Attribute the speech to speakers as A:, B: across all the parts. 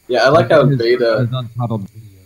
A: Yeah, I like how
B: his
A: beta.
B: untitled video.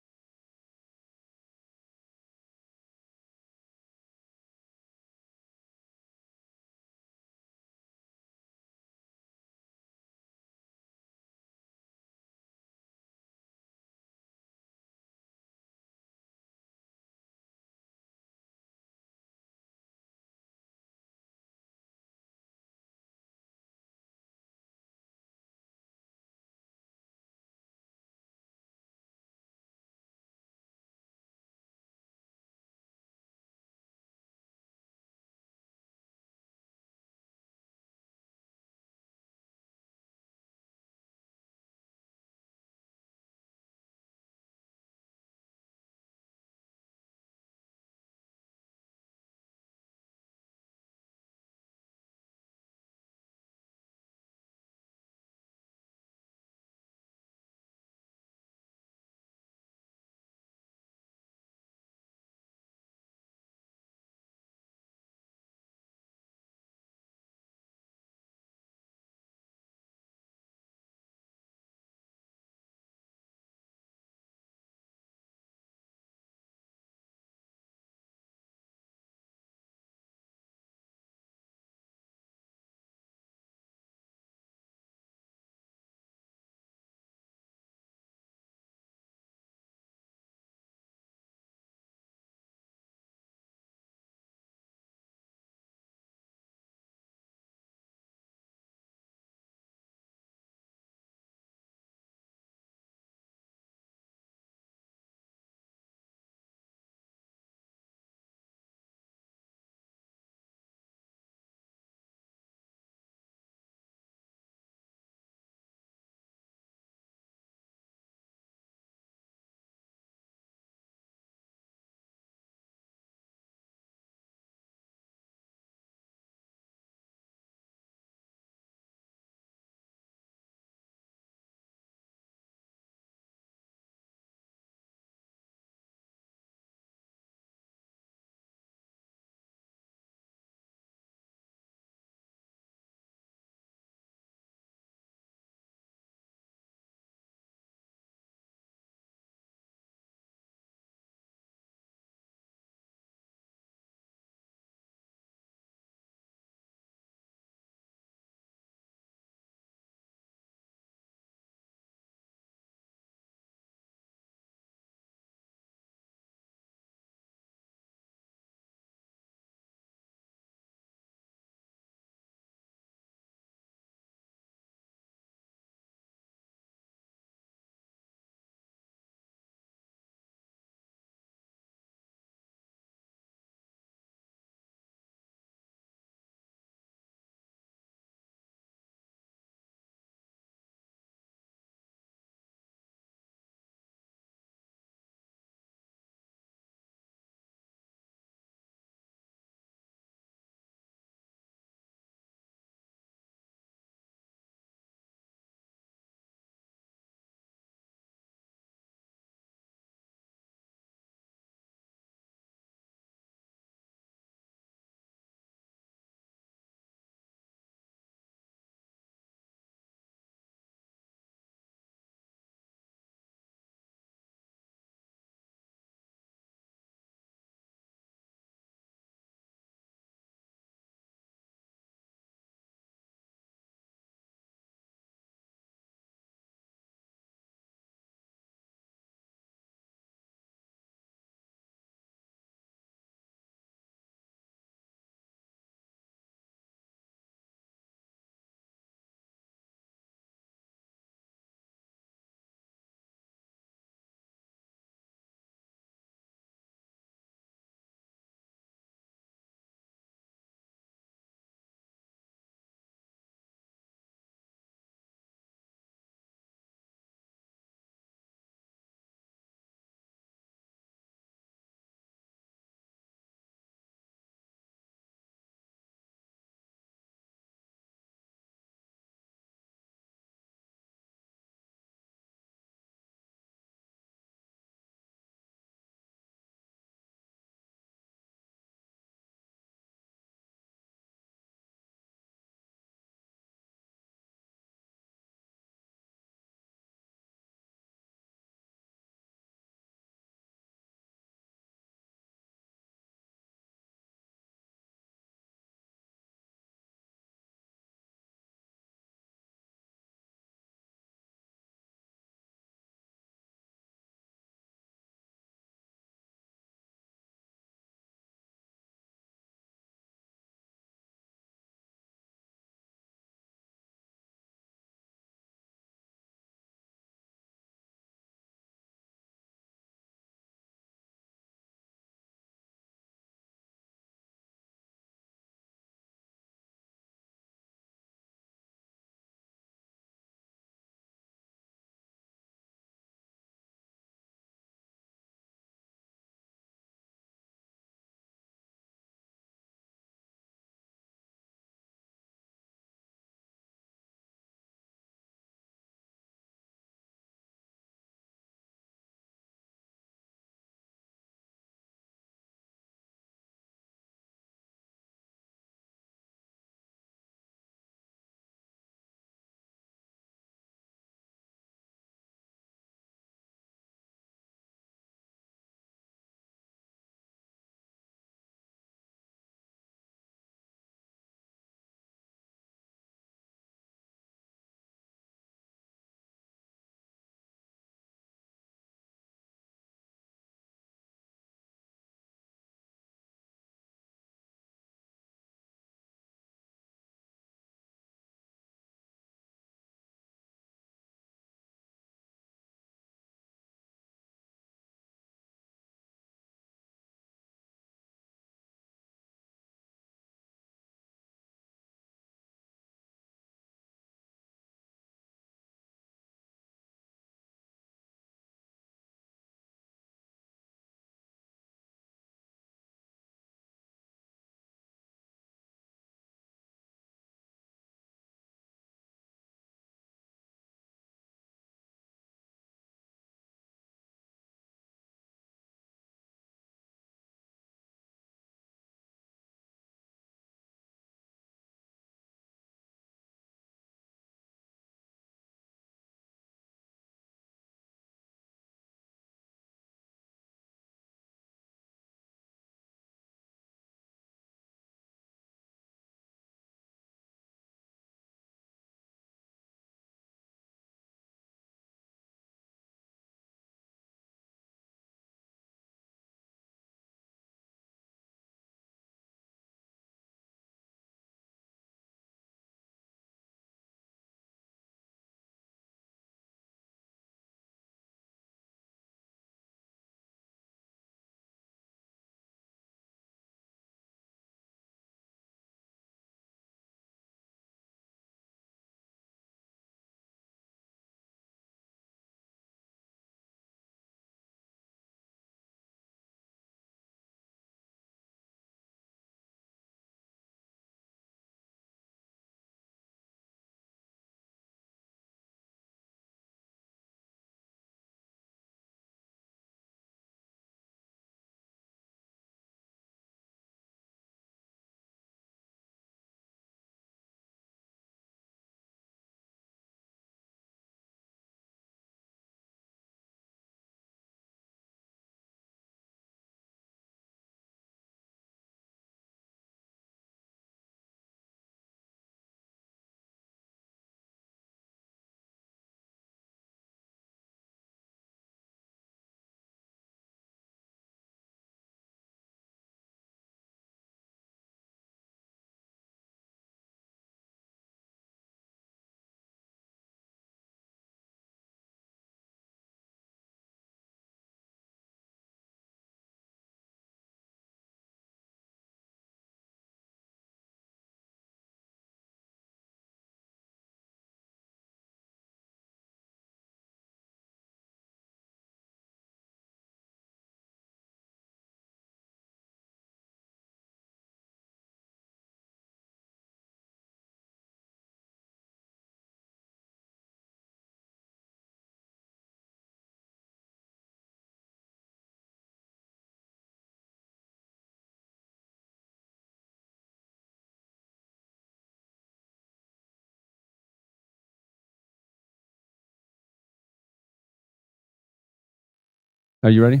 A: Are you ready?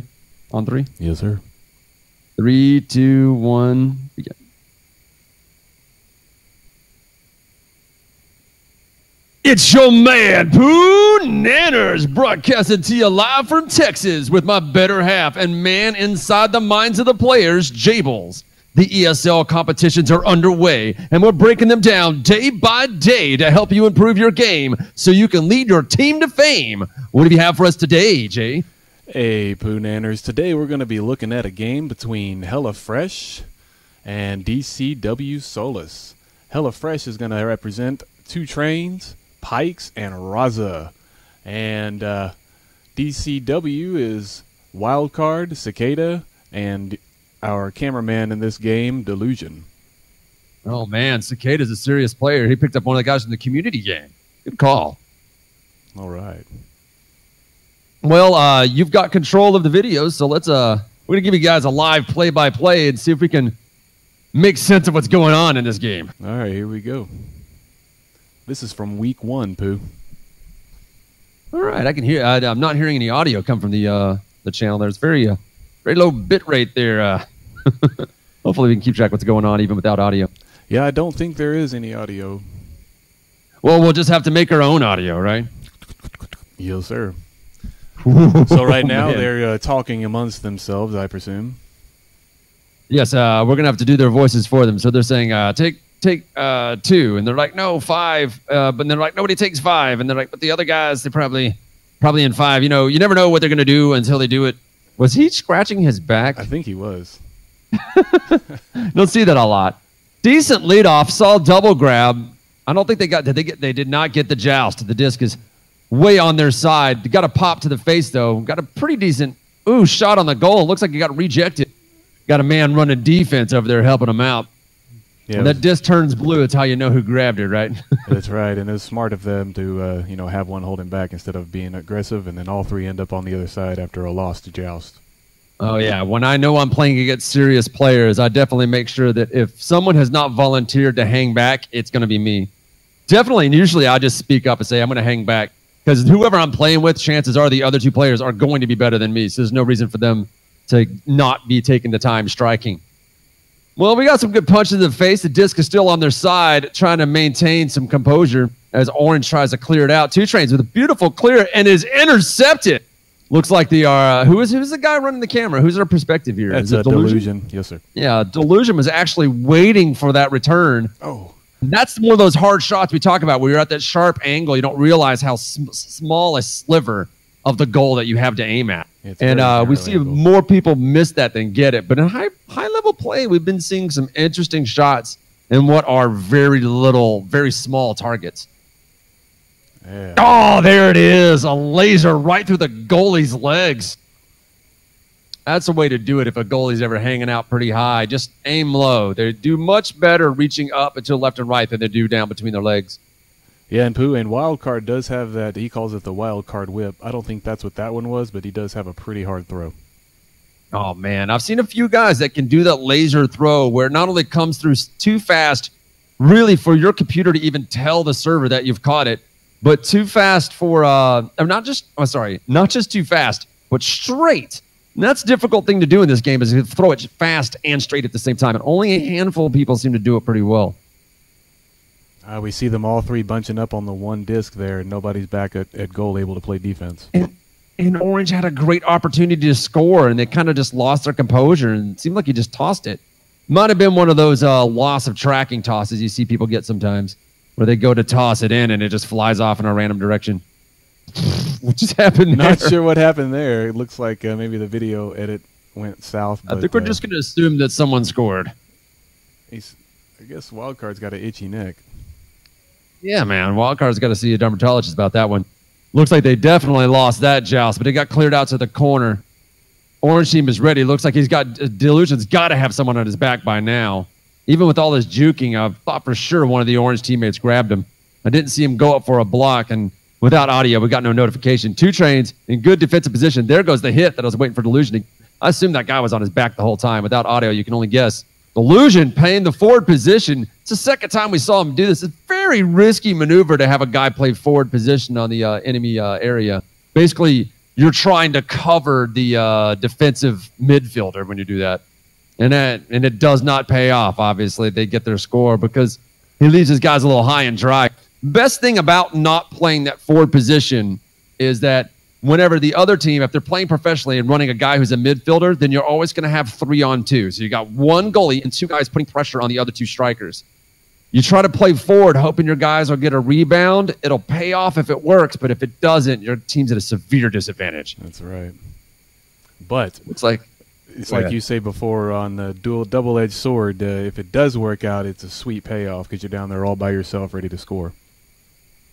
A: On three?
B: Yes, sir.
A: 3, 2, 1, begin. It's your man, Poonannners, broadcasting to you live from Texas with my better half and man inside the minds of the players, Jables. The ESL competitions are underway, and we're breaking them down day by day to help you improve your game so you can lead your team to fame. What do you have for us today, Jay?
B: Hey, Poonannners. Today we're going to be looking at a game between HelloFresh and DCW Solus. HelloFresh is going to represent 2 Trains, Pikes, and Raza. And DCW is Wildcard, Cicada, and our cameraman in this game, Delusion.
A: Oh, man, Cicada's a serious player. He picked up one of the guys from the community game. Good call.
B: All right.
A: Well, you've got control of the videos, so let's we're gonna give you guys a live play-by-play and see if we can make sense of what's going on in this game.
B: All right, here we go. This is from week 1, Pooh.
A: All right, I can hear. I'm not hearing any audio come from the channel. There's very low bit rate there. Hopefully, we can keep track of what's going on even without audio.
B: Yeah, I don't think there is any audio.
A: Well, we'll just have to make our own audio, right?
B: Yes, sir. So right now they're talking amongst themselves, I presume.
A: Yes, we're gonna have to do their voices for them. So they're saying, take 2, and they're like, no, 5, but they're like, nobody takes 5, and they're like, but the other guys, they probably in 5. You know, you never know what they're gonna do until they do it. Was he scratching his back?
B: I think he was.
A: Don't see that a lot. Decent leadoff, saw double grab. I don't think they got. They did not get the joust. The disc is way on their side. They got a pop to the face, though. Got a pretty decent shot on the goal. Looks like he got rejected. Got a man running defense over there helping him out. Yeah, when that disc turns blue, it's how you know who grabbed it, right?
B: That's right, and it's smart of them to have one holding back instead of being aggressive, and then all 3 end up on the other side after a loss to joust.
A: Oh, yeah. When I know I'm playing against serious players, I definitely make sure that if someone has not volunteered to hang back, it's going to be me. Definitely, and usually I just speak up and say, I'm going to hang back. Because whoever I'm playing with, chances are the other 2 players are going to be better than me. So there's no reason for them to not be taking the time striking. Well, we got some good punches in the face. The disc is still on their side, trying to maintain some composure as Orange tries to clear it out. 2 Trains with a beautiful clear and is intercepted. Looks like they are. Who's the guy running the camera? Who's our perspective here?
B: That's a Delusion. Yes, sir.
A: Yeah, Delusion was actually waiting for that return.
B: Oh.
A: That's one of those hard shots we talk about where you're at that sharp angle. You don't realize how small a sliver of the goal that you have to aim at. And we see more people miss that than get it. But in high-level play, we've been seeing some interesting shots in what are very small targets.
B: Yeah.
A: Oh, there it is. A laser right through the goalie's legs. That's a way to do it if a goalie's ever hanging out pretty high. Just aim low. They do much better reaching up and to left and right than they do down between their legs.
B: Yeah, and Pooh, and Wildcard does have that. He calls it the Wildcard whip. I don't think that's what that one was, but he does have a pretty hard throw.
A: Oh, man. I've seen a few guys that can do that laser throw where it not only comes through too fast, really for your computer to even tell the server that you've caught it, but too fast for, not just too fast, but straight. And that's a difficult thing to do in this game is to throw it fast and straight at the same time. And only a handful of people seem to do it pretty well.
B: We see them all 3 bunching up on the one disc there, and nobody's back at goal able to play defense.
A: And Orange had a great opportunity to score, and they kind of just lost their composure, and it seemed like he just tossed it. Might have been one of those loss of tracking tosses you see people get sometimes, where they go to toss it in, and it just flies off in a random direction. What just happened there?
B: Not sure what happened there. It looks like maybe the video edit went south. But,
A: I think we're just going to assume that someone scored.
B: I guess Wildcard's got an itchy neck.
A: Yeah, man. Wildcard's got to see a dermatologist about that one. Looks like they definitely lost that joust, but it got cleared out to the corner. Orange team is ready. Looks like Delusion's got to have someone on his back by now. Even with all this juking, I thought for sure one of the Orange teammates grabbed him. I didn't see him go up for a block, and without audio, we got no notification. 2 Trains in good defensive position. There goes the hit that I was waiting for Delusion. I assumed that guy was on his back the whole time. Without audio, you can only guess. Delusion playing the forward position. It's the second time we saw him do this. It's a very risky maneuver to have a guy play forward position on the enemy area. Basically, you're trying to cover the defensive midfielder when you do that. And it does not pay off, obviously. They get their score because he leaves his guys a little high and dry. Best thing about not playing that forward position is that whenever the other team, if they're playing professionally and running a guy who's a midfielder, then you're always going to have 3-on-2. So you got one goalie and two guys putting pressure on the other two strikers. You try to play forward, hoping your guys will get a rebound. It'll pay off if it works, but if it doesn't, your team's at a severe disadvantage.
B: That's right. But
A: it's like
B: you say before on the double-edged sword, if it does work out, it's a sweet payoff because you're down there all by yourself ready to score.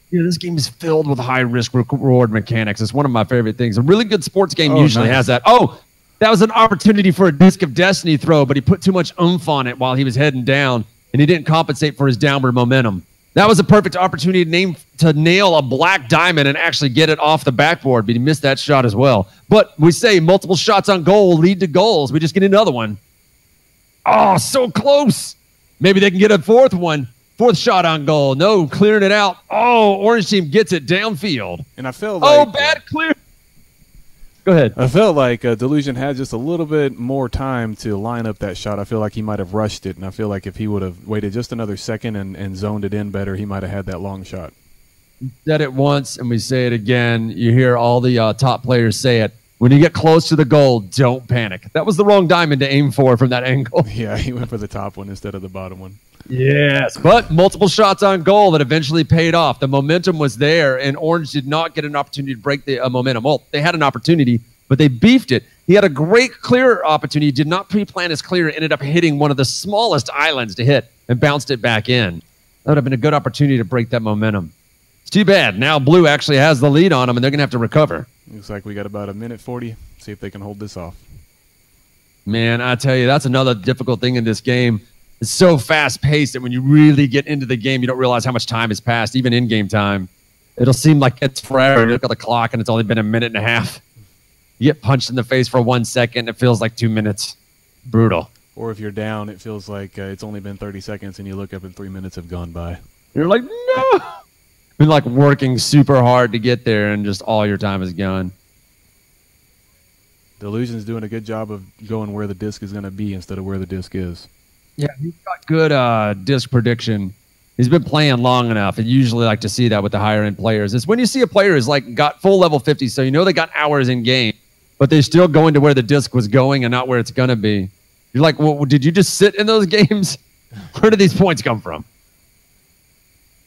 A: Yeah, this game is filled with high-risk reward mechanics. It's one of my favorite things. A really good sports game usually has that. Oh, that was an opportunity for a Disc of Destiny throw, but he put too much oomph on it while he was heading down, and he didn't compensate for his downward momentum. That was a perfect opportunity to nail a black diamond and actually get it off the backboard, but he missed that shot as well. But we say multiple shots on goal lead to goals. We just get another one. Oh, so close. Maybe they can get a fourth one. Fourth shot on goal. No, clearing it out. Oh, Orange team gets it downfield.
B: And I felt like...
A: Oh, bad clear. Go ahead.
B: I felt like Delusion had just a little bit more time to line up that shot. I feel like he might have rushed it, and I feel like if he would have waited just another second and zoned it in better, he might have had that long shot.
A: Said it once, and we say it again. You hear all the top players say it. When you get close to the goal, don't panic. That was the wrong diamond to aim for from that angle.
B: Yeah, he went for the top one instead of the bottom one.
A: Yes, but multiple shots on goal that eventually paid off. The momentum was there, and Orange did not get an opportunity to break the momentum. Well, they had an opportunity, but they beefed it. He had a great clear opportunity, did not pre-plan his clear, ended up hitting one of the smallest islands to hit and bounced it back in. That would have been a good opportunity to break that momentum. It's too bad. Now Blue actually has the lead on them, and they're going to have to recover.
B: Looks like we got about a minute 40. See if they can hold this off.
A: Man, I tell you, that's another difficult thing in this game. It's so fast-paced that when you really get into the game, you don't realize how much time has passed, even in-game time. It'll seem like it's forever. You look at the clock, and it's only been a minute and a half. You get punched in the face for 1 second, it feels like 2 minutes. Brutal.
B: Or if you're down, it feels like it's only been 30 seconds, and you look up and 3 minutes have gone by.
A: You're like, no! Been like working super hard to get there, and just all your time is gone.
B: Delusion's doing a good job of going where the disc is going to be instead of where the disc is.
A: Yeah, he's got good disc prediction. He's been playing long enough. And usually like to see that with the higher end players. It's when you see a player is like got full level 50, so you know they got hours in game, but they're still going to where the disc was going and not where it's going to be. You're like, well, did you just sit in those games? Where did these points come from?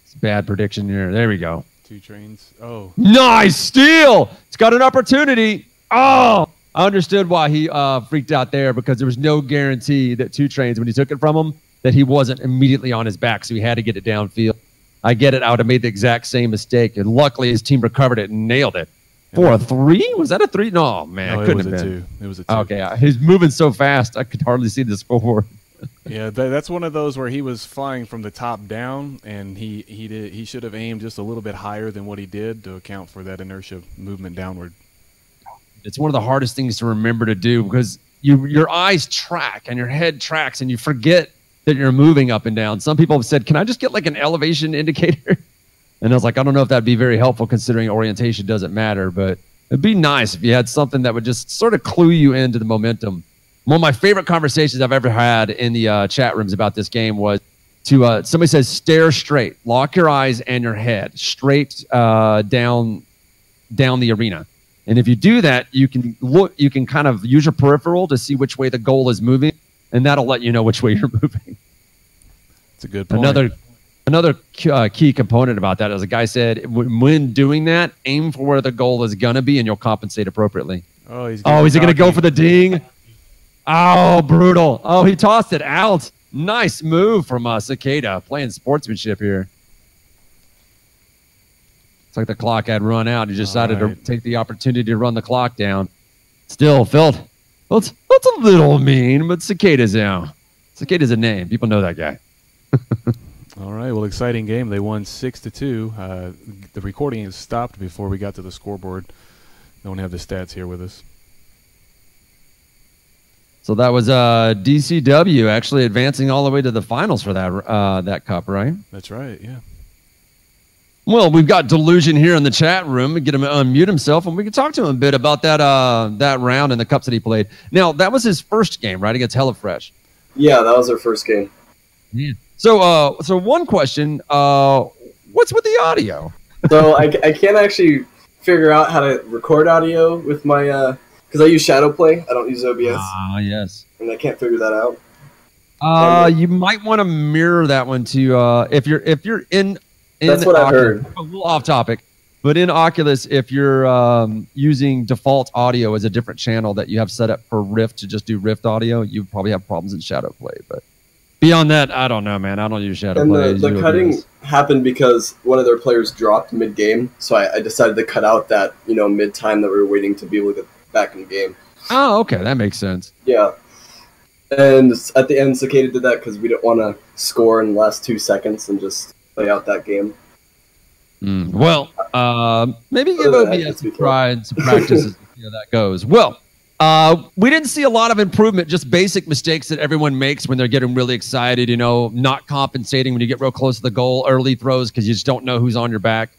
A: It's bad prediction here. There we go.
B: 2 trains. Oh.
A: Nice steal. It's got an opportunity. Oh, I understood why he freaked out there because there was no guarantee that 2 trains, when he took it from him, that he wasn't immediately on his back, so he had to get it downfield. I get it. I would have made the exact same mistake, and luckily his team recovered it and nailed it. For a 3? Was that a 3? No, man,
B: no,
A: it couldn't have been.
B: 2. It was a 2.
A: Okay, he's moving so fast, I could hardly see the scoreboard.
B: Yeah, that's one of those where he was flying from the top down, and he should have aimed just a little bit higher than what he did to account for that inertia movement downward.
A: It's one of the hardest things to remember to do because your eyes track and your head tracks and you forget that you're moving up and down. Some people have said, can I just get like an elevation indicator? And I was like, I don't know if that'd be very helpful considering orientation doesn't matter, but it'd be nice if you had something that would just sort of clue you into the momentum. One of my favorite conversations I've ever had in the chat rooms about this game was to somebody says, stare straight, lock your eyes and your head straight down the arena. And if you do that, you can kind of use your peripheral to see which way the goal is moving, and that'll let you know which way you're moving.
B: That's a good point.
A: Another key component about that is a guy said, when doing that, aim for where the goal is going to be, and you'll compensate appropriately.
B: Oh, is
A: he going to go for the ding? Oh, brutal. Oh, he tossed it out. Nice move from Cicada, playing sportsmanship here. It's like the clock had run out. He decided to take the opportunity to run the clock down. Still, Phil, that's a little mean, but Cicada's out. Cicada's a name. People know that guy.
B: All right, well, exciting game. They won 6-2. The recording is stopped before we got to the scoreboard. Don't have the stats here with us.
A: So that was DCW actually advancing all the way to the finals for that cup, right?
B: That's right, yeah.
A: Well, we've got Delusion here in the chat room. We get him to unmute himself, and we can talk to him a bit about that round and the cups that he played. Now, that was his first game, right, against HelloFresh?
C: Yeah, that was our first game.
A: Yeah. So one question: what's with the audio?
C: So I can't actually figure out how to record audio with my because I use Shadowplay. I don't use OBS.
A: Ah, yes.
C: And I can't figure that out.
A: You might want to mirror that one to if you're in
C: that's what I heard.
A: A little off topic, but in Oculus, if you're using default audio as a different channel that you have set up for Rift to just do Rift audio, you probably have problems in Shadowplay. But beyond that, I don't know, man. I don't use Shadowplay.
C: And the cutting happened because one of their players dropped mid-game, so I decided to cut out that mid-time that we were waiting to be able to get back in the game.
A: Oh, okay, that makes sense.
C: Yeah. And at the end, Cicada did that because we didn't want to score in the last 2 seconds and just play out that game.
A: Well, maybe give OBS a try and some practice and see how that goes. Well, we didn't see a lot of improvement, just basic mistakes that everyone makes when they're getting really excited, not compensating when you get real close to the goal, early throws because you just don't know who's on your back.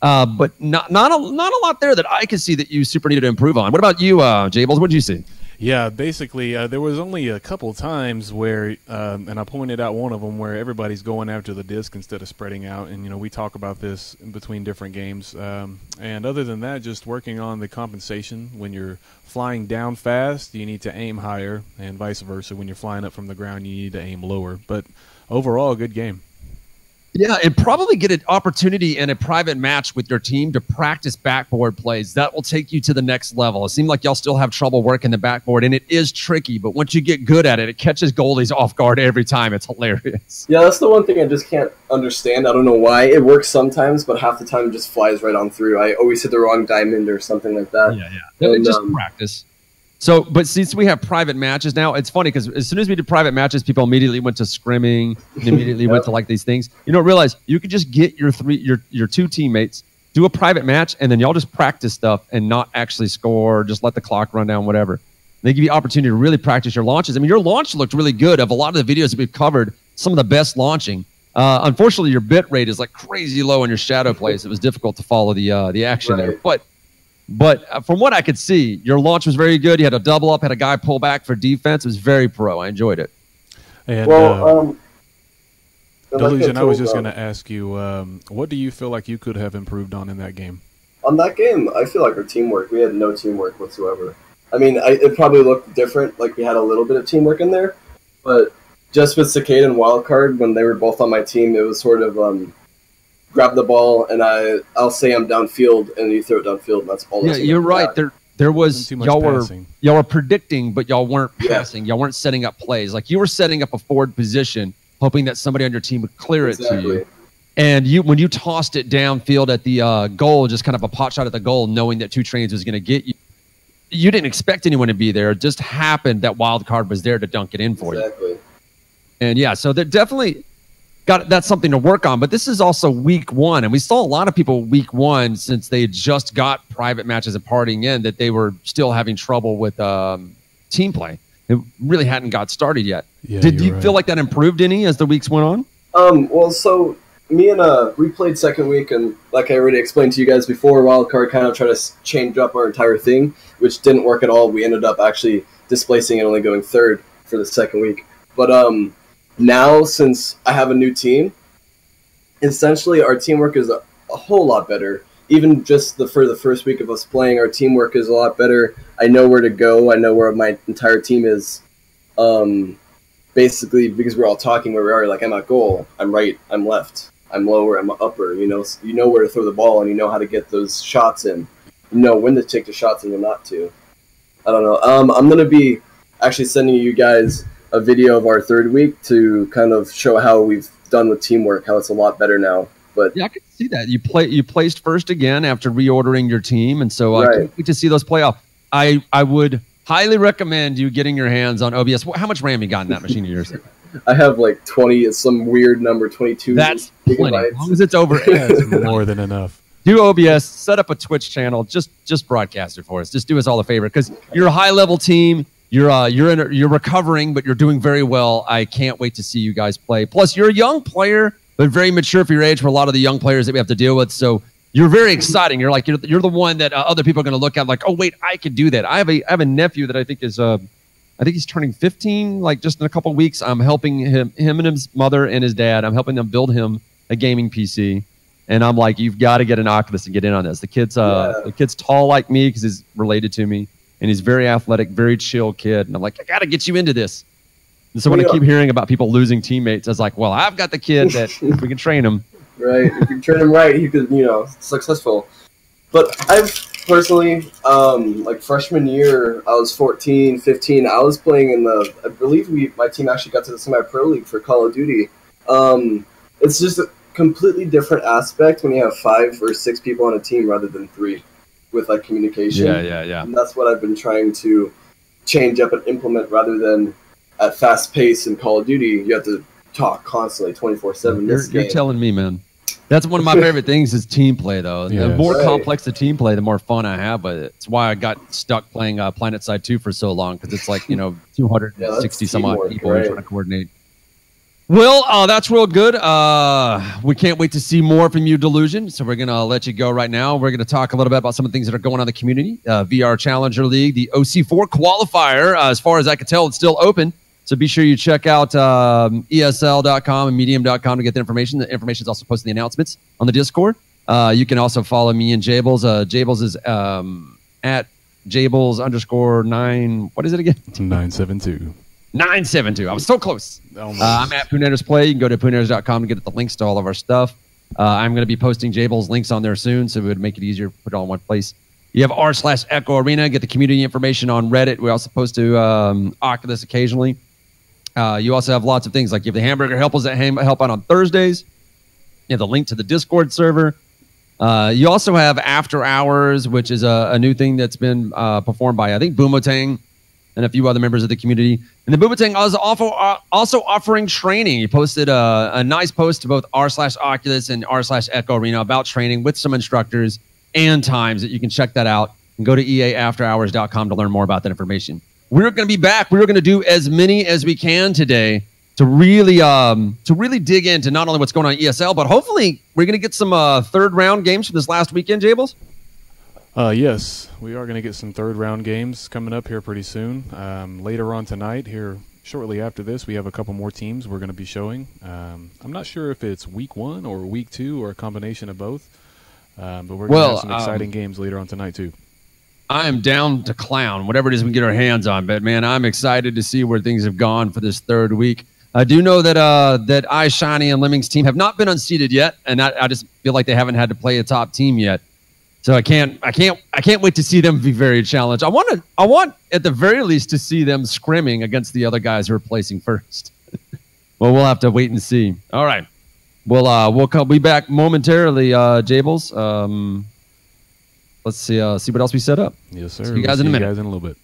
A: But not a lot there that I could see that you super need to improve on. What about you, Jables? What did you see?
B: Yeah, basically, there was only a couple times where, and I pointed out one of them, where everybody's going after the disc instead of spreading out. And, we talk about this in between different games. And other than that, just working on the compensation. When you're flying down fast, you need to aim higher, and vice versa. When you're flying up from the ground, you need to aim lower. But overall, a good game.
A: Yeah, and probably get an opportunity in a private match with your team to practice backboard plays. That will take you to the next level. It seemed like y'all still have trouble working the backboard, and it is tricky, but once you get good at it, it catches goalies off guard every time. It's hilarious.
C: Yeah, that's the one thing I just can't understand. I don't know why. It works sometimes, but half the time it just flies right on through. I always hit the wrong diamond or something like that.
A: Yeah. And, just practice. So, but since we have private matches now, it's funny because as soon as we did private matches, people immediately went to scrimming and immediately went to like these things. You don't realize you could just get your two teammates, do a private match, and then y'all just practice stuff and not actually score, just let the clock run down, whatever. They give you opportunity to really practice your launches. I mean, your launch looked really good. Of a lot of the videos that we've covered, some of the best launching. Unfortunately, your bit rate is like crazy low in your shadow plays. It was difficult to follow the action there, But from what I could see, your launch was very good. You had a double up, had a guy pull back for defense. It was very pro. I enjoyed it.
B: And, Delusion, I was just going to ask you, what do you feel like you could have improved on in that game?
C: On that game, I feel like our teamwork, we had no teamwork whatsoever. I mean, it probably looked different, like we had a little bit of teamwork in there, but just with Cicada and Wildcard, when they were both on my team, it was sort of grab the ball, and I'll say I'm downfield, and you throw it downfield, and that's all.
A: Yeah, you're right. There was y'all were predicting, but y'all weren't passing. Y'all weren't setting up plays. Like you were setting up a forward position, hoping that somebody on your team would clear it to you. And when you tossed it downfield at the goal, just kind of a pot shot at the goal, knowing that two trains was going to get you. You didn't expect anyone to be there. It just happened that wild card was there to dunk it in for you. And yeah, so they're definitely. That's something to work on, but this is also week one, and we saw a lot of people week one since they had just got private matches and partying in that they were still having trouble with team play. It really hadn't got started yet.
B: Yeah,
A: Did you feel like that improved any as the weeks went on?
C: Well, so me and we played second week, and like I already explained to you guys before, Wildcard kind of tried to change up our entire thing, which didn't work at all. We ended up actually displacing and only going third for the second week. But now, since I have a new team, essentially our teamwork is a whole lot better. Even just for the first week of us playing, our teamwork is a lot better. I know where to go. I know where my entire team is. Basically, because we're all talking where we are, like I'm at goal, I'm right, I'm left, I'm lower, I'm upper. You know where to throw the ball, and you know how to get those shots in. You know when to take the shots and when not to. I don't know. I'm going to be actually sending you guys a video of our third week to kind of show how we've done with teamwork, how it's a lot better now. But
A: yeah, I can see that. You placed first again after reordering your team, and so I can't wait to see those play off. I would highly recommend you getting your hands on OBS. How much RAM you got in that machine of yours?
C: I have like 20. It's some weird number, 22.
A: That's plenty. As long as it's over,
B: that's more than enough.
A: Do OBS, set up a Twitch channel, just broadcast it for us. Just do us all a favor, because you're a high level team. You're recovering, but you're doing very well. I can't wait to see you guys play. Plus, you're a young player, but very mature for your age for a lot of the young players that we have to deal with. So you're very exciting. You're like, you're the one that other people are going to look at like, oh, wait, I can do that. I have a nephew that I think is, I think he's turning 15, like just in a couple of weeks. I'm helping him and his mother and his dad. I'm helping them build him a gaming PC. And I'm like, you've got to get an Oculus and get in on this. The kid's tall like me because he's related to me. And he's very athletic, very chill kid. And I'm like, I got to get you into this. And so when I keep hearing about people losing teammates, I was like, well, I've got the kid that if we can train him.
C: Right. If you train him right, he could, successful. But I've personally, like freshman year, I was 14, 15. I was playing in I believe my team actually got to the semi-pro league for Call of Duty. It's just a completely different aspect when you have 5 or 6 people on a team rather than 3 with like communication.
A: Yeah.
C: And that's what I've been trying to change up and implement rather than at fast pace in Call of Duty. You have to talk constantly 24/7.
A: You're telling me, man. That's one of my favorite things is team play, though. Yes. The more complex the team play, the more fun I have with it. It's why I got stuck playing PlanetSide 2 for so long, because it's like, 260 some odd people trying to coordinate. Well, that's real good. We can't wait to see more from you, Delusion. So we're going to let you go right now. We're going to talk a little bit about some of the things that are going on in the community. VR Challenger League, the OC4 qualifier. As far as I can tell, it's still open. So be sure you check out ESL.com and Medium.com to get the information. The information is also posted in the announcements on the Discord. You can also follow me and Jables. Jables is at Jables_9. What is it again?
B: 972.
A: 972. I was so close. I'm at Poonannners Play. You can go to Poonannners.com to get the links to all of our stuff. I'm going to be posting Jables links on there soon, so it would make it easier to put it all in one place. You have r/Echo Arena. Get the community information on Reddit. We also post to Oculus occasionally. You also have lots of things like you have the Hamburger Helpers that help out on Thursdays. You have the link to the Discord server. You also have After Hours, which is a new thing that's been performed by, I think, Boomotang and a few other members of the community. And the Boomotang is also offering training. He posted a nice post to both r/Oculus and r/Echo Arena about training with some instructors and times that you can check that out and go to eaafterhours.com to learn more about that information. We're going to be back. We're going to do as many as we can today to really dig into not only what's going on in ESL, but hopefully we're going to get some third round games for this last weekend, Jables.
B: Yes, we are going to get some third round games coming up here pretty soon. Later on tonight, here shortly after this, we have a couple more teams we're going to be showing. I'm not sure if it's week 1 or week 2 or a combination of both, but we're going to have some exciting games later on tonight too.
A: I am down to clown, whatever it is we get our hands on. But, man, I'm excited to see where things have gone for this third week. I do know that that iShiny and Lemmings team have not been unseated yet, and I just feel like they haven't had to play a top team yet. So I can't wait to see them be very challenged. I want at the very least to see them scrimming against the other guys who are placing first. Well, we'll have to wait and see. All right. We'll be back momentarily, Jables. Let's see what else we set up.
B: Yes, sir.
A: See you guys in a minute.
B: See you guys in a little bit.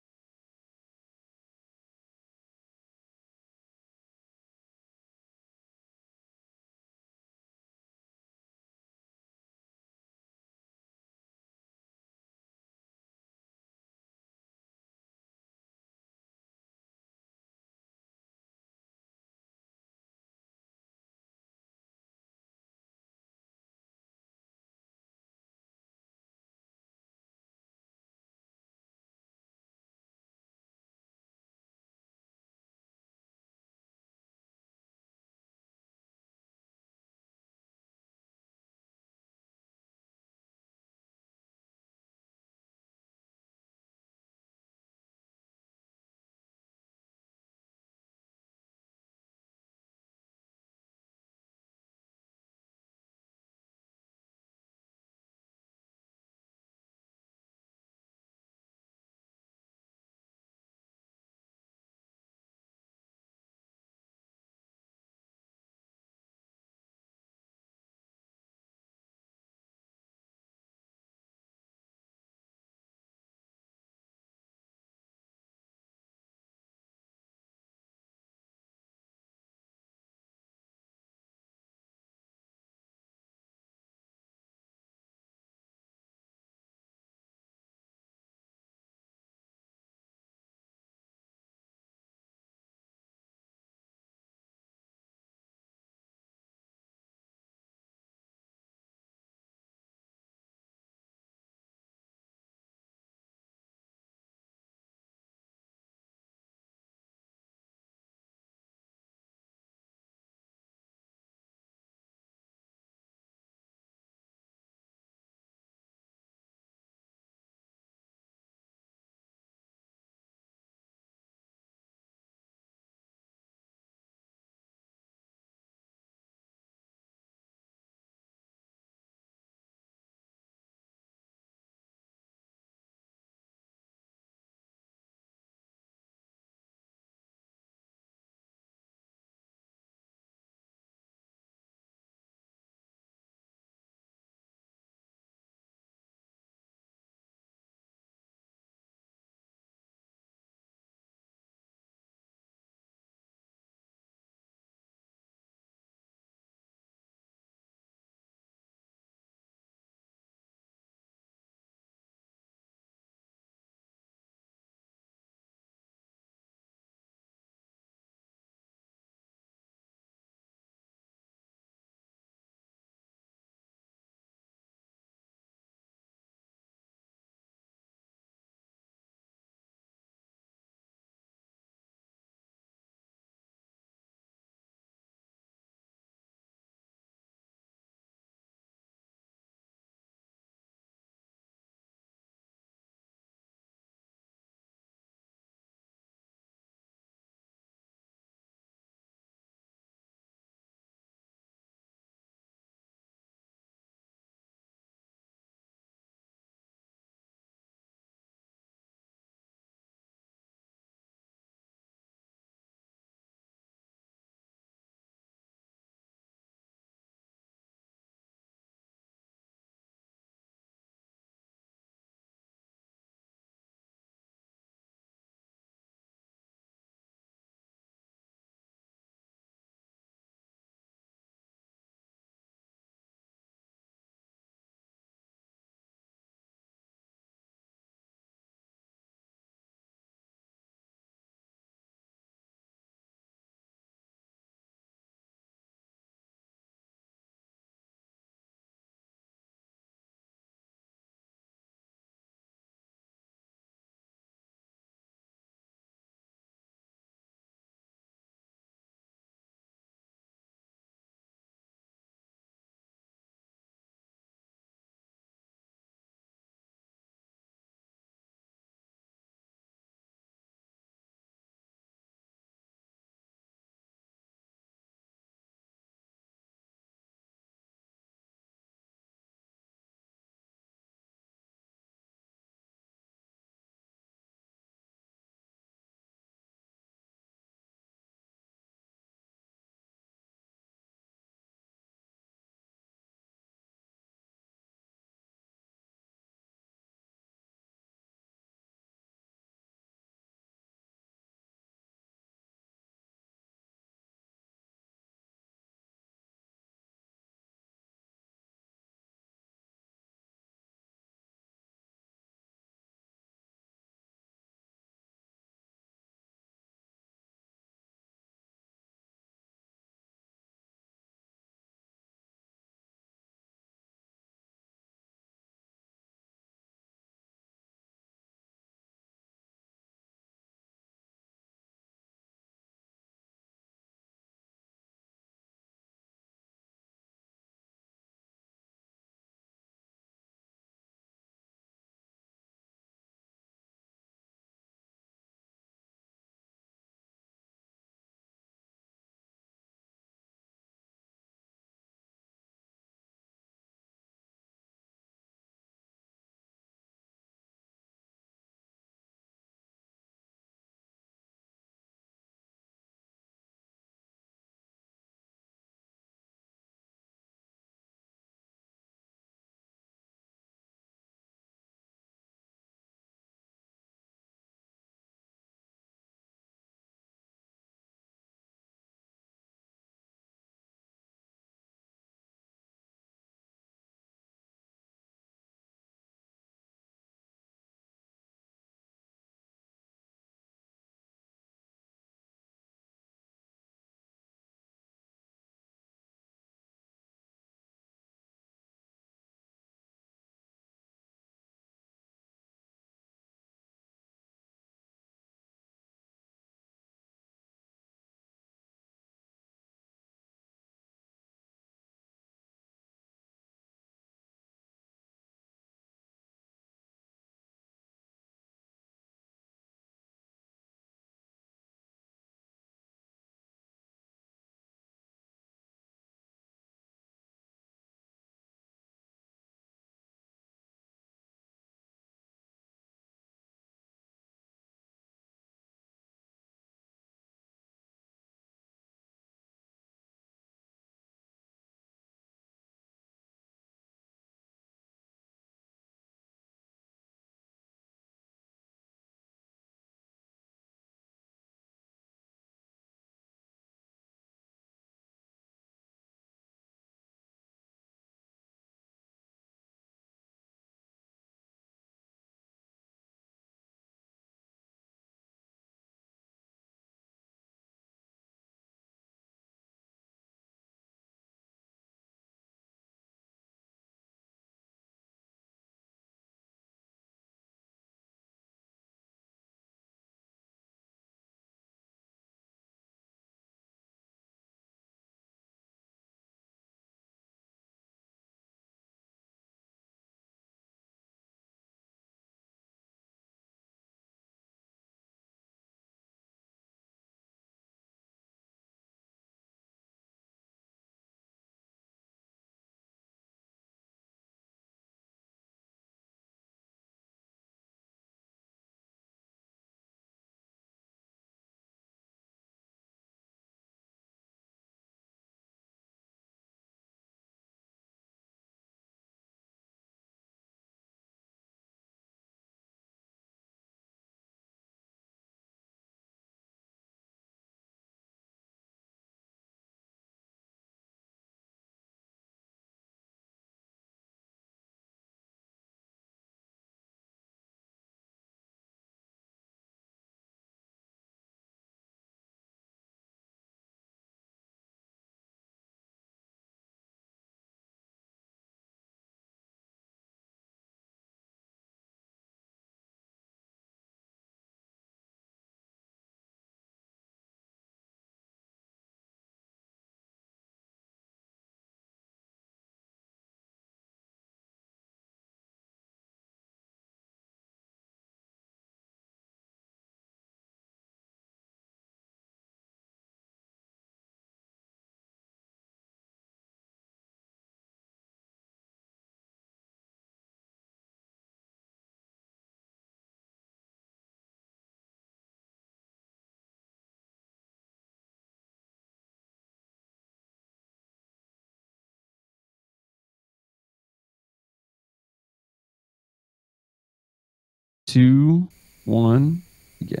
A: 2, 1, begin.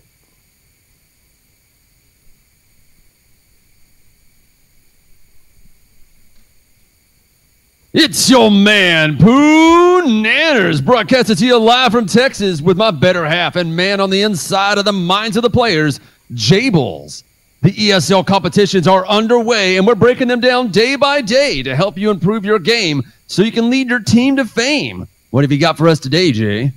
A: It's your man, Poonannners, broadcasting to you live from Texas with my better half and man on the inside of the minds of the players, Jables. The ESL competitions are underway, and we're breaking them down day by day to help you improve your game so you can lead your team to fame. What have you got for us today, Jay?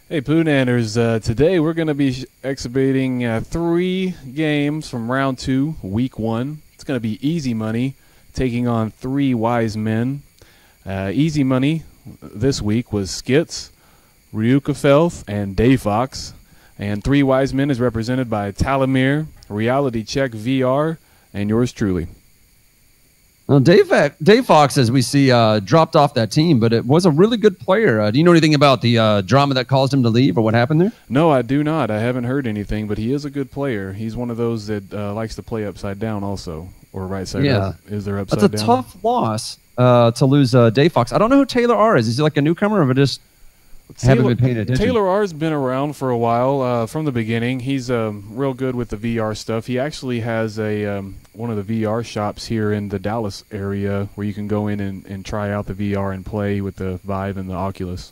B: Hey, Poonanners. Today we're going to be exhibiting 3 games from round 2, week 1. It's going to be easy money, taking on 3 wise men. Easy money this week was Skits, Ryukafelth, and Dayfox. And 3 wise men is represented by Talamir, Reality Check VR, and yours truly.
A: Well, Dayfox, as we see, dropped off that team, but it was a really good player. Do you know anything about the drama that caused him to leave or what happened there?
B: No, I do not. I haven't heard anything, but he is a good player. He's one of those that likes to play upside down also, or right side up. Is there upside down?
A: That's a tough loss to lose Dayfox. I don't know who Taylor R is. Is he like a newcomer or just haven't been paying attention?
B: Taylor R's been around for a while from the beginning. He's real good with the VR stuff. He actually has a one of the VR shops here in the Dallas area where you can go in and try out the VR and play with the Vive and the Oculus.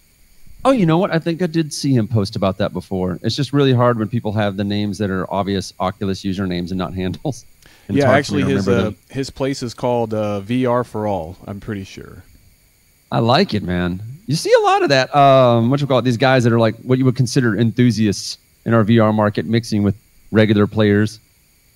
A: Oh, you know what? I think I did see him post about that before. It's just really hard when people have the names that are obvious Oculus usernames and not handles. And
B: yeah, actually his place is called VR for All, I'm pretty sure.
A: I like it, man. You see a lot of that, what you call it, these guys that are like what you would consider enthusiasts in our VR market mixing with regular players.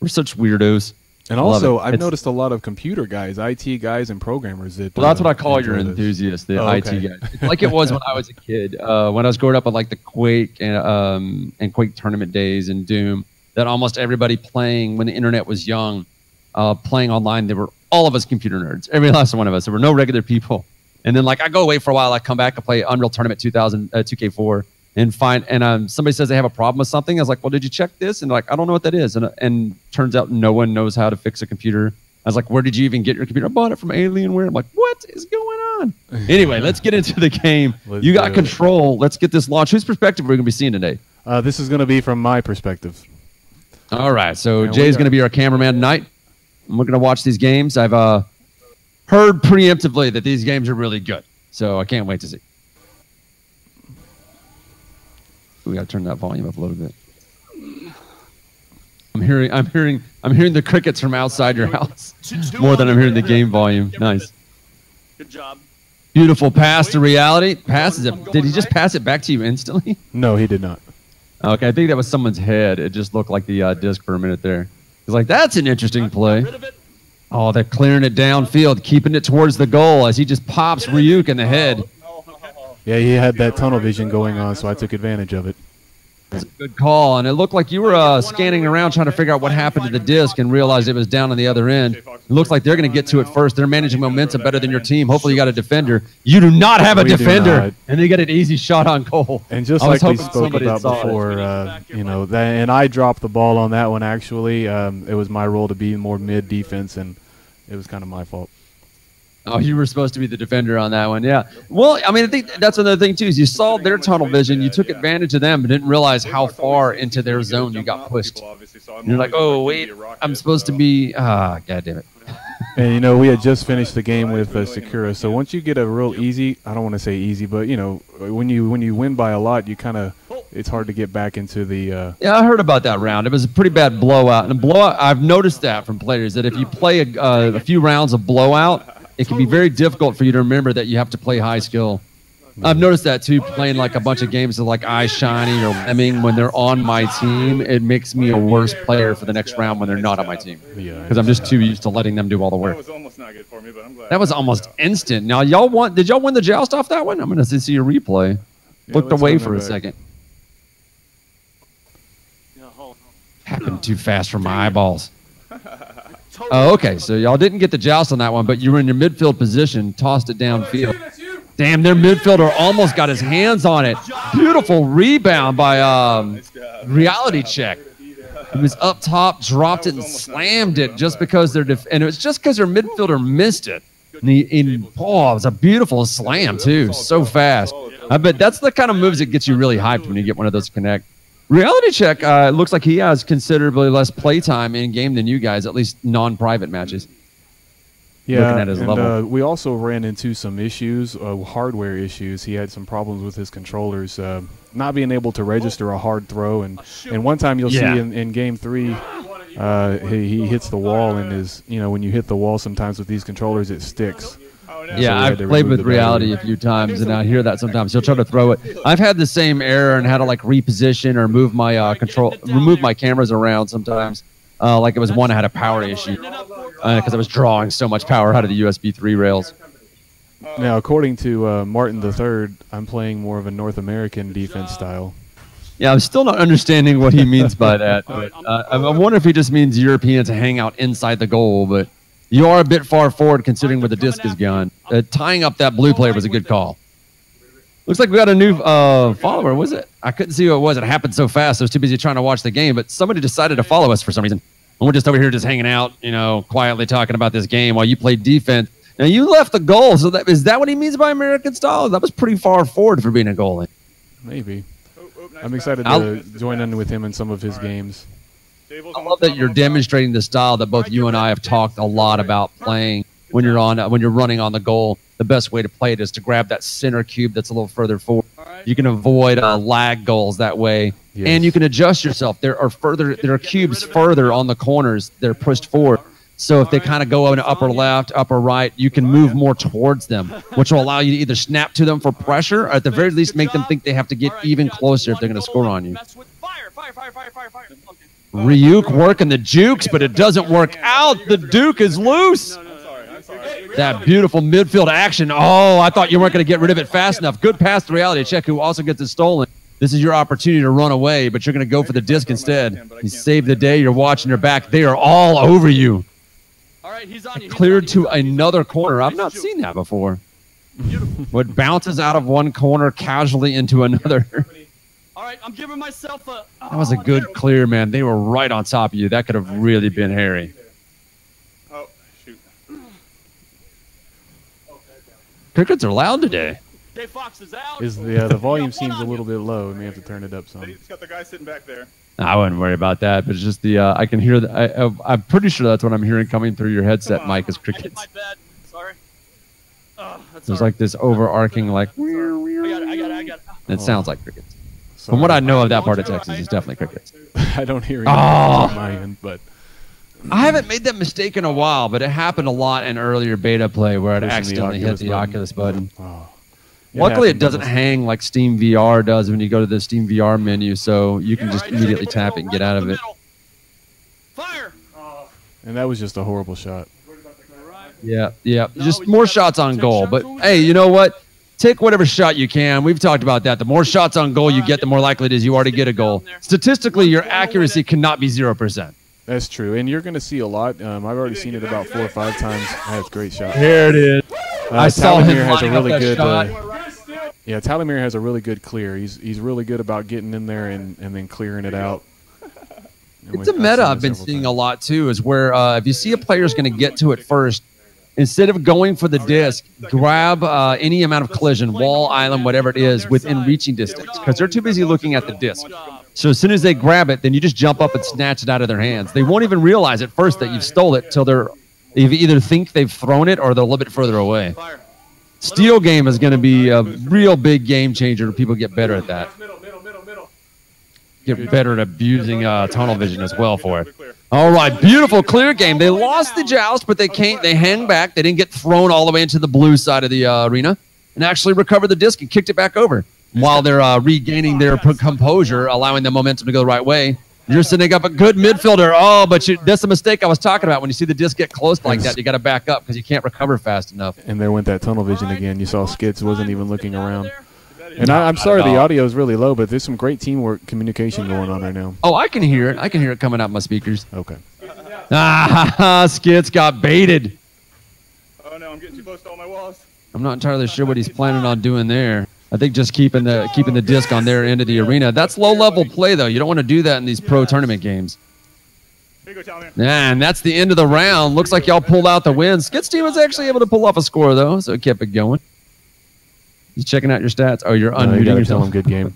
A: We're such weirdos.
B: And also, I've noticed a lot of computer guys, IT guys, and programmers that.
A: Well, that's what I call your enthusiasts, the IT guys. It's like it was when I was a kid. When I was growing up, I like the Quake and Quake tournament days and Doom. That almost everybody playing when the internet was young, playing online. They were all of us computer nerds. Every last one of us. There were no regular people. And then like I go away for a while. I come back and play Unreal Tournament 2000 2K4 and somebody says they have a problem with something. I was like, well, did you check this? And like, I don't know what that is. And turns out no one knows how to fix a computer. I was like, where did you even get your computer? I bought it from Alienware. I'm like, what is going on? Anyway, let's get into the game. You got control. Let's get this launched. Whose perspective are we going to be seeing today?
B: This is going to be from my perspective.
A: All right. So Jay's going to be our cameraman tonight. And we're going to watch these games. I've heard preemptively that these games are really good. So I can't wait to see. We got to turn that volume up a little bit. I'm hearing the crickets from outside your house more than I'm hearing the game volume. Nice.
D: Good job.
A: Beautiful pass to Reality. Passes it. Did he just pass it back to you instantly?
B: No, he did not.
A: Okay, I think that was someone's head. It just looked like the disc for a minute there. He's like, that's an interesting play. Oh, they're clearing it downfield, keeping it towards the goal as he just pops Ryuk in the head.
B: Yeah, he had that tunnel vision going on, so I took advantage of it.
A: That's a good call, and it looked like you were scanning around trying to figure out what happened to the disc and realized it was down on the other end. It looks like they're going to get to it first. They're managing momentum better than your team. Hopefully you got a defender. You do not have a defender, and they get an easy shot on goal.
B: And just like we spoke about before, you know, and I dropped the ball on that one, actually. It was my role to be more mid-defense, and it was kind of my fault.
A: Oh, you were supposed to be the defender on that one, yeah. Well, I mean, I think that's another thing, too, is you saw their tunnel vision, you took advantage of them, but didn't realize how far into their zone you got pushed. And you're like, oh, wait, I'm supposed to be, God damn it.
B: And, you know, we had just finished the game with Sakura, so once you get a real easy, I don't want to say easy, but, you know, when you win by a lot, you kind of, it's hard to get back into the...
A: Yeah, I heard about that round. It was a pretty bad blowout. And a blowout, I've noticed that from players, that if you play a few rounds of blowout, it can be very difficult for you to remember that you have to play high skill. I've noticed that too, playing like a bunch of games of like Eye Shining or Lemming when they're on my team. It makes me a worse player for the next round when they're not on my team. Because I'm just too used to letting them do all the work. That was almost not good for me, but I'm glad. That was almost instant. Now, did y'all win the joust off that one? I'm going to see a replay. Looked away for a second. Happened too fast for my eyeballs. Oh, okay. So y'all didn't get the joust on that one, but you were in your midfield position, tossed it downfield. Damn, their midfielder almost got his hands on it. Beautiful rebound by Reality Check. He was up top, dropped it, and slammed it just because and it was just because their midfielder missed it. And it was a beautiful slam too, so fast. I bet that's the kind of moves that gets you really hyped when you get one of those connect. Reality Check, it looks like he has considerably less playtime in-game than you guys, at least non-private matches.
B: Yeah,
A: Looking at his level.
B: We also ran into some issues, hardware issues. He had some problems with his controllers, not being able to register a hard throw. And one time you'll see in Game 3, he hits the wall, and when you hit the wall sometimes with these controllers, it sticks.
A: Yeah, I've played with Reality a few times, and I hear that sometimes. He'll try to throw it. I've had the same error and had to like reposition or move my remove my cameras around sometimes. Like it was one I had a power issue because I was drawing so much power out of the USB 3 rails.
B: Now, according to Martin III, I'm playing more of a North American defense style.
A: Yeah, I'm still not understanding what he means by that. But, I wonder if he just means Europeans hang out inside the goal, but you are a bit far forward considering where the disc is gone. Tying up that blue player was a good call. Looks like we got a new follower. Was it? I couldn't see who it was. It happened so fast. I was too busy trying to watch the game, but somebody decided to follow us for some reason. And we're just over here just hanging out, quietly talking about this game while you play defense. Now, you left the goal, so is that what he means by American style? That was pretty far forward for being a goalie.
B: Maybe. I'm excited to join in with him in some of his games.
A: I love that you're demonstrating the style that both you and I have talked a lot about playing when you're running on the goal. The best way to play it is to grab that center cube that's a little further forward. You can avoid lag goals that way, and you can adjust yourself. There are cubes further on the corners. They're pushed forward. So if they kind of go in upper left, upper right, you can move more towards them, which will allow you to either snap to them for pressure or at the very least make them think they have to get even closer if they're going to score on you. Ryuk working the jukes, but it doesn't work out. The Duke is loose. That beautiful midfield action. Oh, I thought you weren't going to get rid of it fast enough. Good pass to Reality Check, who also gets it stolen. This is your opportunity to run away, but you're going to go for the disc instead. You saved the day. You're watching your back. They are all over you. Cleared to another corner. I've not seen that before. What bounces out of one corner casually into another.
D: All right, I'm giving myself a...
A: That was a good clear, man. They were right on top of you. That could have really been hairy.
E: Oh, shoot.
A: Crickets are loud today.
D: Dave Fox is out.
B: The volume seems a little bit low. We may have to turn it up some.
E: It's got the guy sitting back there.
A: I wouldn't worry about that, but it's just I can hear I'm pretty sure that's what I'm hearing coming through your headset, Mike, is crickets.
D: My bad. Sorry.
A: There's like this overarching like.
D: I got it.
A: It sounds like crickets. From what I know of that part of Texas, it's definitely crickets.
B: I don't hear anything on my end, but
A: I haven't made that mistake in a while, but it happened a lot in earlier beta play where it accidentally hit the Oculus button.
B: Oh.
A: Luckily, it doesn't hang like Steam VR does when you go to the Steam VR menu, so you can just immediately tap it and get out of it.
D: Fire!
B: And that was just a horrible shot.
A: Yeah. Just more shots on goal. But, hey, you know what? Take whatever shot you can. We've talked about that. The more shots on goal you get, the more likely it is you already get a goal. Statistically, your accuracy cannot be 0%.
B: That's true. And you're going to see a lot. I've already seen it about 4 or 5 times. That's a great shot.
A: Here it is. I saw him
B: has a really good
A: shot.
B: Yeah, Talamir has a really good clear. He's really good about getting in there and then clearing it out.
A: It's a meta I've been seeing a lot, too, is where if you see a player's going to get to it first, instead of going for the disc, grab any amount of collision, wall, island, whatever it is, within reaching distance, because they're too busy looking at the disc. So as soon as they grab it, then you just jump up and snatch it out of their hands. They won't even realize at first that you've stole it till they either think they've thrown it or they're a little bit further away. Steal game is going to be a real big game changer. People get better at that. Get better at abusing tunnel vision as well for it. All right, beautiful clear game. They lost the joust, but they hang back. They didn't get thrown all the way into the blue side of the arena and actually recovered the disc and kicked it back over while they're regaining their composure, allowing the momentum to go the right way. You're sending up a good midfielder. Oh, but that's the mistake I was talking about. When you see the disc get close like that, you got to back up because you can't recover fast enough.
B: And there went that tunnel vision again. You saw Skits wasn't even looking around. And I'm sorry the audio is really low, but there's some great teamwork communication going on right now.
A: Oh, I can hear it. I can hear it coming out my speakers.
B: Okay.
A: Skits got baited.
E: Oh, no, I'm getting too close to all my walls.
A: I'm not entirely sure what he's planning on doing there. I think just keeping the disc on their end of the arena. That's low-level play, though. You don't want to do that in these pro tournament games.
E: Here you go, Talamir.
A: And that's the end of the round. Looks like y'all pulled out the win. Skits team was actually able to pull off a score, though, so it kept it going. You checking out your stats? Oh, you're
B: You
A: unmuting
B: gotta tell
A: yourself.
B: him good game.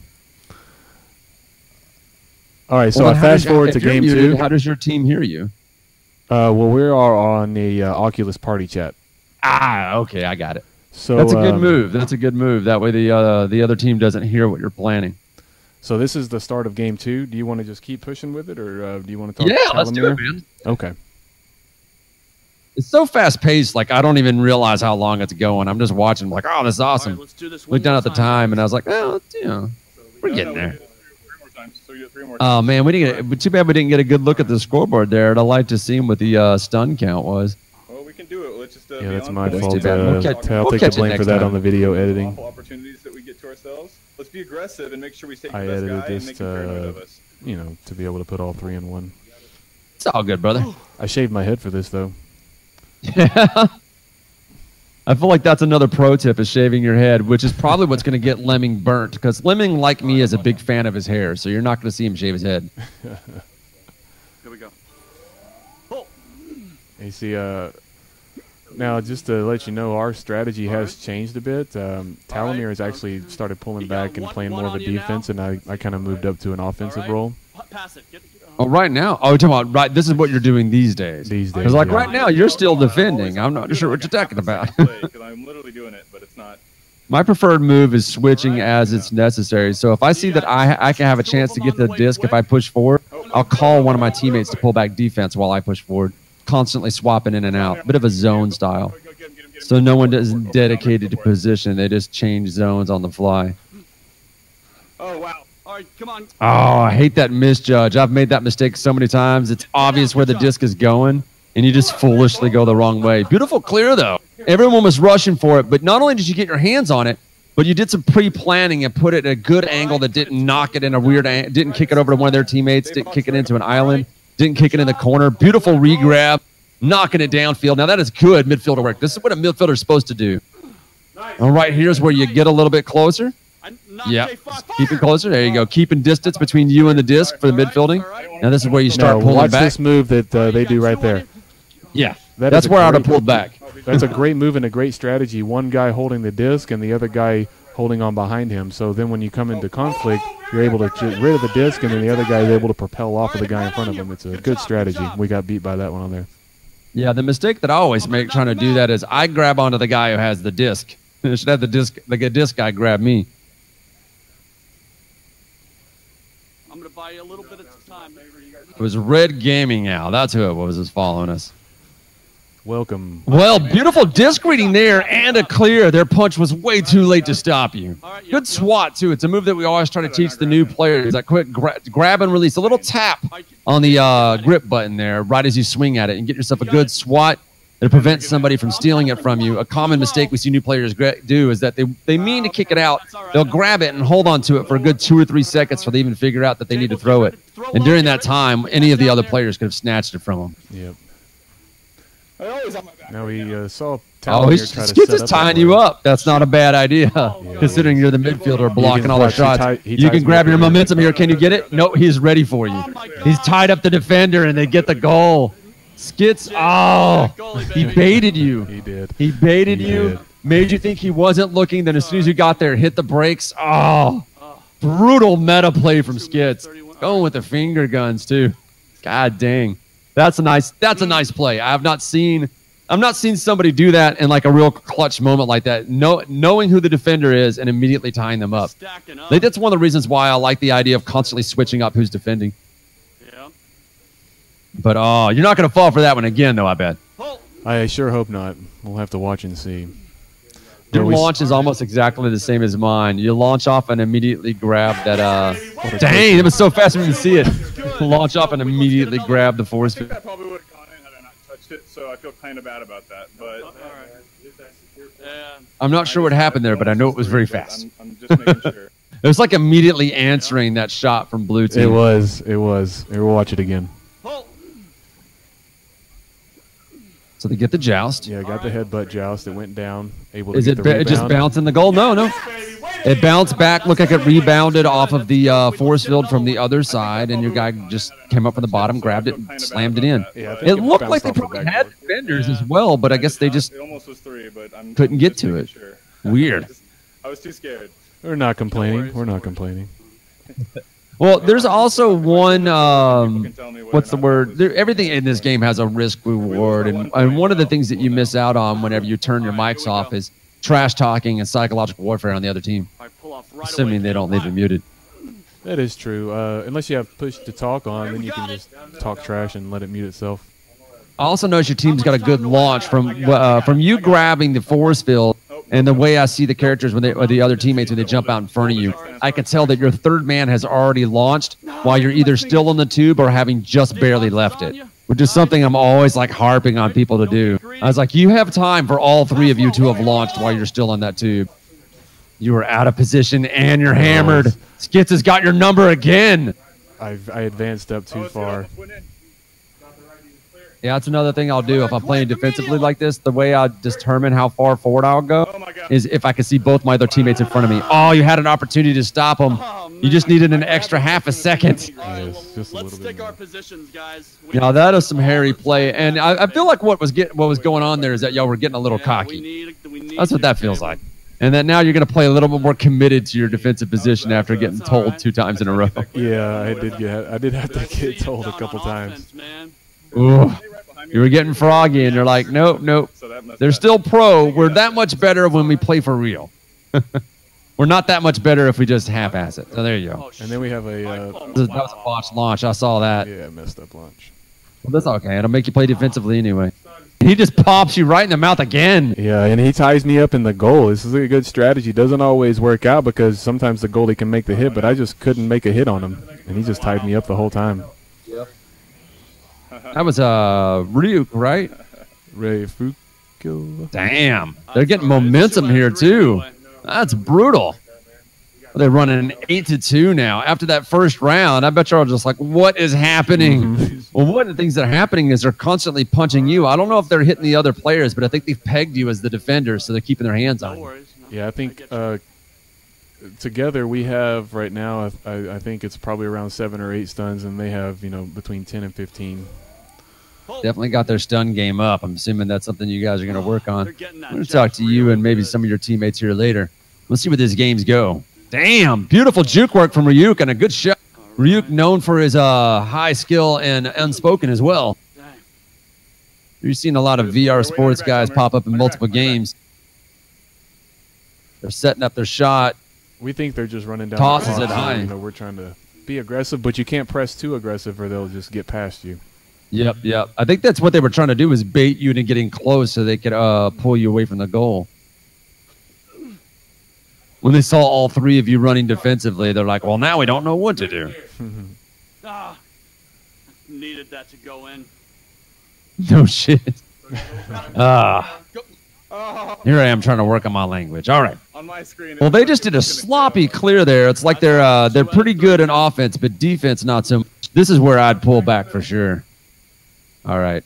B: All right, so
A: Well,
B: I
A: then
B: fast forward to
A: if you're
B: game
A: muted,
B: 2.
A: How does your team hear you?
B: Well, we are on the Oculus party chat.
A: Ah, okay, I got it.
B: So
A: That's a good move. That's a good move. That way the other team doesn't hear what you're planning.
B: So this is the start of game 2. Do you want to just keep pushing with it, or do you want to talk?
A: Yeah, let's do it, man.
B: Okay.
A: It's so fast paced. Like I don't even realize how long it's going. I'm just watching. Like, oh, this is awesome.
D: All right, let's do this one
A: Looked down
D: more
A: at the time, and I was like, oh, we're getting there.
E: So we get 3 more times.
A: Oh man, we didn't. But too bad we didn't get a good look at the scoreboard there. I'd like to see what the stun count was.
E: Well, we can do it. Let's just
B: Yeah,
E: be
B: that's
E: on
B: my
E: point.
B: fault.
A: We'll catch
B: I'll take
A: it
B: the blame
A: next
B: for that
A: time.
B: on the video editing.
E: Awful opportunities that we get to ourselves. Let's be aggressive and make sure we take the
B: I
E: best
B: edited
E: guy and
B: this
E: make him paranoid of us.
B: to be able to put all 3 in one.
A: It's all good, brother.
B: I shaved my head for this though.
A: Yeah. I feel like that's another pro tip is shaving your head, which is probably what's going to get Lemming burnt because Lemming, like me, is a big fan of his hair, so you're not going to see him shave his head.
D: Here we go.
B: You see, now just to let you know, our strategy has changed a bit. Talamir has actually started pulling back and playing more of a defense, and I kind of moved up to an offensive role.
D: Pass it.
A: Oh, right now? Oh, you're talking about, right, this is what you're doing these days.
B: These days,
A: Because, like,
B: yeah.
A: right now, you're still defending. I'm not sure what you're talking about.
E: Because I'm literally doing it, but it's not.
A: My preferred move is switching as it's necessary. So if I see that I can have a chance to get the disc if I push forward, I'll call one of my teammates to pull back defense while I push forward, constantly swapping in and out. Bit of a zone style. So no one isn't dedicated to position. They just change zones on the fly.
E: Oh, wow.
D: All right, come on.
A: Oh, I hate that misjudge. I've made that mistake so many times. It's obvious where the disc is going, and you just foolishly go the wrong way. Beautiful clear, though. Everyone was rushing for it, but not only did you get your hands on it, but you did some pre-planning and put it at a good angle that didn't knock it in a weird didn't kick it over to one of their teammates, didn't kick it into an island, didn't kick it in the corner. Beautiful re-grab, knocking it downfield. Now, that is good midfielder work. This is what a midfielder is supposed to do. All right, here's where you get a little bit closer. Yeah, keep it closer. There you go. Keeping distance between you and the disc for the midfielding. Now this is where you start
B: Now,
A: pulling
B: watch
A: back.
B: this move that they do right there.
A: Yeah,
B: That
A: that's
B: is a
A: where I'd have
B: great-
A: pulled back.
B: That's a great move and a great strategy. One guy holding the disc and the other guy holding on behind him. So then when you come into conflict, you're able to get rid of the disc, and then the other guy is able to propel off of the guy in front of him. It's a good strategy. We got beat by that one on there.
A: Yeah, the mistake that I always make trying to do that is I grab onto the guy who has the disc. I should have the disc guy grab me.
D: I'm going to buy you a little bit of time.
A: It was Red Gaming Al. That's who it was following us.
B: Welcome.
A: Well, beautiful disc reading there and a clear. Their punch was way too late to stop you. Good swat, too. It's a move that we always try to teach the new players. That quick grab and release. A little tap on the grip button there right as you swing at it and get yourself a good swat that prevents somebody from stealing it from you. A common mistake we see new players do is that they mean to kick it out. They'll grab it and hold on to it for a good 2 or 3 seconds before they even figure out that they need to throw it. And during that time, any of the other players could have snatched it from them.
B: Yep.
E: I'm always on my back.
B: Now we saw
A: Oh,
B: Talamir try to
A: Skits
B: set
A: is
B: up
A: tying
B: that
A: you
B: way.
A: up. That's not a bad idea, considering you're the midfielder blocking all the
B: watch, he
A: shots.
B: tie- he
A: You
B: ties
A: can
B: me
A: grab
B: up
A: your
B: here.
A: momentum here. Can you get it? No, he's ready for you. He's tied up the defender, and they get the goal. Skits, oh, he baited you.
B: He did.
A: He baited
B: He
A: you,
B: did.
A: made you think he wasn't looking. Then as soon as you got there, hit the brakes. Oh, brutal meta play from Skits. Going with the finger guns too. God dang, that's a nice play. I've not seen somebody do that in like a real clutch moment like that. Knowing who the defender is and immediately tying them up. That's one of the reasons why I like the idea of constantly switching up who's defending.
D: Yeah.
A: But you're not going to fall for that one again, though. I bet.
B: I sure hope not. We'll have to watch and see.
A: Your
B: Well, we-
A: launch is almost exactly the same as mine. You launch off and immediately grab that. Dang, it was so fast we didn't see it. Launch off and immediately grab the force
E: I think
A: field.
E: that probably would have gone in had I not touched it, so I feel kind of bad about that. But
D: Yeah.
A: I'm not sure what happened there, but I know it was very fast.
E: I'm just making sure.
A: It was like immediately answering that shot from blue team.
B: It was. Here, we'll watch it again.
A: So they get the joust.
B: Yeah, got the headbutt joust. It went down. Able to
A: Is
B: get
A: it
B: the
A: it just
B: rebound.
A: bouncing the goal? No. It bounced back. Looked like it rebounded off of the force field from the other side, and your guy just came up from the bottom, grabbed it, and slammed it in.
B: Yeah, I think
A: It looked
B: bounced
A: like they
B: off the
A: probably had
B: backboard.
A: defenders as well, but I guess they just
E: It almost was 3, but I'm
A: couldn't get
E: just
A: to
E: making
A: it.
E: Sure.
A: Weird.
E: I was too scared.
B: We're not complaining.
D: worries,
B: We're
D: no
B: not
D: worries.
B: complaining.
A: Well, there's also one.
E: People can tell me whether
A: What's the
E: or not
A: word?
E: that was-
A: There, everything in this game has a risk reward, and one of the things that you miss out on whenever you turn your mics off is trash talking and psychological warfare on the other team,
D: All right, pull off right
A: assuming
D: away.
A: they don't leave it muted.
B: That is true. Unless you have push to talk on, then you can just talk trash and let it mute itself.
A: I also notice your team's got a good launch from you grabbing the force field, and the way I see the characters when they or the other teammates when they jump out in front of you. I can tell that your third man has already launched while you're either still on the tube or having just barely left it, which is something I'm always like harping on people to do. I was like, you have time for all three of you to have launched while you're still on that tube. You are out of position and you're hammered. Skits has got your number again.
B: I advanced up too far.
A: Yeah, that's another thing I'll do if I'm playing defensively like this. The way I determine how far forward I'll go is if I can see both my other teammates in front of me. Oh, you had an opportunity to stop them. You just needed an extra half a second.
B: Yes, just a
D: Let's
B: little
D: stick
B: bit
D: our
B: more.
D: positions, guys.
A: Now that is some hairy play, and I feel like what was going on there is that y'all were getting a little cocky. That's what that feels like. And that now you're going to play a little bit more committed to your defensive position after getting told 2 times in a row.
B: Yeah, I did have to get told a couple times.
A: Ooh, you were getting froggy, and you're like, nope. They're still pro. We're that much better when we play for real. We're not that much better if we just half-ass it. So there you go.
B: And then we have a
A: That was a botched launch. I saw that.
B: yeah, messed up launch.
A: Well, that's okay. It'll make you play defensively anyway. He just pops you right in the mouth again.
B: Yeah, and he ties me up in the goal. This is a good strategy. Doesn't always work out because sometimes the goalie can make the hit, but I just couldn't make a hit on him, and he just tied me up the whole time.
A: That was Ryuk, right?
B: Ray Fuko.
A: Damn. They're getting momentum here, too. That's brutal. They're running 8-2 now. After that first round, I bet y'all are just like, what is happening? Well, one of the things that are happening is they're constantly punching you. I don't know if they're hitting the other players, but I think they've pegged you as the defender, so they're keeping their hands on you.
B: Yeah, I think together we have right now, I think it's probably around 7 or 8 stuns, and they have, between 10 and 15.
A: Definitely got their stun game up. I'm assuming that's something you guys are going to work on. I'm going to talk to you and maybe some of your teammates here later. Let's see where these games go. Damn, beautiful juke work from Ryuk and a good shot. Ryuk known for his high skill and unspoken as well. You've seen a lot of VR sports guys pop up in multiple games. They're setting up their shot.
B: We think they're just running down.
A: Tosses
B: the
A: it
B: clock,
A: high.
B: so, we're trying to be aggressive, but you can't press too aggressive or they'll just get past you.
A: Yep. I think that's what they were trying to do was bait you into getting close so they could pull you away from the goal. When they saw all three of you running defensively, they're like, well, now we don't know what to do.
D: Needed that to go in.
A: No shit. Here I am trying to work on my language. All right.
E: On my screen.
A: Well, they just did a sloppy clear there. It's like they're pretty good in offense, but defense not so much. This is where I'd pull back for sure. All right.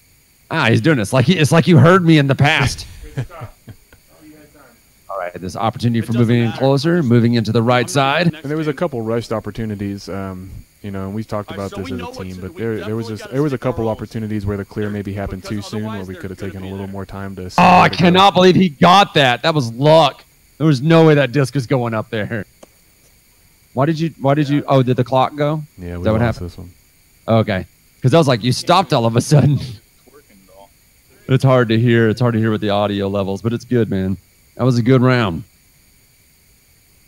A: He's doing this. It's like you heard me in the past. All right. This opportunity for moving in closer, moving into the right side.
B: And there was a couple rushed opportunities, and we've talked about this as a team, but there was a couple opportunities where the clear maybe happened too soon, where we could have taken a little more time to.
A: Oh, I cannot believe he got that. That was luck. There was no way that disc was going up there. Why did you? Oh, did the clock go?
B: Yeah, we
A: that what
B: lost
A: happened?
B: this one.
A: Okay. Because I was like, you stopped all of a sudden. It's hard to hear. It's hard to hear with the audio levels, but it's good, man. That was a good round.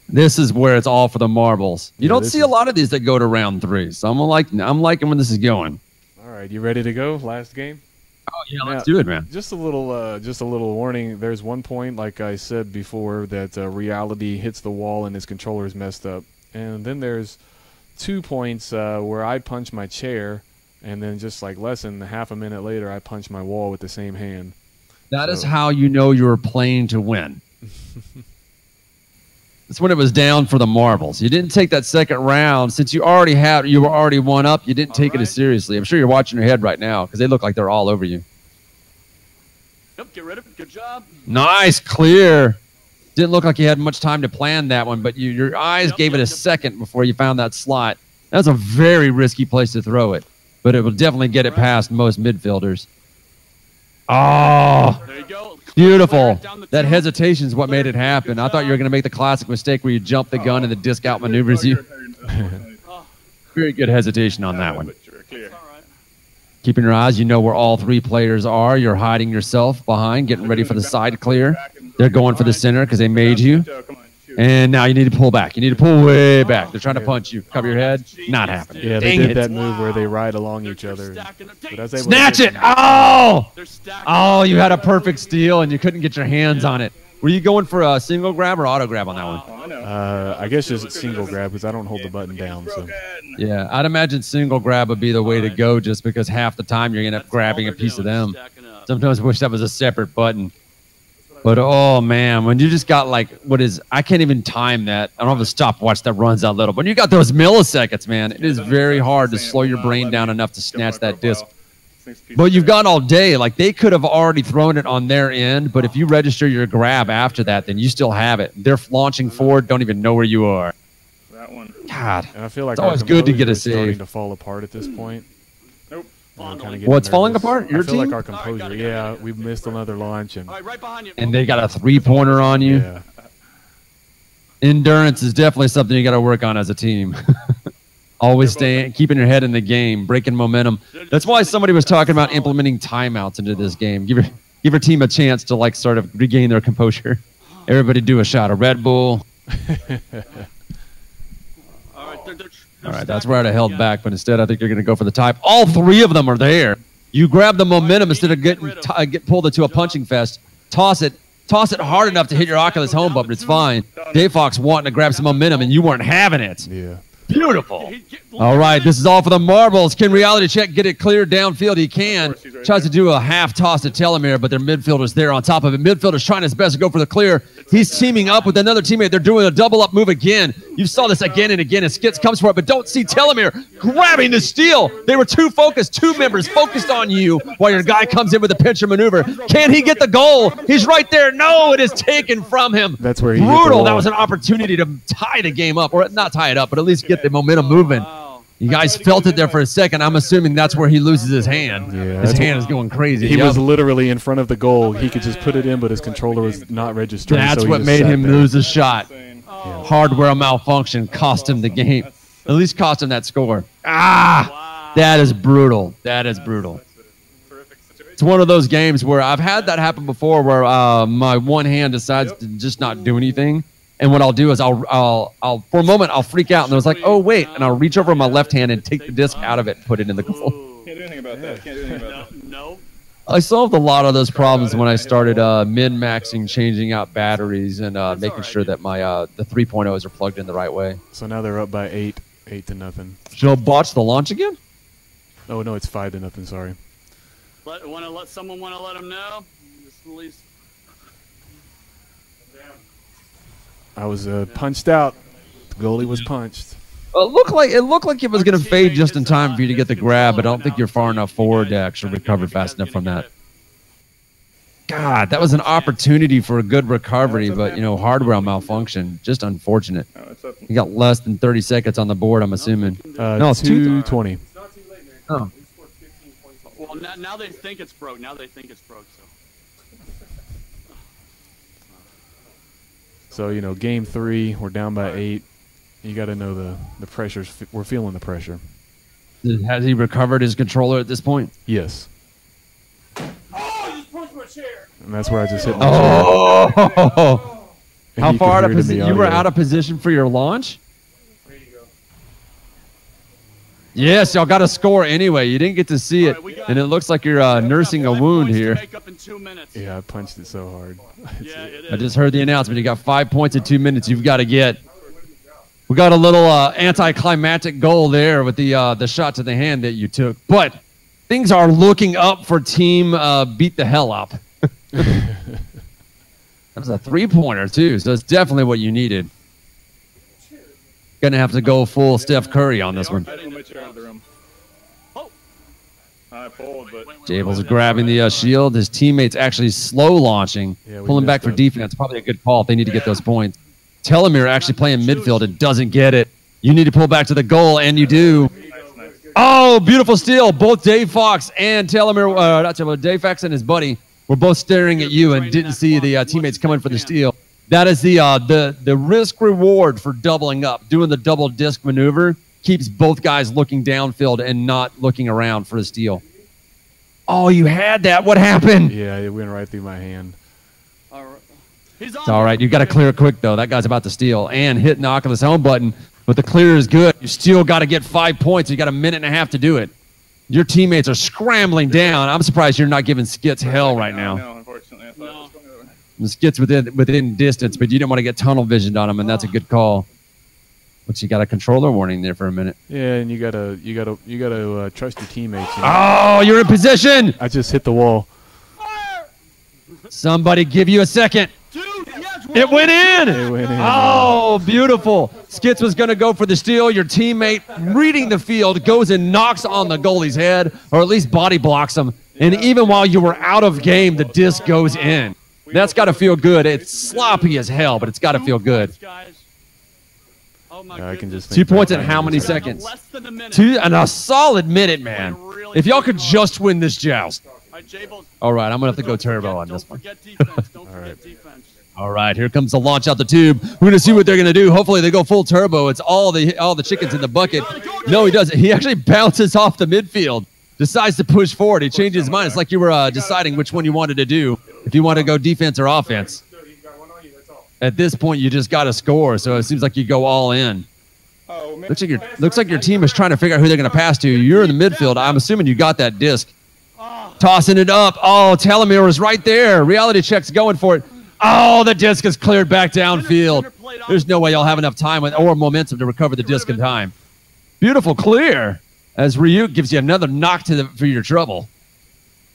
A: This is where it's all for the marbles. You don't see a lot of these that go to round 3, so I'm liking where this is going.
B: All right, you ready to go? Last game?
A: Oh yeah, let's do it, man.
B: Just a little warning. There's one point, like I said before, that reality hits the wall and his controller is messed up, and then there's 2 points where I punch my chair, and then just like less than half a minute later, I punch my wall with the same hand.
A: That is how you know you were playing to win. That's when it was down for the marbles. You didn't take that second round since you were already one up. You didn't take it as seriously. I'm sure you're watching your head right now because they look like they're all over you.
D: Yep, get rid of it. Good job.
A: Nice, clear. Didn't look like you had much time to plan that one, but your eyes gave it a second before you found that slot. That's a very risky place to throw it, but it will definitely get it past most midfielders. Oh,
D: There you go.
A: Beautiful. That hesitation is what made it happen. I thought you were going to make the classic mistake where you jump the gun and the disc outmaneuvers you. Very good hesitation on that one. Keeping your eyes, you know where all three players are. You're hiding yourself behind, getting ready for the side clear. They're going for the center because they made you. And now you need to pull back. You need to pull way back. They're trying to punch you. Cover your head. Not happening.
B: Yeah, they did that move where they ride along each other.
A: Snatch it! Oh! Oh, you had a perfect steal and you couldn't get your hands on it. Were you going for a single grab or auto grab on that one?
B: I guess just single grab because I don't hold the button down. So.
A: Yeah, I'd imagine single grab would be the way to go just because half the time you're going to end up grabbing a piece of them. Sometimes I wish that was a separate button. But, oh, man, when you just got, like, I can't even time that. I don't have a stopwatch that runs that little. But when you got those milliseconds, man, it is very hard to slow your brain down enough to snatch that disc. But you've got all day. Like, they could have already thrown it on their end, but if you register your grab after that, then you still have it. They're launching forward, don't even know where you are.
E: That one.
A: God,
B: and I feel like
A: it's always good to get a
B: starting
A: save.
B: to fall apart at this point.
E: Nope.
A: What's falling apart? Your
B: I feel
A: team?
B: like our composure. Yeah, we've missed another launch.
A: And they got a three-pointer on you.
B: Yeah.
A: Endurance is definitely something you got to work on as a team. Always keeping your head in the game, breaking momentum. That's why somebody was talking about implementing timeouts into this game. Give your team a chance to like sort of regain their composure. Everybody do a shot of Red Bull. All right, that's where I'd have held back, but instead I think you're going to go for the type. All three of them are there. You grab the momentum instead of get pulled into a punching fest. Toss it hard enough to hit your Oculus home button. It's fine. Dave Fox wanting to grab some momentum, and you weren't having it.
B: Yeah.
A: Beautiful. All right, this is all for the marbles. Can Reality Check get it cleared downfield? He can. Tries to do a half toss to Telomere, but their midfielder's there on top of it. Midfielder's trying his best to go for the clear. He's teaming up with another teammate. They're doing a double-up move again. You saw this again and again as Skits comes for it, but don't see Telomere grabbing the steal. They were too focused, two members focused on you while your guy comes in with a pincher maneuver. Can he get the goal? He's right there. No, it is taken from him.
B: That's where he
A: brutal. That was an opportunity to tie the game up, or not tie it up, but at least get the momentum moving. You guys felt it there for a second. I'm assuming that's where he loses his hand.
B: Yeah,
A: his hand is going crazy.
B: He was literally in front of the goal. He could just put it in, but his controller was not registering.
A: That's
B: so
A: what made him lose a shot.
B: Yeah.
A: Hardware malfunction cost him the game. At least cost him that score. That is brutal. That is brutal. It's one of those games where I've had that happen before where my one hand decides to just not do anything. And what I'll do is I'll for a moment I'll freak out and I was like, oh wait, and I'll reach over my left hand and take the disc out of it and put it in the goal.
E: Can't do anything about that. Can't do anything about that.
D: No.
A: I solved a lot of those problems when I started min-maxing, changing out batteries, and making sure that my the 3.0s are plugged in the right way.
B: So now they're up by 8-0.
A: Should I botch the launch again?
B: Oh no, it's 5-0. Sorry.
D: Someone want to let them know? Just release.
B: I was punched out. The goalie was punched.
A: It looked like it was going to fade just in time for you to get the grab, but I don't think you're far enough forward to actually recover fast enough from that. God, that was an opportunity for a good recovery, but, you know, hardware malfunction. Just unfortunate. You got less than 30 seconds on the board, I'm assuming. No, it's
B: 2:20.
A: Oh.
D: Well, now they think it's broke.
B: So, you know, game 3, we're down by 8. You got to know the pressures. We're feeling the pressure.
A: Has he recovered his controller at this point?
B: Yes.
E: Oh, you just punched my chair.
B: And that's where I just hit my chair.
A: Oh! How far out of position? You were
B: audio.
A: out of position for your launch?
E: There you go.
A: Yes, y'all got a score anyway. You didn't get to see it, and it looks like you're nursing a wound here.
B: Yeah, I punched it so hard.
A: I just heard the announcement. You got 5 points in 2 minutes. You've got to get. We got a little anticlimactic goal there with the shot to the hand that you took, but things are looking up for team beat the hell up. That was a 3-pointer too, so it's definitely what you needed. Gonna have to go full Steph Curry on this one.
E: I didn't let you out of the room. I pulled, but
A: Jables grabbing the shield. His teammates actually slow launching, pulling back for
B: that.
A: defense. Probably a good call if they need to get those points. Telomere actually playing midfield and doesn't get it. You need to pull back to the goal, and you do. Oh, beautiful steal. Both Dave Fox and Telomere, not Telomere, Dave Fox and his buddy were both staring at you and didn't see the teammates coming for the steal. That is the risk reward for doubling up. Doing the double disc maneuver keeps both guys looking downfield and not looking around for a steal. Oh, you had that. What happened?
B: Yeah, it went right through my hand.
D: All right.
A: It's all right. You got to clear it quick, though. That guy's about to steal and hit knock on his home button, but the clear is good. You still got to get 5 points. You got a minute and a half to do it. Your teammates are scrambling down. I'm surprised you're not giving Skits hell right now.
E: No, unfortunately. I thought it was going the other way.
A: The Skits within distance, but you didn't want to get tunnel visioned on him, and that's a good call. But you got a controller warning there for a minute.
B: Yeah, and you gotta trust your teammates. You know?
A: Oh, you're in position.
B: I just hit the wall.
A: Somebody give you a second.
D: Dude, yes,
A: It went in.
B: It went in.
A: Oh, beautiful. Skits was going to go for the steal. Your teammate, reading the field, goes and knocks on the goalie's head, or at least body blocks him. And even while you were out of game, the disc goes in. That's got to feel good. It's sloppy as hell, but it's got to feel good.
D: Oh my
B: I can just
A: 2
B: think
A: points
B: back
A: in
B: on
A: how
B: it.
A: many seconds?
D: Less than a minute.
A: Two and a solid minute, man. If y'all could just win this joust.
D: All right, J-Balls,
A: All right, I'm going to have to go
D: don't
A: turbo
D: forget-
A: on this one.
D: Don't forget defense. Don't
B: All right.
D: forget defense.
A: All right, here comes the launch out the tube. We're going to see what they're going to do. Hopefully they go full turbo. It's all the chickens in the bucket. No, he doesn't. He actually bounces off the midfield, decides to push forward. He changes his mind. It's like you were deciding which one you wanted to do, if you want to go defense or offense. At this point, you just got to score, so it seems like you go all in.
E: Oh, man.
A: Looks like your team is trying to figure out who they're going to pass to. You're in the midfield. I'm assuming you got that disc. Tossing it up. Oh, Telomere was right there. Reality check's going for it. Oh, the disc is cleared back downfield. There's no way y'all have enough time or momentum to recover the disc in time. Beautiful clear as Ryuk gives you another knock for your trouble.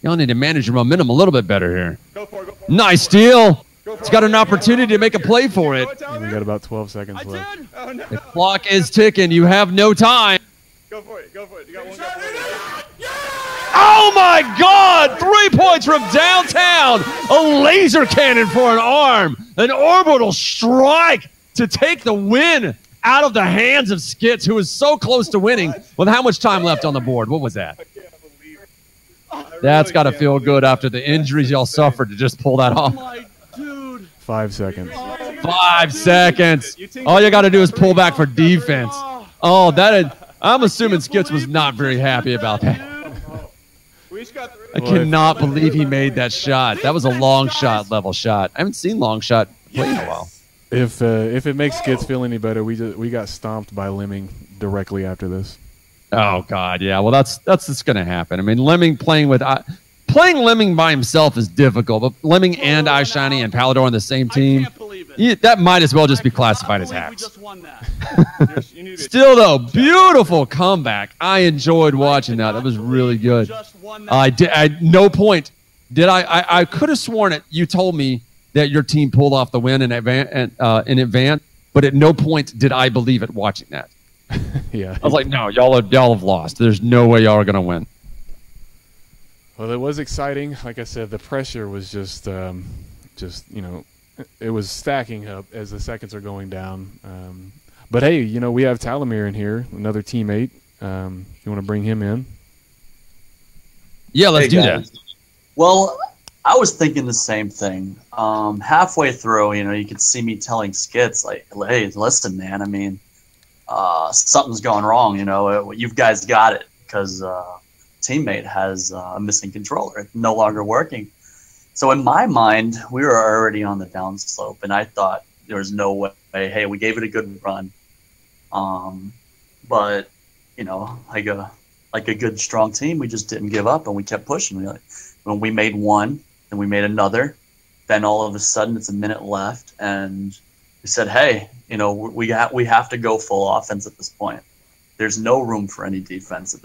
A: Y'all need to manage your momentum a little bit better here.
E: Go for it. Go for it.
A: Nice steal. It's got an opportunity to make a play for it.
B: And we got about 12 seconds
D: I
B: left.
D: did.
E: Oh, no.
A: The clock is ticking. You have no time.
E: Go for it. Go for it. You got one guy for it.
A: Oh my God! 3 points from downtown. A laser cannon for an arm. An orbital strike to take the win out of the hands of Skits, who is so close to winning with how much time left on the board. What was that?
E: I can't believe it. I
A: That's
E: really
A: got to
E: can't
A: feel
E: believe
A: good
E: it.
A: after the injuries y'all suffered to just pull that off.
D: My dude.
B: 5 seconds.
A: 5 seconds. All you got to do is pull back for defense. Oh, I'm assuming Skits was not very happy about that.
E: We each got
A: I cannot believe he made that shot. That was a long shot level shot. I haven't seen long shot play in a while.
B: If it makes Skits feel any better, we got stomped by Lemming directly after this.
A: Oh God, yeah. Well, that's just going to happen. I mean, Lemming playing Lemming by himself is difficult, but Lemming and iShiny and Palador on the same
D: I
A: team,
D: can't believe it.
A: that might as well just be
D: I
A: classified as
D: cannot believe
A: hacks.
D: We just won that.
E: You need to
A: Still though, beautiful comeback. I enjoyed watching that. That was really good.
D: Just won that.
A: I did. At no point did I could have sworn it. You told me that your team pulled off the win in advance, but at no point did I believe it watching that.
B: Yeah.
A: I was like, no, y'all have lost. There's no way y'all are gonna win.
B: Well, it was exciting. Like I said, the pressure was just it was stacking up as the seconds are going down. But hey, we have Telomere in here, another teammate. You want to bring him in?
A: Yeah, let's do
F: guys.
A: that.
F: Well, I was thinking the same thing. Halfway through, you could see me telling Skits, like, hey, listen, man, I mean, something's going wrong, you guys got it, because teammate has a missing controller. It's no longer working. So in my mind, we were already on the downslope, and I thought there was no way, hey, we gave it a good run. But, like a good, strong team, we just didn't give up, and we kept pushing. When we made one, then we made another. Then all of a sudden, it's a minute left, and we said, hey, we have to go full offense at this point. There's no room for any defense at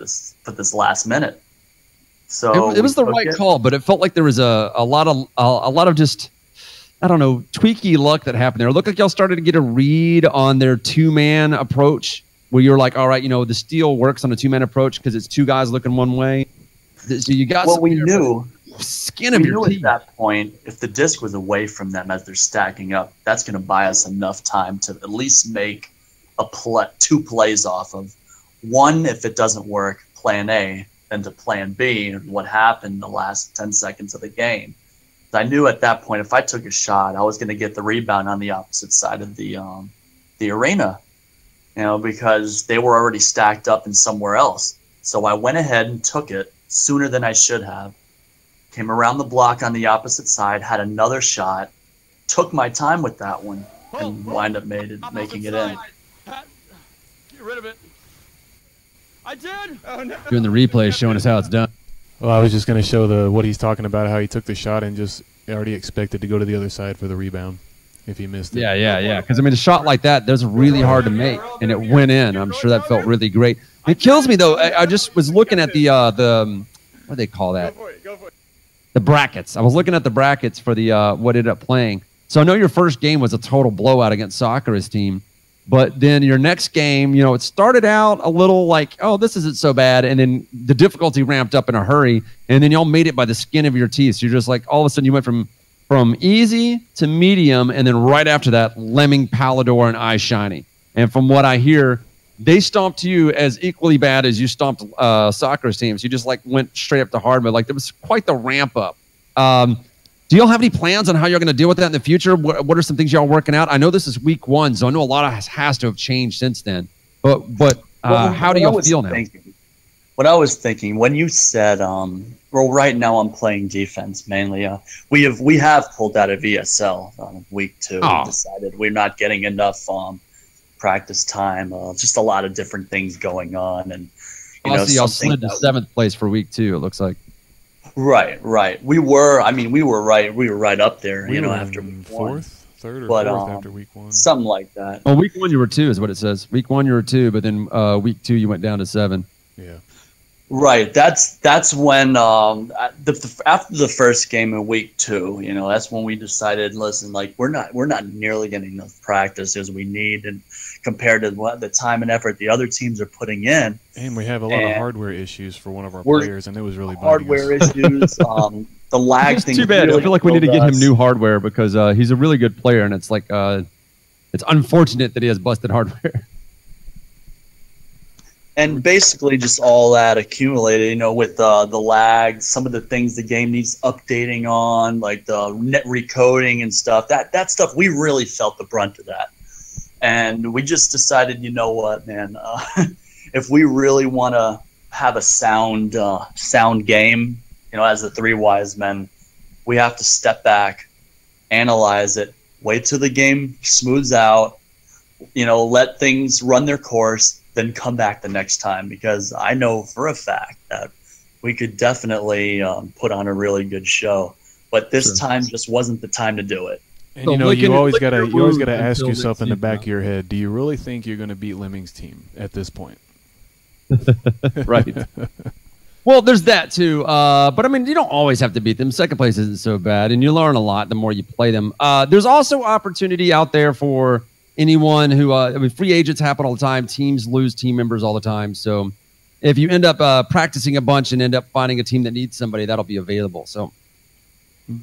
F: this last minute. So
A: It was the right call, but it felt like there was a lot of just, I don't know, tweaky luck that happened there. It looked like y'all started to get a read on their two-man approach, where you're like, all right, the steal works on a two-man approach because it's two guys looking one way. So you got
F: we knew
A: skin of your
F: at
A: teeth.
F: that point, if the disc was away from them as they're stacking up, that's going to buy us enough time to at least make two plays off of. One, if it doesn't work, plan A, then to plan B, what happened in the last 10 seconds of the game. I knew at that point if I took a shot, I was going to get the rebound on the opposite side of the arena, because they were already stacked up in somewhere else. So I went ahead and took it sooner than I should have. Came around the block on the opposite side, had another shot, took my time with that one, and wind up making it in.
D: Pat, get rid of it. I did. Oh no.
A: Doing the replay, showing us how it's done.
B: Well, I was just going to show what he's talking about, how he took the shot and just already expected to go to the other side for the rebound if he missed it.
A: Yeah. Because, I mean, a shot like that's really hard to make, and it went in. I'm sure that felt really great. It kills me, though. I just was looking at the what do they call that?
E: Go for it.
A: The brackets. I was looking at the brackets for the what ended up playing. So I know your first game was a total blowout against Sakura's team. But then your next game, it started out a little like, oh, this isn't so bad. And then the difficulty ramped up in a hurry. And then y'all made it by the skin of your teeth. So you're just like, all of a sudden you went from easy to medium. And then right after that, Lemming, Palador, and Eye Shiny. And from what I hear, they stomped you as equally bad as you stomped Sakura's teams. You just like went straight up to hard mode. Like there was quite the ramp up. Do y'all have any plans on how you're going to deal with that in the future? What are some things y'all working out? I know this is week 1, so I know a lot has to have changed since then. But how do y'all feel now?
F: What I was thinking when you said, well, right now I'm playing defense mainly. We have pulled out of ESL week 2.
A: Oh.
F: We decided we're not getting enough practice time. Just a lot of different things going on, and
A: y'all slid to 7th place for week 2. It looks like.
F: Right. We were right up there, after week 1.
B: 4th, 3rd, or 4th after week 1.
F: Something like that.
A: Well, week 1 you were 2 is what it says. Week 1 you were 2, but then week 2 you went down to 7.
B: Yeah.
F: Right. That's when after the first game in week 2, that's when we decided, listen, like we're not nearly getting enough practice as we need, and compared to what the time and effort the other teams are putting in.
B: And we have a lot of hardware issues for one of our players, and it was really bugging
F: hardware
B: us.
F: issues. The lag thing.
A: Too bad.
F: Really
A: I feel like we need to get him
F: us.
A: new hardware because he's a really good player, and it's like it's unfortunate that he has busted hardware.
F: And basically just all that accumulated, with the lag, some of the things the game needs updating on, like the net recoding and stuff. That stuff, we really felt the brunt of that. And we just decided, you know what, man, if we really want to have a sound game, as the 3 wise men, we have to step back, analyze it, wait till the game smooths out, let things run their course, then come back the next time, because I know for a fact that we could definitely put on a really good show. But this time just wasn't the time to do it.
B: And you always gotta ask yourself in the back of your head, do you really think you're gonna beat Lemming's team at this point?
A: Right. Well, there's that too. But I mean, you don't always have to beat them. Second place isn't so bad, and you learn a lot the more you play them. There's also opportunity out there for anyone who, free agents happen all the time. Teams lose team members all the time. So if you end up practicing a bunch and end up finding a team that needs somebody, that'll be available. So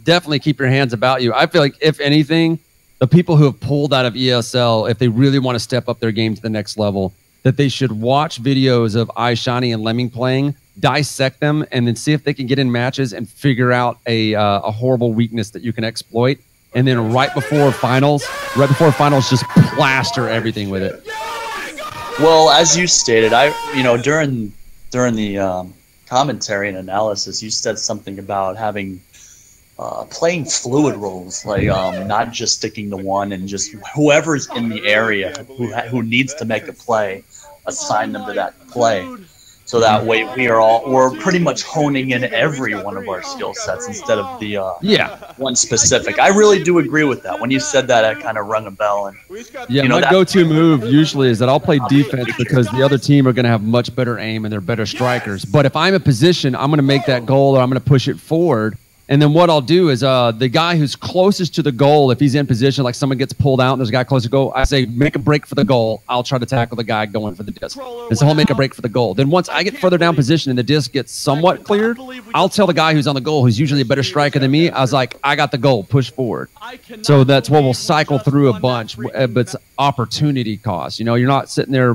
A: definitely keep your hands about you. I feel like, if anything, the people who have pulled out of ESL, if they really want to step up their game to the next level, that they should watch videos of Eye Shiny and Lemming playing, dissect them, and then see if they can get in matches and figure out a horrible weakness that you can exploit. And then right before finals, just plaster everything with it.
F: Well, as you stated, during the commentary and analysis, you said something about having playing fluid roles, like not just sticking to one, and just whoever's in the area who needs to make a play, assign them to that play. So that way we're pretty much honing in every one of our skill sets instead of the one specific. I really do agree with that. When you said that, I kind of rung a bell. And
A: my go-to move usually is that I'll play defense because the other team are going to have much better aim and they're better strikers. But if I'm in position, I'm going to make that goal or I'm going to push it forward. And then what I'll do is the guy who's closest to the goal, if he's in position, like someone gets pulled out and there's a guy close to goal, I say, make a break for the goal. I'll try to tackle the guy going for the disc. And so he'll make a break for the goal. Then once I get further down position and the disc gets somewhat cleared, I'll tell the guy who's on the goal, who's usually a better striker than me, I was like, I got the goal, push forward. So that's what we'll cycle through a bunch, but it's opportunity cost. You're not sitting there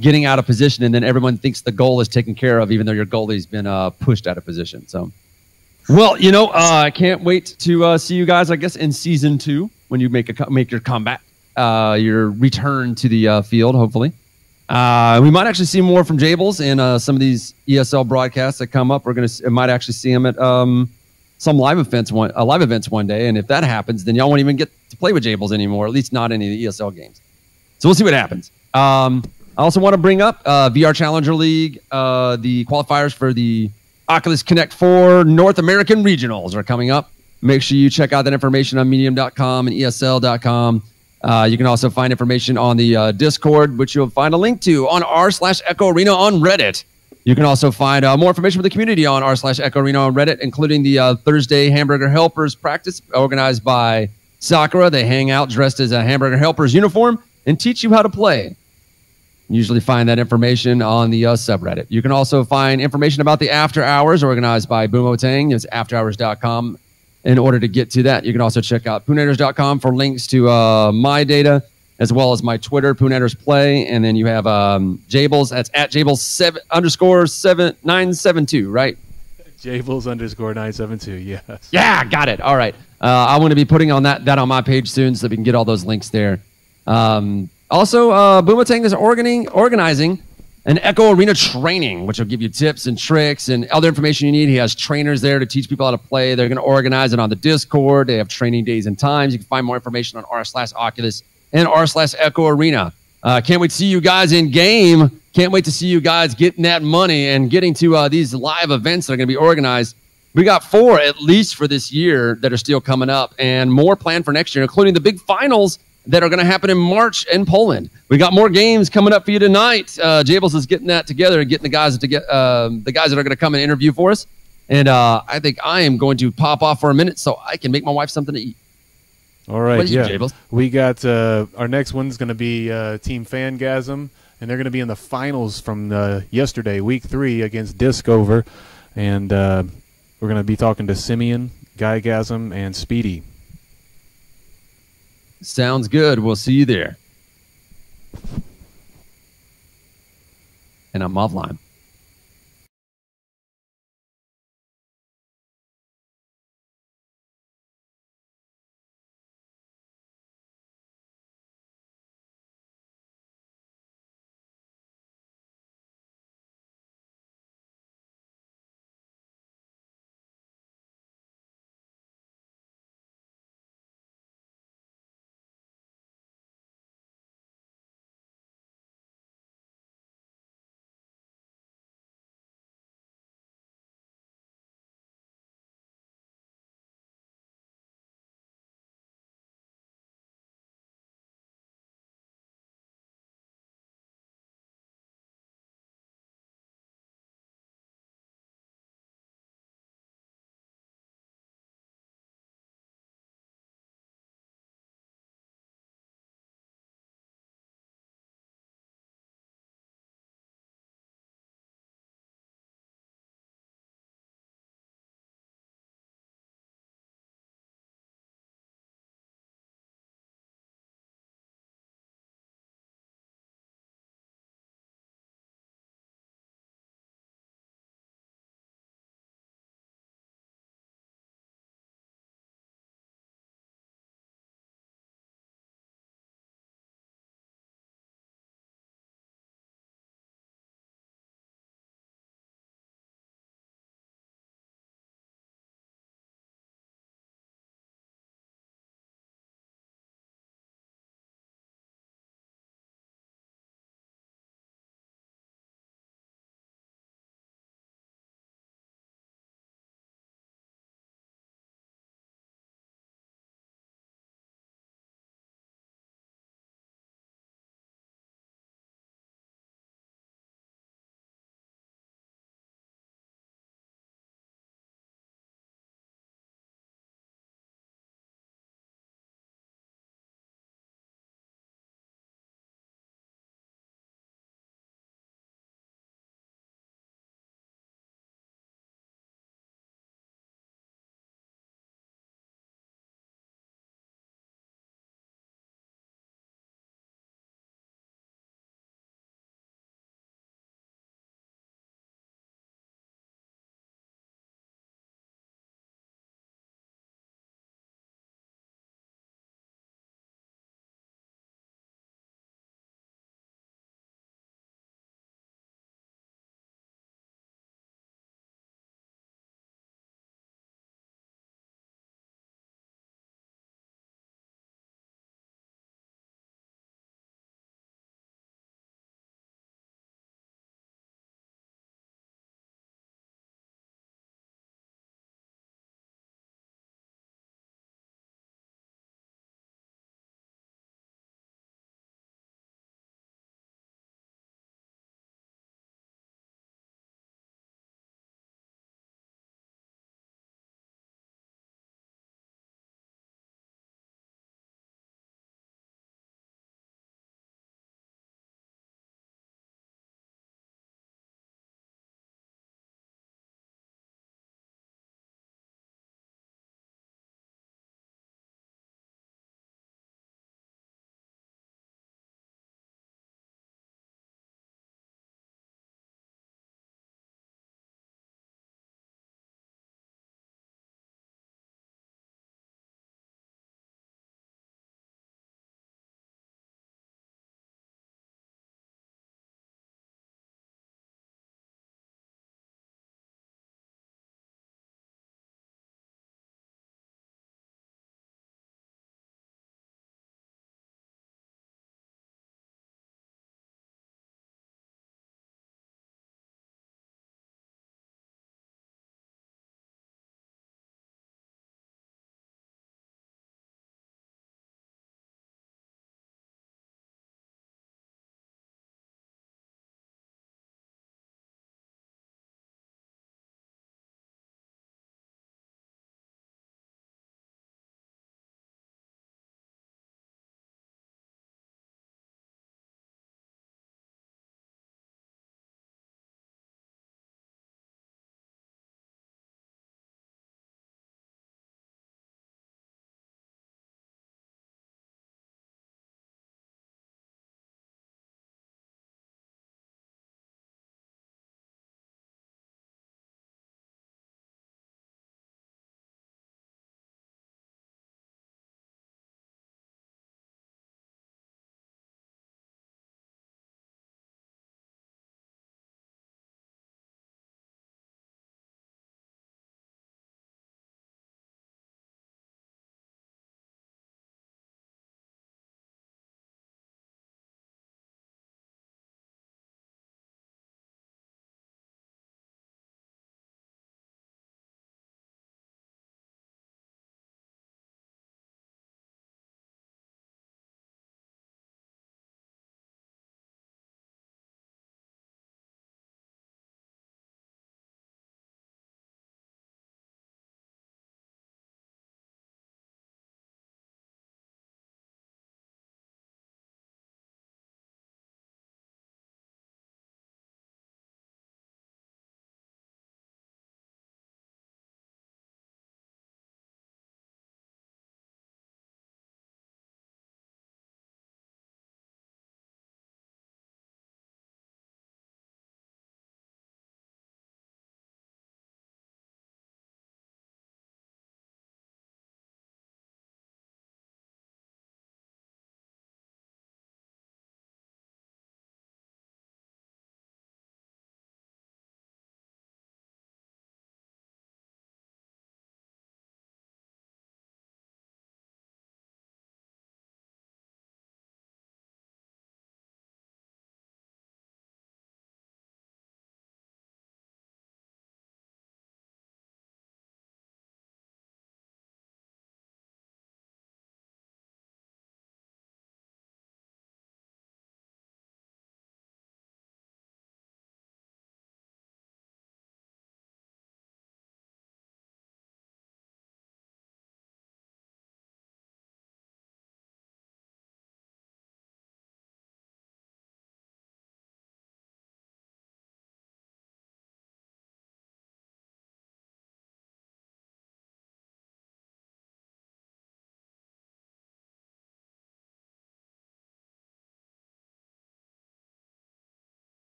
A: getting out of position and then everyone thinks the goal is taken care of, even though your goalie's been pushed out of position. So. Well, I can't wait to see you guys, I guess, in season 2 when you make your comeback, your return to the field, hopefully. We might actually see more from Jables in some of these ESL broadcasts that come up. Might actually see him at some live events one day, and if that happens, then y'all won't even get to play with Jables anymore, at least not any of the ESL games. So we'll see what happens. I also want to bring up VR Challenger League, the qualifiers for the Oculus Connect 4 North American Regionals are coming up. Make sure you check out that information on medium.com and esl.com. You can also find information on the Discord, which you'll find a link to on r/Echo Arena on Reddit. You can also find more information from the community on r/Echo Arena on Reddit, including the Thursday Hamburger Helpers practice organized by Sakura. They hang out dressed as a Hamburger Helpers uniform and teach you how to play. You usually find that information on the subreddit. You can also find information about the After Hours organized by Boomotang. It's afterhours.com. In order to get to that, you can also check out Poonannners.com for links to my data, as well as my Twitter, Poonanners Play. And then you have Jables. That's at Jables_7972, right?
B: Jables_972, yes.
A: Yeah, got it. All right. I want to be putting on that on my page soon so we can get all those links there. Also, Boomatang is organizing an Echo Arena training, which will give you tips and tricks and other information you need. He has trainers there to teach people how to play. They're going to organize it on the Discord. They have training days and times. You can find more information on r/Oculus and r/Echo Arena. Can't wait to see you guys in game. Can't wait to see you guys getting that money and getting to these live events that are going to be organized. We got 4 at least for this year that are still coming up, and more planned for next year, including the big finals that are going to happen in March in Poland. We got more games coming up for you tonight. Jables is getting that together and getting the guys that are going to come and interview for us. And I think I am going to pop off for a minute so I can make my wife something to eat.
B: All right, yeah.
A: Jables?
B: We got our next one's going to be Team Fangasm, and they're going to be in the finals from yesterday, week 3, against Discover. And we're going to be talking to Simeon, Guygasm, and Speedy.
A: Sounds good. We'll see you there. And I'm offline.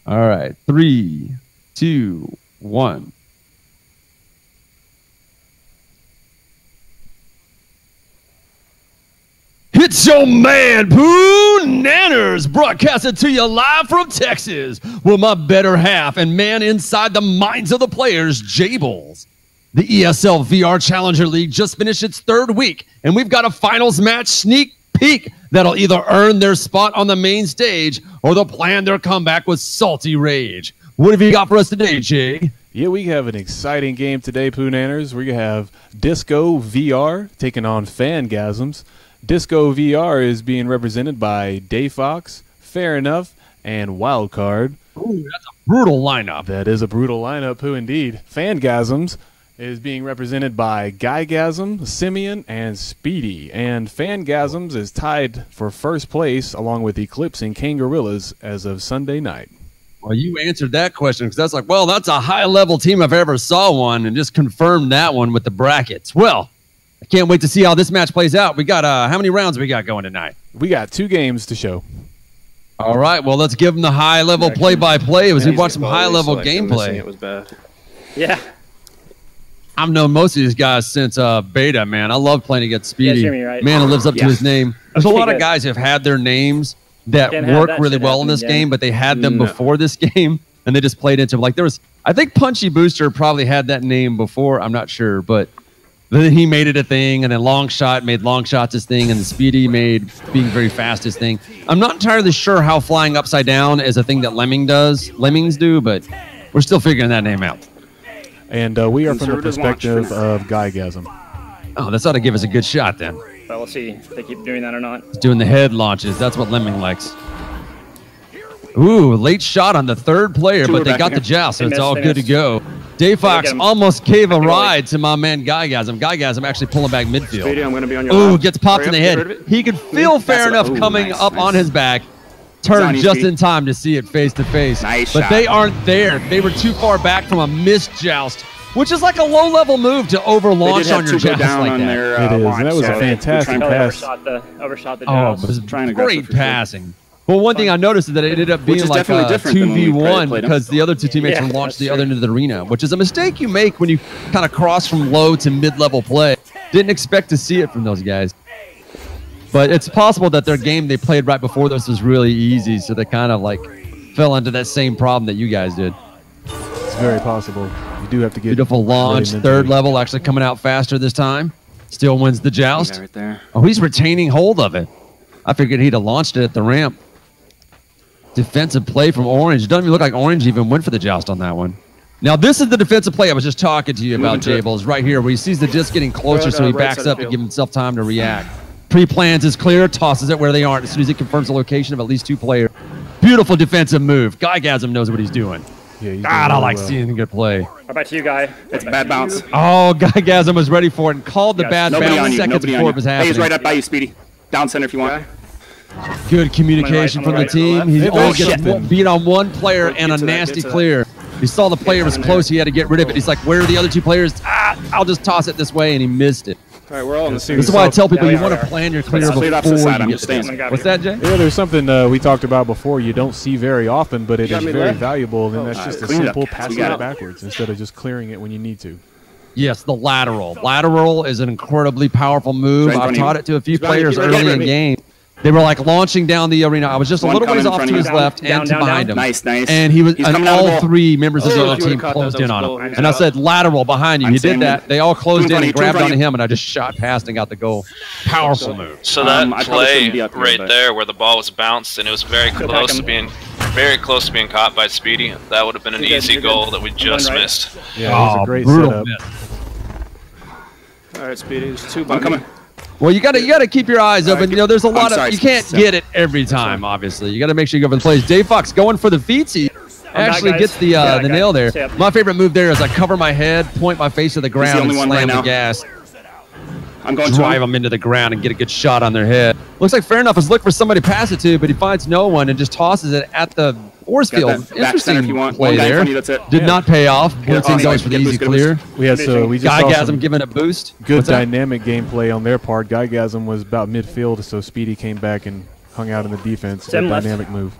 A: All right. 3, 2, 1. It's your man, Poonannners, broadcasting to you live from Texas with my better half and man inside the minds of the players, Jables. The ESL VR Challenger League just finished its 3rd week, and we've got a finals match sneak peek that'll either earn their spot on the main stage or they'll plan their comeback with salty rage. What have you got for us today, Jay?
B: Yeah, we have an exciting game today, Poonanners. We have Disco VR taking on Fangasms. Disco VR is being represented by Dayfox, Fair Enough, and Wildcard.
A: Ooh, that's a brutal lineup.
B: That is a brutal lineup, Pooh, indeed. Fangasms is being represented by Guygasm, Simeon, and Speedy. And Fangasms is tied for first place along with Eclipse and Kangarillas as of Sunday night.
A: Well, you answered that question because that's like, well, that's a high-level team if I ever saw one, and just confirmed that one with the brackets. Well, I can't wait to see how this match plays out. We got how many rounds we got going tonight?
B: We got 2 games to show.
A: All right, well, let's give them the high-level play-by-play as we watch some high-level gameplay.
G: It was bad.
H: Yeah.
A: I've known most of these guys since beta, man. I love playing against Speedy.
H: You guys hear me, right?
A: Man, it lives up to his name. There's a
H: Okay,
A: lot of
H: good.
A: guys who have had their names that
H: Can't have
A: work
H: that
A: really
H: shit
A: well in
H: happen
A: this
H: again.
A: game, but they had them
G: No.
A: before this game, and they just played into like there was. I think Punchy Booster probably had that name before. I'm not sure, but then he made it a thing, and then Longshot made Longshots his thing, and Speedy made being very fast his thing. I'm not entirely sure how flying upside down is a thing that Lemmings do, but we're still figuring that name out.
B: And we are from the
G: Conservative watch for
B: perspective of Guygasm.
A: Oh, that's ought to give us a good shot then.
H: But we'll see if they keep doing that or not.
A: He's doing the head launches. That's what Lemming likes. Ooh, late shot on the 3rd player,
G: Two
A: but
G: are
A: they
G: back
A: got the
G: again.
A: joust, so
H: They
A: it's
H: missed,
A: all
H: they
A: good to
H: missed.
A: go.
H: Get
A: Dayfox
H: him.
A: almost gave a
H: I can
A: ride to my man Guygasm. Guygasm actually pulling back
G: Speedy,
A: midfield.
G: I'm going to be on your
A: Ooh,
G: left.
A: gets popped in
G: Hurry
A: the
G: up, get rid
A: head.
G: of it.
A: He could feel
G: That's
A: Fair
G: it.
A: Enough
G: Ooh,
A: coming
G: nice,
A: up
G: nice.
A: on his back.
G: He's on
A: Turned
G: you,
A: just
G: Speedy.
A: in time to see it face to face.
G: Nice
A: But
G: shot.
A: they aren't there. They were too far back from a missed joust, which is like a low-level move to over
G: They did
A: launch
G: have
A: on your
G: to go
A: joust
G: down
A: like
G: on
A: that.
G: their
B: It is,
G: launch,
B: and that was a
G: so
B: fantastic
G: they're
H: Probably
B: pass.
H: overshot the
A: Oh,
H: jaws.
A: it was
G: Trying aggressive
A: great
G: for sure.
A: passing. Well, one thing I noticed is that it ended up being
G: is
A: like
G: definitely
A: a
G: different than when we
A: 2v1
G: played 'em.
A: because the other 2 teammates
H: Yeah,
A: were launched
H: that's
A: the
H: true.
A: other end of the arena, which is a mistake you make when you kind of cross from low to mid-level play. Didn't expect to see it from those guys. But it's possible that their game they played right before this was really easy, so they kind of like fell into that same problem that you guys did.
B: It's very possible. You do have to get
A: Beautiful launch,
B: really
A: 3rd
B: mentally.
A: level, actually coming out faster this time. Still wins the joust.
G: Yeah, right there.
A: Oh, he's retaining hold of it. I figured he'd have launched it at the ramp. Defensive play from Orange. It doesn't even look like Orange even went for the joust on that one. Now, this is the defensive play I was just talking to you about,
G: Moving to it.
A: Jables, right here, where he sees the disc getting closer,
G: Right,
A: so he
G: right
A: backs
G: side
A: up
G: of
A: to
G: the
A: give
G: field.
A: himself time to react. Pre-plans is clear, tosses it where they aren't as soon as he confirms the location of at least 2 players. Beautiful defensive move. Guygasm knows what he's doing.
B: Yeah, he's
A: God,
B: doing
A: I
B: really
A: like
B: well.
A: seeing good play.
H: How about you, Guy?
G: It's a bad bounce.
A: Oh, Guygasm was ready for it and called the
H: Yes.
A: bad
G: Nobody on
A: bounce
G: you.
A: seconds
G: Nobody on
A: before
G: you.
A: it was
G: Hey,
A: happening.
G: he's right up by you, Speedy. Down center if you want.
A: Good communication
H: On
A: from
H: the
A: the
H: right,
A: team. He
B: Hey,
A: only
B: bullshit.
A: gets beat on 1 player and a
G: Get to that,
A: nasty
G: get to that.
A: clear. He saw the player was close. He had to get rid of it. He's like, where are the other 2 players? I'll just toss it this way, and he missed it.
G: All right, we're all in the same.
A: This is why I tell people
H: Yeah,
A: you
H: we
A: want
H: are.
A: to plan your clear
G: Let's play it
A: before
G: off to the side.
A: you
G: I'm
A: get
G: just
A: to this.
G: staying.
A: What's that, Jay?
B: Yeah, there's something we talked about before you don't see very often, but it
G: got
B: is
G: me
B: very
G: there?
B: valuable, and that's
G: Oh,
B: just a
G: clean it up,
B: simple
G: cats. We
B: passing
G: got
B: it
G: it.
B: backwards instead of just clearing it when you need to.
A: Yes, the lateral. Lateral is an incredibly powerful move.
G: Right in
A: I've
G: front of
A: taught
G: you.
A: it to a few
G: He's behind you.
A: players
G: Keep right
A: early in
G: behind me.
A: game. They were like launching down the arena. I was just a
G: One
A: little ways
G: coming in
A: off
G: front
A: to
G: of
A: his
G: you.
A: left
H: Down,
A: and
H: down,
A: behind
H: down.
A: him.
G: Nice, nice.
A: And he was,
G: He's
A: and
G: coming out of the
A: all
G: ball.
A: 3 members of the
G: Oh,
A: other
G: if you would've
A: team
G: caught
A: closed
G: that,
A: in
G: that
A: on
G: was
A: him.
G: goal.
A: And I said lateral behind you.
G: I'm
A: He did
G: saying
A: that. They all closed
G: in
A: in
G: front
A: and
G: of you,
A: grabbed
G: in front
A: onto
G: of
A: him, and I just shot past and got the goal. Powerful move.
I: So that
G: I probably
I: play
G: shouldn't be up here,
I: right
G: but-
I: there where the ball was bounced and it was very
H: Go
I: close
H: back
I: to
H: him.
I: being caught by Speedy, that would have been an
H: You're good,
I: easy
H: you're good.
I: goal that we just
H: right.
I: missed.
B: Yeah, it was
A: Oh,
B: a great
A: brutal
B: setup.
A: miss.
G: All right, Speedy. There's 2
E: I'm
G: bumping.
E: coming.
A: Well, you gotta keep your eyes open.
G: right,
A: You know, there's a lot
G: sorry,
A: of you can't
G: Sam.
A: get it every time. Obviously, you got to make sure you go for the plays. Dave Fox going for the feet. He actually
H: guys.
A: gets the
H: Yeah,
A: the
H: guys.
A: nail there.
H: Step.
A: My favorite move there is I cover my head, point my face to the ground,
G: only
A: and
G: one
A: slam
G: right
A: the
G: now.
A: gas,
G: I'm going to
A: drive
G: him.
A: them into the ground, and get a good shot on their head. Looks like Fair Enough is looking for somebody to pass it to, but he finds no one and just tosses it at the force
G: Got
A: field.
G: that back center if you
A: Interesting
G: want.
A: play
G: One guy in
A: there.
G: front of you, that's it.
A: Did not pay off. Blue team
G: oh,
A: goes for the
G: get
A: easy
G: boost, get
A: clear.
B: We just saw
A: Guygasm
B: some
A: giving a boost.
B: good
A: What's that?
B: dynamic gameplay on their part. Guygasm was about midfield, so Speedy came back and hung out in the defense. A
H: Sim left.
B: dynamic move.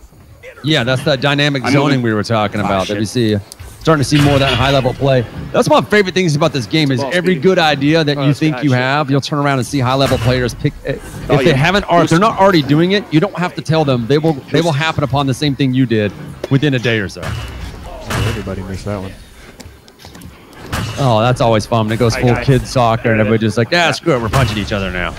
A: Yeah, that's that dynamic
G: I'm
A: zoning
G: moving.
A: we were talking about that
G: shit.
A: we see. Starting to see more of that high-level play. That's one of my favorite things about this game is
G: Ball
A: every
G: speed.
A: good idea that you
G: that's
A: think
G: guy
A: you
G: shit.
A: have, you'll turn around and see high-level players pick. If
G: Oh,
A: they
G: yeah.
A: haven't, or if they're not already doing it, you don't have to tell them. They will happen upon the same thing you did within a day or so.
B: Oh, everybody missed that one.
A: Oh, that's always fun when it goes
H: Hi,
A: full
H: guy.
A: kid soccer and everybody's just like, yeah, screw it, we're punching each other now.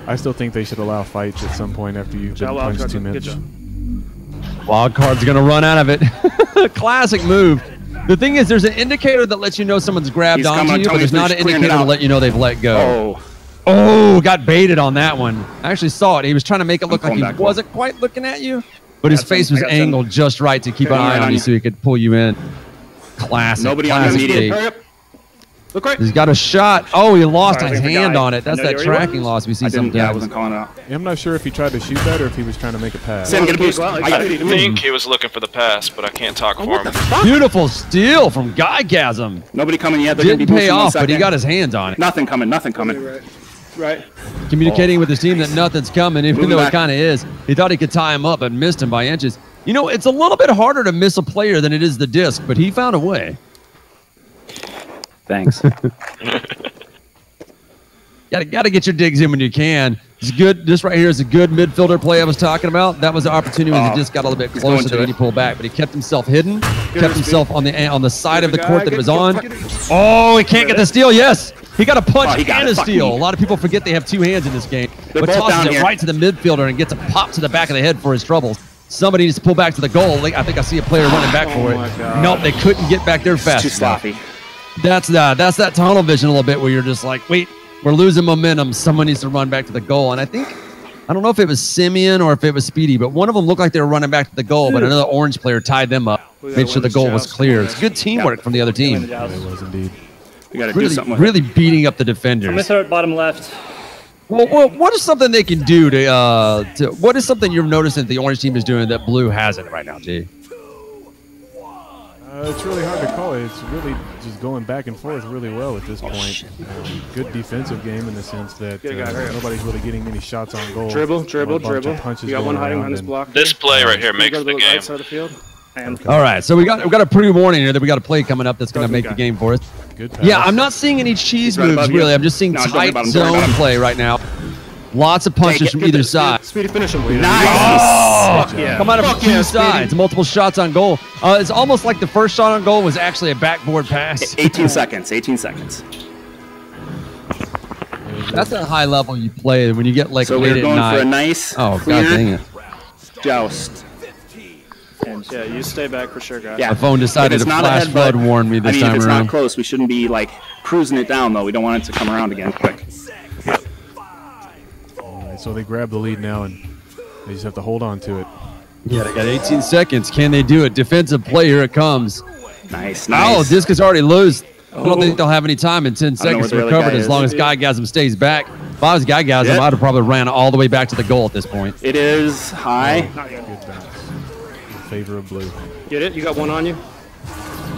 B: I still think they should allow fights at some point after you've been
H: Job well,
B: punched too
H: good
B: much.
H: job.
A: Wild card's gonna run out of it. Classic move. The thing is, there's an indicator that lets you know someone's grabbed
G: He's
A: onto
G: coming,
A: you,
G: tell
A: but
G: me
A: there's
G: if
A: not
G: he's
A: an
G: clearing it
A: indicator to
G: out.
A: let you know they've let go.
G: Oh,
A: Oh, got baited on that one. I actually saw it. He was trying to make it look like
G: pulling
A: he
G: back.
A: wasn't quite looking at you, but his
G: Got
A: face
G: some,
A: was
G: I got some.
A: angled just right to keep an
G: Okay,
A: eye
G: right
A: on
G: on
A: you
G: you.
A: so he could pull you in. Classic.
G: nobody on
A: classic
G: immediate.
A: bait.
G: Hurry up. Look right.
A: He's got a shot. Oh, he lost
H: Sorry,
A: his
H: I think the
A: hand
H: guy-
A: on it. That's
H: I know
A: that
H: you were-
A: tracking loss we see
G: I didn't. Yeah, I
A: sometimes.
G: wasn't calling it out.
B: I'm not sure if he tried to shoot that or if he was trying to make a pass.
G: Sam, get a boost.
H: Well,
G: I got
I: I
G: it.
I: think he was looking for the pass, but I can't talk for him.
A: Beautiful steal from Guygasm.
G: Nobody coming yet. They're gonna be
A: Didn't pay
G: boosting 1
A: off, but he
G: second.
A: got his hands on it.
G: Nothing coming. Nothing coming.
H: Right.
A: Communicating with his team that nothing's coming, even
G: Moving
A: though it
G: back.
A: kind of is. He thought he could tie him up and missed him by inches. You know, it's a little bit harder to miss a player than it is the disc, but he found a way.
G: Thanks.
A: Got to get your digs in when you can. It's good. This right here is a good midfielder play I was talking about. That was the opportunity when he just got a little bit
G: he's going
A: closer
G: to
A: that
G: it.
A: he pulled back, but he kept himself hidden, kept himself on the side of the
G: Guy,
A: court that
G: get-
A: it was
G: get-
A: on.
G: get it.
A: Oh, he can't get the steal. Yes, he got a punch
G: Oh, he got
A: and
G: it.
A: a
G: Fuck
A: steal.
G: me.
A: A lot of people forget they have two hands in this game,
G: They're
A: but
G: both
A: tosses
G: down
A: it
G: here.
A: right to the midfielder and gets a pop to the back of the head for his troubles. Somebody needs to pull back to the goal. I think I see a player running back for
G: Oh my
A: it.
G: God.
A: Nope, they couldn't get back there fast
G: Too
A: enough.
G: sloppy.
A: That's that tunnel vision a little bit where you're just like, wait, we're losing momentum. Someone needs to run back to the goal. And I don't know if it was Simeon or if it was Speedy, but one of them looked like they were running back to the goal, but another orange player tied them up,
H: We gotta
A: made sure
H: win
A: the
H: this
A: goal was
H: joust.
A: clear. It's good teamwork from the other team.
B: It was indeed.
G: We got to do
A: Really,
G: something with
A: really beating up the
H: I'm gonna
A: defenders.
H: throw it bottom left.
A: Well, what is something they can do to what is something you're noticing that the orange team is doing that blue hasn't right now, G?
B: It's really hard to call it. It's really just going back and forth really well at this point. Good defensive game in the sense that
H: Good guy, hurry up.
B: nobody's really getting many shots on goal.
H: Dribble,
B: A bunch of
H: dribble.
B: punches
H: You got one
B: going
H: hiding
B: around
H: behind this
B: and-
H: block.
I: This play right here
H: You
I: makes
H: go to
I: the
H: right
I: game.
H: side of the field. And
A: All right, so we got a pre-warning here that we got a play coming up that's going to
H: Go
A: make
H: guy.
A: the game for us.
B: Good pass.
A: Yeah, I'm not seeing any cheese
G: He's right
A: moves
G: above you.
A: really. I'm just seeing
G: No, don't worry
A: tight
G: about him, don't worry
A: zone
G: about him.
A: play right now. Lots of punches from either side.
H: Speedy finish him.
G: Nice.
A: Oh,
H: yeah.
A: come out of
G: Fuck
A: two
G: yeah,
A: sides, multiple shots on goal. It's almost like the first shot on goal was actually a backboard pass.
G: 18 seconds. 18 seconds.
A: That's a high level you play when you get like
G: So
A: late
G: we're
A: at
G: going
A: night.
G: for a nice,
A: Oh
G: clear
A: god dang it!
G: joust.
H: And yeah, you stay back for sure, guys.
G: Yeah.
A: My phone decided
G: If
A: to
G: it's not
A: flash
G: ahead,
A: flood
G: but-
A: warn me this
G: I mean,
A: time
G: if it's
A: around.
G: not close, we shouldn't be like cruising it down though. We don't want it to come around again quick.
B: All right, so they grab the lead now, and they just have to hold on to it.
A: Yeah, they got 18 seconds. Can they do it? Defensive play, here it comes.
G: Nice,
A: Oh,
G: nice.
A: disc is already loose. I don't think they'll have any time in 10
G: I don't know
A: seconds
G: where
A: to
G: the other
A: recover
G: guy
A: it as
G: is.
A: long as Guygasm stays back. If I was Guygasm,
G: Yep.
A: I'd have probably ran all the way back to the goal at this point.
G: It is high.
H: Not yet.
B: Good bounce in favor of blue.
H: Get it? You got one on you?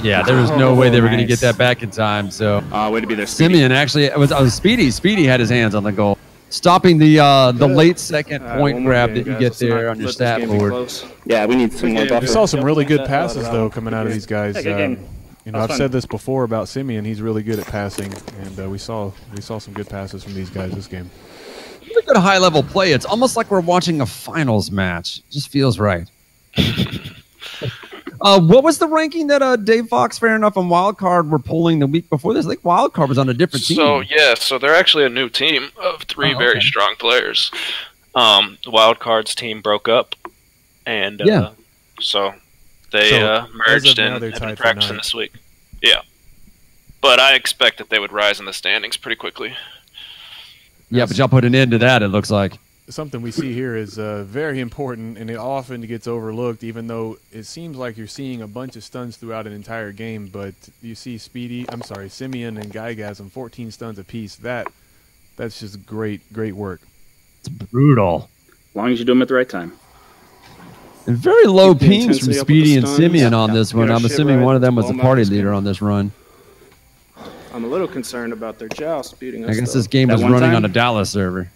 A: Yeah, there was no way they were going to
G: nice.
A: get that back in time. So
G: Way to be there, Speedy.
A: Simeon actually, it was Speedy. Speedy had his hands on the goal, stopping the late second point
H: One more
A: grab
H: game,
A: that you
H: guys.
A: get
H: Let's
A: there
H: not
A: on your
H: let this
A: stat
H: game be
A: board.
H: close.
G: Yeah, we need some more
H: Okay.
G: buffer.
B: We saw some really good
H: That-
B: passes
H: that-
B: though coming out of these guys.
H: Yeah, good game.
B: You know,
H: That's
B: I've
H: fun.
B: said this before about Simeon. He's really good at passing, and we saw some good passes from these guys this game.
A: Really good high level play. It's almost like we're watching a finals match. It just feels right. What was the ranking that Dave Fox, Fair Enough, and Wildcard were pulling the week before this? I think Wildcard was on a different team.
I: So they're actually a new team of three
A: Oh,
I: very
A: okay.
I: strong players. The Wildcards team broke up, and
A: Yeah.
I: so they
B: So, as
I: merged
B: of now,
I: and
B: they're
I: have
B: tied
I: been
B: for
I: practicing
B: ninth.
I: this week. Yeah, but I expect that they would rise in the standings pretty quickly.
A: Yeah, but y'all put an end to that, it looks like.
B: Something we see here is very important, and it often gets overlooked, even though it seems like you're seeing a bunch of stuns throughout an entire game. But you see Simeon and Guygasm, 14 stuns apiece. That's just great work.
A: It's brutal.
G: As long as you do them at the right time.
A: And very low
H: Keep the
A: pings from
H: intensity up with
A: Speedy
H: the
A: and
H: stuns.
A: Simeon on
H: Yeah.
A: this one.
H: Get our
A: I'm
H: shit
A: assuming
H: right.
A: one of them was
H: Ball
A: the party
H: matters.
A: leader on this run.
H: I'm a little concerned about their joust beating us.
A: I guess
H: though.
A: this game
G: That
A: was
G: one
A: running
G: time?
A: on a Dallas server.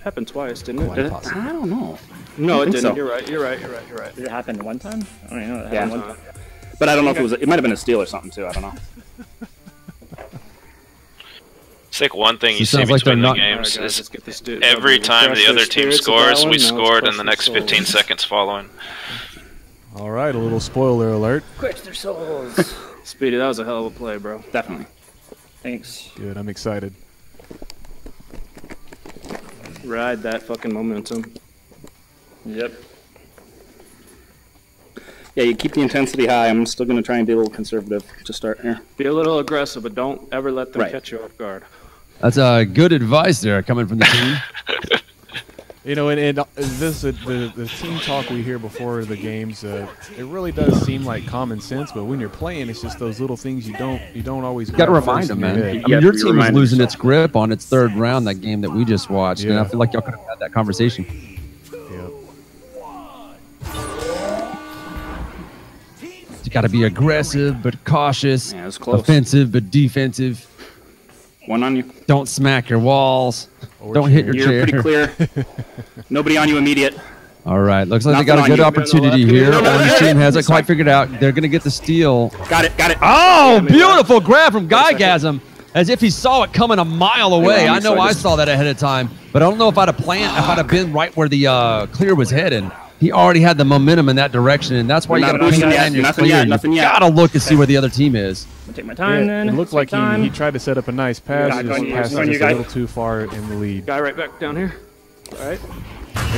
H: Happened twice, didn't it?
B: Quite possible.
G: I don't know.
H: No, it
G: think
H: didn't.
G: so.
H: You're right. You're right.
J: Did it happen one time? I don't even know. It
G: Yeah.
J: happened one time.
G: But I don't know if it was. It might have been a steal or something too. I don't know.
I: It's like one thing you
A: So it
I: see
A: sounds like they're
I: between the
A: not-
I: games
H: Alright, guys,
I: is
H: let's get this dude.
I: every time
H: Crush
I: the
H: their
I: other team
H: spirits with
I: scores,
H: that
I: we
H: one. Now
I: scored
H: let's
I: in the
H: crush
I: next
H: their
I: 15
H: souls.
I: seconds following.
B: All right, a little spoiler alert.
J: Quench their souls.
H: Speedy, that was a hell of a play, bro.
G: Definitely.
J: Thanks.
B: Good, I'm excited.
H: Ride that fucking momentum.
J: Yep.
G: Yeah, you keep the intensity high. I'm still going to try and be a little conservative to start here.
H: Be a little aggressive, but don't ever let them
G: Right.
H: catch you off guard.
A: That's good advice there coming from the team.
B: You know, and this the team talk we hear before the games, it really does seem like common sense. But when you're playing, it's just those little things you don't always.
A: You got to
B: grab
A: remind
B: first
A: them,
B: in your
A: man.
B: head.
A: I mean, your team was losing its grip on its third round, that game that we just watched, and I feel like y'all could have had that conversation.
B: Yep.
A: You got to be aggressive but cautious,
G: Yeah, it was close.
A: offensive but defensive.
G: One on you.
A: Don't smack your walls.
B: Or
A: Don't hit your
G: You're
A: chair.
G: pretty clear. Nobody on you immediate.
A: All right, looks like they
G: Nothing
A: got a
G: on
A: good
G: you.
A: opportunity
H: No,
A: here.
H: no, no, no,
A: Orange
H: no,
A: team
H: no.
A: hasn't quite figured out. They're going to get the steal.
G: Got it. Got it.
A: Oh,
H: me that.
A: beautiful grab from Guygasm, as if he saw it coming a mile away.
G: Yeah,
A: I
G: I'm
A: know I
G: excited.
A: saw that ahead of time, but I don't know if I'd have planned, if I'd have been right where the clear was headed. He already had the momentum in that direction, and that's why you
G: We're
A: got
G: not
A: to
G: boosting
A: plan
G: yet.
A: your
G: Nothing
A: clear.
G: yet. Nothing
A: You
G: yet.
A: got to look and see where the other team is.
J: I'll take my time then.
B: It looked like
J: Take time.
B: he tried to set up a nice pass.
J: Yeah,
B: Just
J: going you,
B: passed
J: going
B: it
J: you,
B: just a
J: guy.
B: little too far in the lead.
H: Guy right back down here. All right.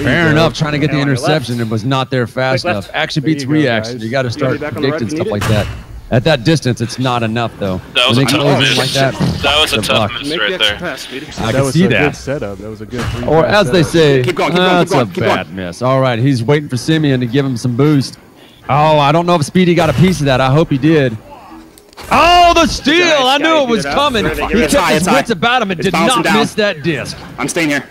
A: Fair enough, trying to get the
J: And on your
A: interception and was not there fast
J: Quick
A: enough.
J: left.
A: Action
B: There you
A: beats
B: go,
A: reaction.
B: guys.
A: You got to start
H: back on the right
A: predicting
H: if you
A: stuff
H: need
A: like that. At that distance, it's not enough, though.
I: That was
A: When
I: a
A: they
I: tough
A: close in
I: miss.
A: like that,
I: That was a
A: good
I: tough
A: luck.
I: miss
H: Make
I: right
H: the extra
I: there.
H: pass, Speedy.
A: I
B: That
A: can
B: was
A: see
B: a
A: that.
B: good setup. That was a good three.
A: Or as they say,
G: Keep going, keep going,
A: that's
G: keep going,
A: a
G: keep
A: bad
G: going.
A: miss. All right, he's waiting for Simeon to give him some boost. Oh, I don't know if Speedy got a piece of that. I hope he did. Oh, the steal!
J: Nice,
A: I knew
J: guy.
A: it was
J: Get it out.
A: coming.
J: Get it,
A: He
J: get it.
A: kept his
G: It's high.
A: wits about him and
G: It's
A: did not
G: bouncing down.
A: miss that disc.
G: I'm staying here.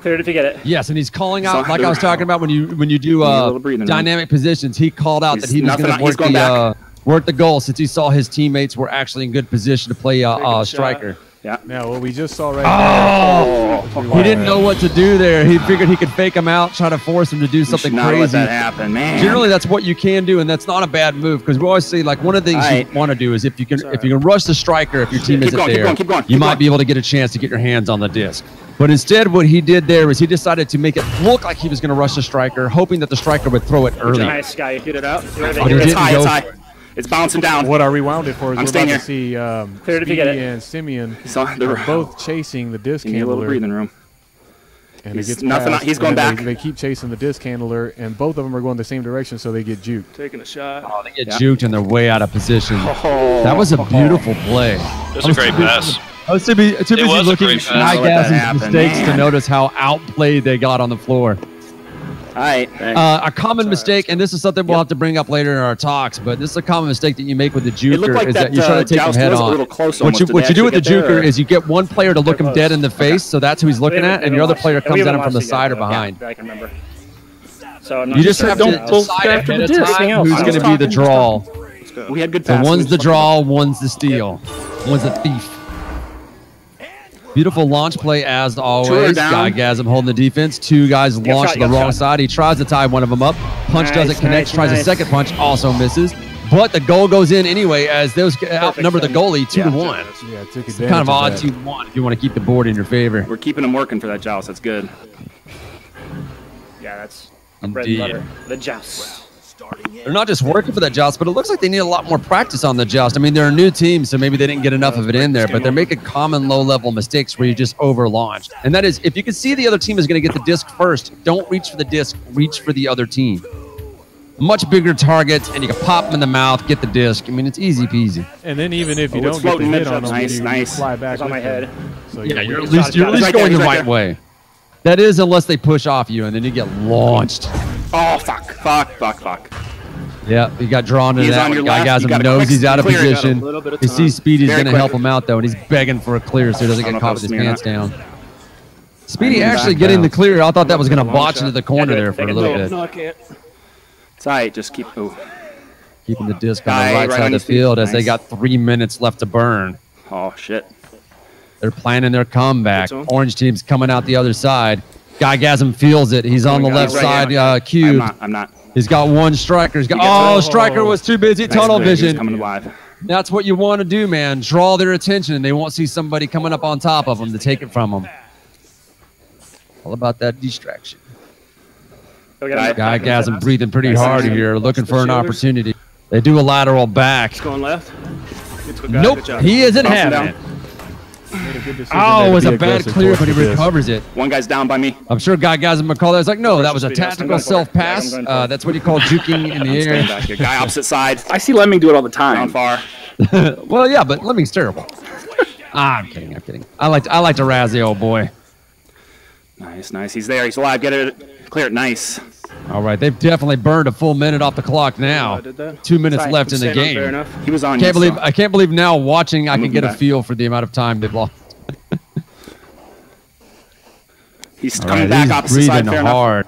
J: Cleared if you get it.
A: Yes, and he's calling out,
G: So-
A: like I was talking about when you do
G: a little breathing room.
A: dynamic positions. He called out that he was
G: nothing
A: going
G: on-
A: to
G: he's
A: work
G: going back.
A: work the goal since he saw his teammates were actually in good position to play
H: shot.
A: striker.
G: Yeah.
B: Now, what we just saw right
A: Oh, he didn't know what to do there. He figured he could fake him out, try to force him to do
G: You
A: something
G: should not let
A: crazy.
G: that happen, man.
A: Generally, that's what you can do, and that's not a bad move because we always say like one of the things
G: All right.
A: you want to do is if you can rush the striker if your team
G: Keep
A: isn't
G: going, keep
A: there,
G: going, keep going,
A: you
G: keep
A: might
G: going.
A: be able to get a chance to get your hands on the disc. But instead, what he did there was he decided to make it look like he was going to rush the striker, hoping that the striker would throw it early.
J: Nice guy. You hit it out.
A: But he
G: It's
A: didn't
G: high,
A: go
G: it's
A: for
G: high.
A: it.
G: It's bouncing down.
B: What I rewound it for is
G: I'm
B: we're
G: staying
B: about to see
J: Cleared if you get
B: Speedy
J: it.
B: and Simeon
G: So they're
B: are both chasing the disc
G: Give me a little
B: handler.
G: breathing room.
B: And
G: He's
B: it gets
G: nothing-
B: passed,
G: he's
B: and
G: going
B: then
G: back.
B: They keep chasing the disc handler, and both of them are going the same direction, so they get juked.
H: Taking a shot.
A: Oh, they get
G: Yeah.
A: juked and they're way out of position.
G: Oh,
A: That was a beautiful play.
I: It was a great pass.
A: I was too busy
I: was a
A: looking
I: great
A: at
I: pass.
G: Don't let that
A: Guygasm's
G: happen,
A: mistakes to
G: man.
A: notice how outplayed they got on the floor.
G: All right.
A: A common mistake, and this is something we'll have to bring up later in our talks, but this is a common mistake that you make with the
G: It looked
A: juker
G: like
A: is that
G: that
A: you try to take him
G: joust
A: head
G: was a
A: on.
G: little close
A: What
G: almost.
A: you,
G: Did
A: what
G: they
A: you do with the
G: actually get there,
A: juker
G: or-
A: is you get one player to look him dead in the face, so that's who he's looking at, and your other player comes at him from the side or behind.
J: I can remember. So I'm not
A: You just
J: sure
A: have
J: now.
A: to decide
J: after
A: ahead
J: the
A: of
J: disc.
A: time
J: Else.
A: who's
J: I
A: going
J: was
A: to be the
J: talking,
A: draw.
G: We had good
A: So
G: passes.
A: one's the draw, one's the steal, one's the thief. Beautiful launch play as always.
G: down.
A: Guygasm holding the defense. Two guys launch
J: shot,
A: to the
J: good
A: wrong
J: shot.
A: side. He tries to tie one of them up. Punch
J: Nice,
A: doesn't connect.
J: nice,
A: Tries a
J: nice.
A: second punch. Also misses. But the goal goes in anyway as those outnumber the goalie 2-1.
B: Yeah, took
A: It's
B: advantage
A: kind of odd
B: that.
A: 2-1 if you want to keep the board in your favor.
G: We're keeping them working for that joust. That's good.
J: Yeah, that's bread and
A: Indeed.
J: butter. The joust.
A: They're not just working for that joust, but it looks like they need a lot more practice on the joust. I mean, they're a new team, so maybe they didn't get enough of it in there, but they're making common low-level mistakes where you just over-launch. And that is, if you can see the other team is going to get the disc first, don't reach for the disc, reach for the other team. Much bigger targets, and you can pop them in the mouth, get the disc. I mean, it's easy peasy.
B: And then even if you
G: Oh, it's
B: don't get the
G: floating
B: hit
G: mid-shot.
B: on them,
G: Nice,
B: you
G: nice.
B: fly back
J: It's on
B: with
J: my
B: them.
J: head.
B: So
A: Yeah,
B: you're
A: you're at
J: He's
A: least,
J: right there,
A: going the
G: he's right
A: right
G: there.
A: way. That is, unless they push off you, and then you get launched.
G: Oh, fuck.
A: Yeah, he got drawn into
G: He's
A: that
G: on
A: one.
G: your left. You
A: Guygasm
G: got a
A: knows
G: quick
A: he's out of
G: clear. You got a
A: position.
H: little bit of
A: He
H: time.
A: sees Speedy's
G: Very
A: going to
G: quick.
A: help him out, though, and he's begging for a clear so he doesn't
G: I don't
A: get
G: know
A: caught
G: if
A: with his
G: that was
A: pants
G: me or
A: down. Speedy
G: I'm
A: actually
G: back
A: getting
G: down.
A: the clear. I thought that was going to
H: Long
A: botch
H: shot.
A: into the corner
J: Yeah,
A: there for a
J: take it.
A: little
H: No,
A: bit.
H: no, I can't.
G: It's all right. Just keep. Ooh.
A: Keeping the disc on
G: Guy
A: the right
G: right
A: side
G: on
A: of the
G: his feet.
A: field as they
G: Nice.
A: got 3 minutes left to burn.
G: Oh shit.
A: They're planning their comeback. Orange team's coming out the other side. Guygasm feels it. He's on the left side, cube.
G: I'm not.
A: He's got one striker. Striker was too busy. Tunnel vision.
G: Coming alive.
A: That's what you want to do, man. Draw their attention, and they won't see somebody coming up on top of them to take it from them. All about that distraction. Guygasm breathing pretty hard here, looking for an opportunity. They do a lateral back.
H: It's going left.
A: Nope, he isn't having it. Oh, it was a bad clear, but he recovers it.
G: One guy's down by me.
A: I'm sure Guygasm McCall was like, no, that was a tactical self-pass. That's what you call juking in the air.
G: Guy opposite side.
J: I see Lemming do it all the time.
G: Down far.
A: Well, yeah, but Lemming's terrible. I'm kidding. I like to razz the old boy.
G: Nice. He's there. He's alive. Get it. Clear it. Nice.
A: All right, they've definitely burned a full minute off the clock now. 2 minutes left in the game.
G: He was on.
A: I can't believe now watching I can get a feel for the amount of time they've lost.
G: He's coming back opposite
A: breathing
G: side.
A: Hard.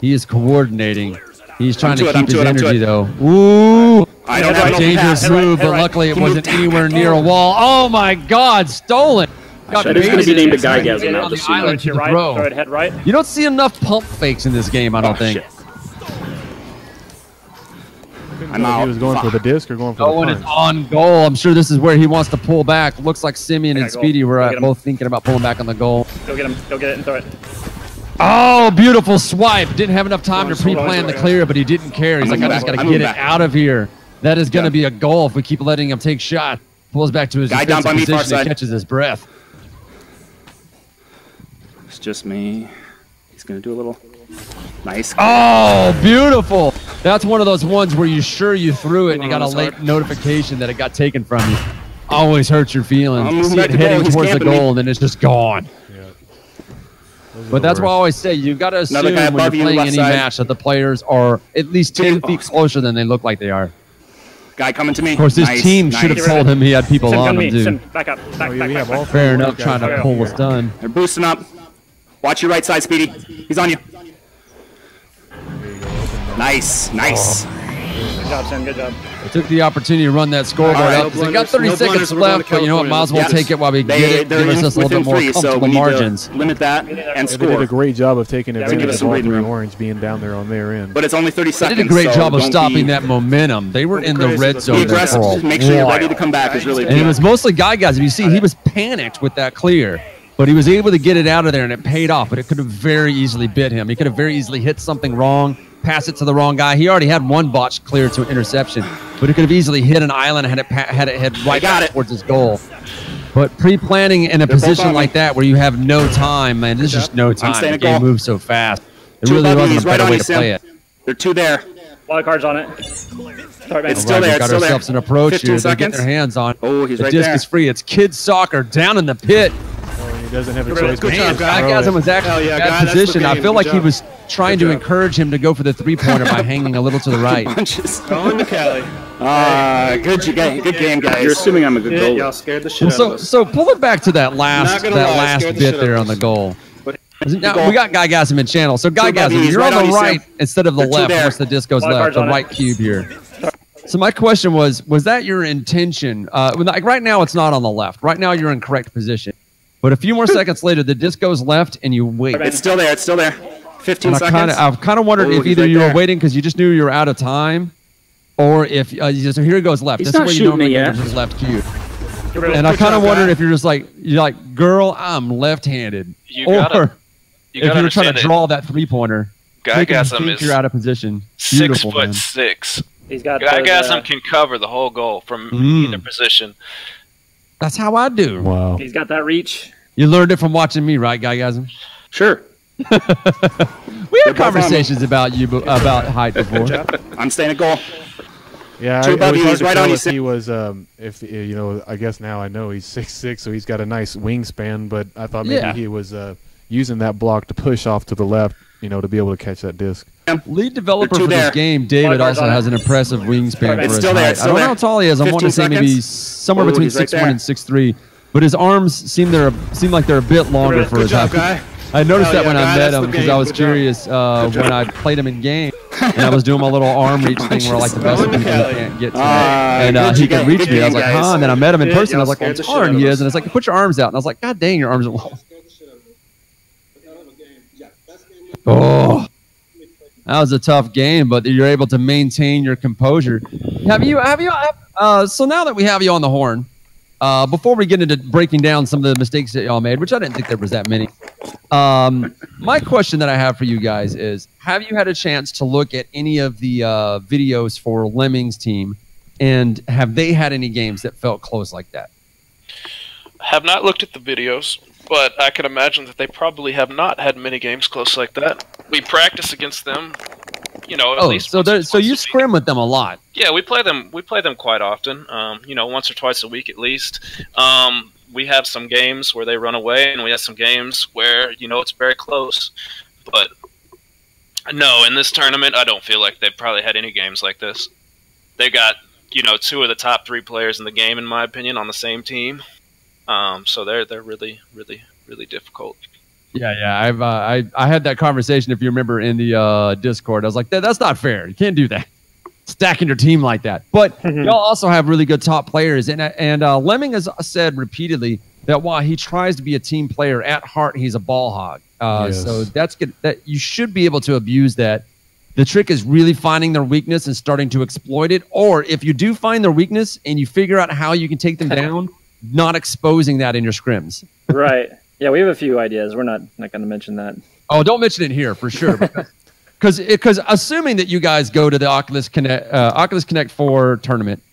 A: He is coordinating. He's trying to keep his energy though. Ooh,
G: I don't have
A: dangerous move, but luckily it wasn't anywhere near a wall. Oh my God, stolen.
J: It's going to be named a Guygasm now. Just
A: island to the
J: right.
A: throw.
J: Throw it head right.
A: You don't see enough pump fakes in this game, I don't think.
B: Shit. I'm out. He was going for the disc or going for the
A: punch. It's on goal. I'm sure this is where he wants to pull back. Looks like Simeon and Speedy were both thinking about pulling back on the goal.
J: Go get him. Go get it and throw it.
A: Oh, beautiful swipe. Didn't have enough time to pre-plan the clear, but he didn't care. He's like, I just got to get it out of here. That is going to be a goal if we keep letting him take shot. Pulls back to his defensive position and catches his breath.
G: It's just me. He's going to do a little nice.
A: Oh, beautiful. That's one of those ones where you're sure you threw it and you got a late notification that it got taken from you. Always hurts your feelings. You see it heading towards the goal and then it's just gone. But that's why I always say you got to assume when you're playing any match that the players are at least 10 feet closer than they look like they are.
G: Guy coming to me.
A: Of course, this team should have told him he had people on him, dude.
J: Back up. Back.
A: Fair enough, trying to pull what's done.
G: They're boosting up. Watch your right side, Speedy. He's on you. Nice.
J: Good job, Sam. Good job.
A: They took the opportunity to run that scoreboard up. They got 30 seconds left, but you know what? Might as well take it while we get it. Give us a little bit more comfortable margins.
G: Limit that and score.
B: They did a great job of taking advantage of all three Orange being down there on their end.
G: But it's only 30 seconds.
A: They did a great job of stopping that momentum. They were in the red zone there for a while.
G: Make sure you're ready to come back is really
A: And it was mostly Guygasm. You see, he was panicked with that clear. But he was able to get it out of there, and it paid off. But it could have very easily bit him. He could have very easily hit something wrong, pass it to the wrong guy. He already had one botched clear to an interception, but it could have easily hit an island and had it head right back towards his goal. But pre-planning in a position like that where you have no time, man, there's just no time. The game moves so fast. It really wasn't a better way to play it.
G: There are two there.
J: Wild card's on it. Sorry, man.
G: It's still there.
A: We've got ourselves an approach here. They get their hands on.
G: Oh, he's right
A: there. The disc
G: there.
A: is free. It's kids soccer down in the pit.
B: He doesn't have a choice.
A: Good job, Guygasm was actually in that position. I feel like he was trying to encourage him to go for the three-pointer by hanging a little to the right.
E: Going to Cali.
G: Good game, guys.
J: You're assuming I'm a good goalie.
E: Y'all scared the shit out of us.
A: So pull it back to that last bit there on the goal. Now, we got Guygasm in channel. So Guygasm, you're on the right instead of the left. Of course, the disc goes left. The right cube here. So my question was that your intention? Like right now, it's not on the left. Right now, you're in correct position. But a few more seconds later, the disc goes left, and you wait.
G: It's still there. 15 seconds.
A: I've kind of wondered if either you were waiting because you just knew you were out of time, or if so here it goes left.
J: He's
A: This is
J: not
A: where you
J: shooting
A: normally
J: me
A: go
J: yet.
A: to the left cube. And I kind of wondered if you're just like girl, I'm left-handed, or if you were trying to draw that three-pointer.
I: Guygasm is
A: you're out of position.
I: 6'6". Guygasm can cover the whole goal from either position.
A: That's how I do.
B: Wow.
J: He's got that reach.
A: You learned it from watching me, right, Guygasm?
J: Sure.
A: We had conversations about you about height before.
G: I'm staying at goal.
B: Yeah, it was hard to tell if he was, I guess now I know he's 6'6", so he's got a nice wingspan, but I thought maybe he was using that block to push off to the left, to be able to catch that disc.
A: Lead developer for this game, David, also has an impressive wingspan for his height. I don't know how tall he is. I'm wanting to say maybe somewhere between 6'1" and 6'3", but his arms seem like they're a bit longer for his height. I noticed that when I met him because I was curious when I played him in game. and I was doing my little arm reach thing where like the best people can't get to me. And he could reach me. I was like, huh? And then I met him in person. I was like, well, how hard he is. And it's like, put your arms out. And I was like, God dang, your arms are long. Oh, that was a tough game, but you're able to maintain your composure. So now that we have you on the horn, before we get into breaking down some of the mistakes that y'all made, which I didn't think there was that many, my question that I have for you guys is, have you had a chance to look at any of the videos for Lemming's team, and have they had any games that felt close like that?
I: Have not looked at the videos, but I can imagine that they probably have not had many games close like that. We practice against them, at least.
A: So you scrim with them a lot.
I: Yeah, we play them quite often. Once or twice a week at least. We have some games where they run away, and we have some games where it's very close. But no, in this tournament, I don't feel like they've probably had any games like this. They got two of the top 3 players in the game, in my opinion, on the same team. So they're really, really, really difficult.
A: Yeah. I had that conversation, if you remember, in the Discord. I was like, that's not fair. You can't do that. Stacking your team like that. But y'all also have really good top players. And Lemming has said repeatedly that while he tries to be a team player, at heart he's a ball hog. So that's good. That you should be able to abuse that. The trick is really finding their weakness and starting to exploit it. Or if you do find their weakness and you figure out how you can take them down, not exposing that in your scrims.
J: Right. Yeah, we have a few ideas. We're not going to mention that.
A: Oh, don't mention it here for sure. Because assuming that you guys go to the Oculus Connect 4 tournament,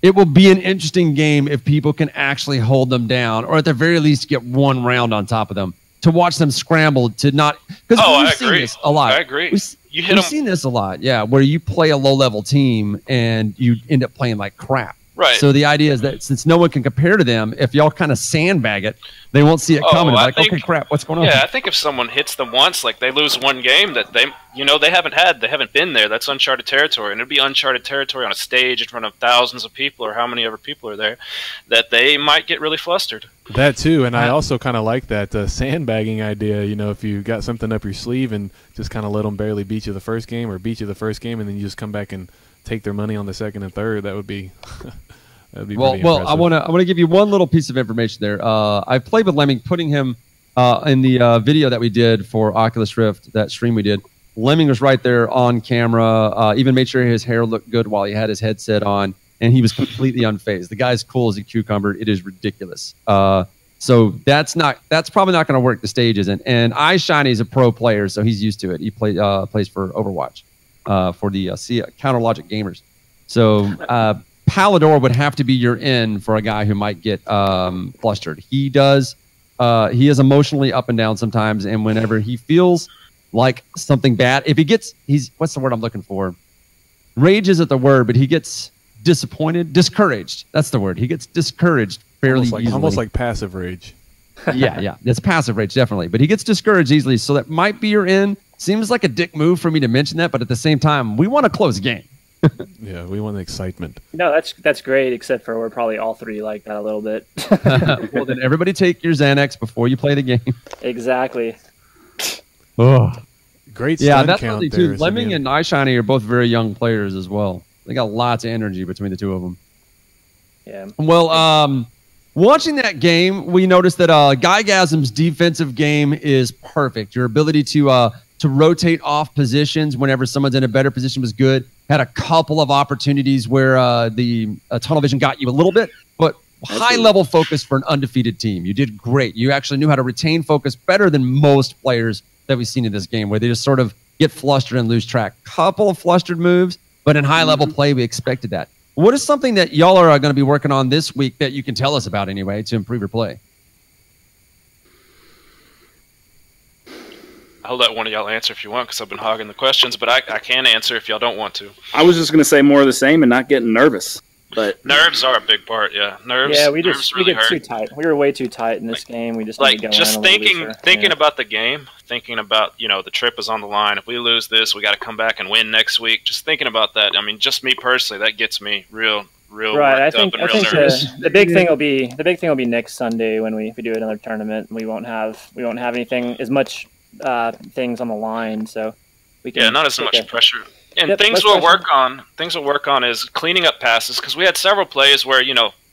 A: it will be an interesting game if people can actually hold them down, or at the very least get one round on top of them. To watch them scramble to not, because we've seen this a lot.
I: I agree.
A: We've seen this a lot, yeah, where you play a low-level team and you end up playing like crap.
I: Right.
A: So the idea is that since no one can compare to them, if y'all kind of sandbag it, they won't see it coming. Like, okay, crap, what's going on?
I: Yeah, I think if someone hits them once, like they lose one game that they haven't been there. That's uncharted territory, and it'd be uncharted territory on a stage in front of thousands of people, or how many ever people are there, that they might get really flustered.
B: That too, and I also kind of like that sandbagging idea. If you got something up your sleeve and just kind of let them barely beat you the first game, or beat you the first game, and then you just come back and take their money on the second and third, that would be that'd be pretty impressive.
A: I want to give you one little piece of information there. I played with Lemming, putting him in the video that we did for Oculus Rift, that stream we did. Lemming was right there on camera, even made sure his hair looked good while he had his headset on, and he was completely unfazed. The guy's cool as a cucumber. It is ridiculous. So that's probably not going to work. The stage isn't. And iShiny is a pro player, so he's used to it. He plays for Overwatch. For the Counter Logic gamers. So Palador would have to be your in for a guy who might get flustered. He is emotionally up and down sometimes, and whenever he feels like something bad, what's the word I'm looking for? Rage isn't the word, but he gets discouraged. That's the word. He gets discouraged fairly easily.
B: Almost like passive rage.
A: Yeah. It's passive rage, definitely. But he gets discouraged easily, so that might be your in. Seems like a dick move for me to mention that, but at the same time, we want to close a game.
B: Yeah, we want the excitement.
J: No, that's great, except for we're probably all 3 like that a little bit.
A: Well, then everybody take your Xanax before you play the game.
J: Exactly.
A: Oh,
B: great stun
A: that's
B: count
A: really
B: there.
A: too. Lemming and iShiny are both very young players as well. They got lots of energy between the two of them.
J: Yeah.
A: Well, watching that game, we noticed that Gygasm's defensive game is perfect. Your ability to rotate off positions whenever someone's in a better position was good. Had a couple of opportunities where the tunnel vision got you a little bit, but high-level focus for an undefeated team. You did great. You actually knew how to retain focus better than most players that we've seen in this game, where they just sort of get flustered and lose track. Couple of flustered moves, but in high-level play, we expected that. What is something that y'all are going to be working on this week that you can tell us about anyway to improve your play?
I: I'll let one of y'all answer if you want, because I've been hogging the questions, but I can answer if y'all don't want to.
G: I was just going to say more of the same and not getting nervous. But
I: nerves are a big part, yeah. Nerves.
J: Yeah, we
I: get
J: too tight. We were way too tight in this game. We just
I: thinking about the game, thinking about the trip is on the line. If we lose this, we got to come back and win next week. Just thinking about that. I mean, just me personally, that gets me real
J: right. I think
I: nervous.
J: The big thing will be next Sunday when we do another tournament. We won't have anything as much things on the line. So We can,
I: Yeah, not as much
J: okay.
I: pressure. And
J: Yep,
I: things
J: less
I: we'll
J: pressure.
I: work on is cleaning up passes, because we had several plays where,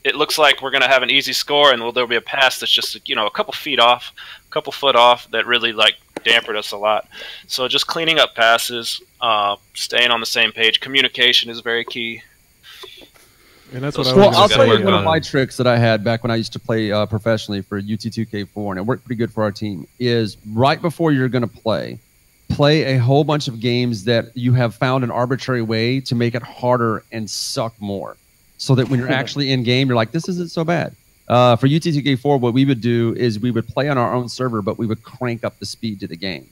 I: it looks like we're going to have an easy score, and there'll be a pass that's just, a couple feet off, a couple foot off, that really, dampened us a lot. So just cleaning up passes, staying on the same page. Communication is very key.
B: And that's what I was
A: Well,
B: gonna
A: I'll
B: say,
A: tell you one of my tricks that I had back when I used to play professionally for UT2K4, and it worked pretty good for our team, is right before you're going to play a whole bunch of games that you have found an arbitrary way to make it harder and suck more. So that when you're actually in game, you're like, this isn't so bad. For UT2K4, what we would do is we would play on our own server, but we would crank up the speed to the game,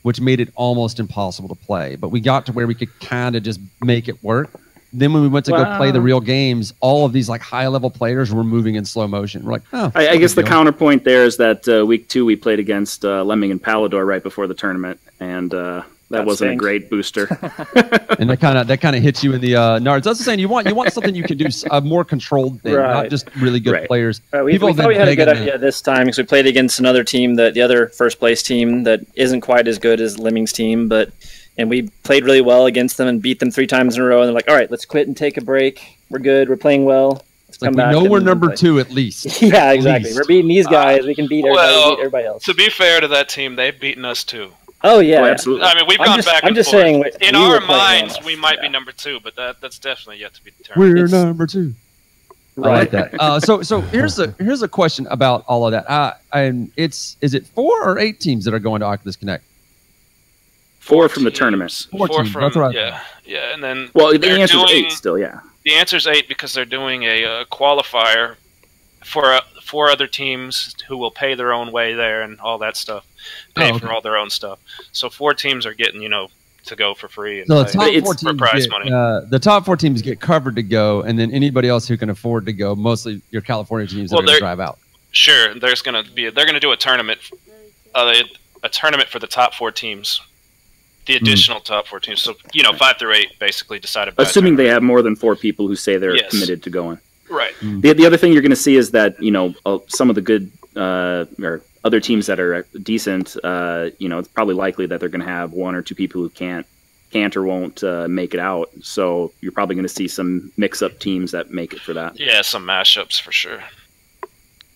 A: which made it almost impossible to play. But we got to where we could kind of just make it work. Then when we went to go play the real games, all of these high-level players were moving in slow motion. We're like, oh.
G: I guess the counterpoint there is that week 2 we played against Lemming and Palador right before the tournament, and that wasn't a great booster.
A: And that kind of hits you in the nards. That's the saying. You want something you can do a more controlled thing, not just really good players.
J: We thought we had a good idea this time because we played against another team, the other first place team that isn't quite as good as Lemming's team, and we played really well against them and beat them 3 times in a row. And they're like, all right, let's quit and take a break. We're good. We're playing well. Let's come back.
A: We know we're number 2 at least.
J: Yeah, exactly. We're beating these guys. We can beat everybody else.
I: To be fair to that team, they've beaten us too.
J: Oh, yeah.
G: Oh, absolutely.
I: I mean, we've gone back and
J: I'm just
I: forth.
J: saying,
I: in our minds, we might be number 2, but that's definitely yet to be determined.
A: We're number 2. Right. I like that. So here's a question about all of that. Is it 4 or 8 teams that are going to Oculus Connect?
G: 4 from the tournament.
A: 4 teams. That's right.
I: Yeah, and then
G: the answer is 8 still. Yeah,
I: the answer is 8 because they're doing a qualifier for 4 other teams who will pay their own way there and all that stuff, for all their own stuff. So 4 teams are getting to go for free. And
A: so the top 4
I: for prize money.
A: The top 4 teams get covered to go, and then anybody else who can afford to go, mostly your California teams that are going to drive out.
I: Sure, they're going to do a tournament, a tournament for the top 4 teams. The additional top 4 teams, so 5 through 8 basically decided by
G: assuming they have more than 4 people who say they're committed to going.
I: Right.
G: The other thing you're going to see is that some of the good or other teams that are decent, it's probably likely that they're going to have 1 or 2 people who can't or won't make it out. So you're probably going to see some mix-up teams that make it for that.
I: Yeah, some mashups for sure.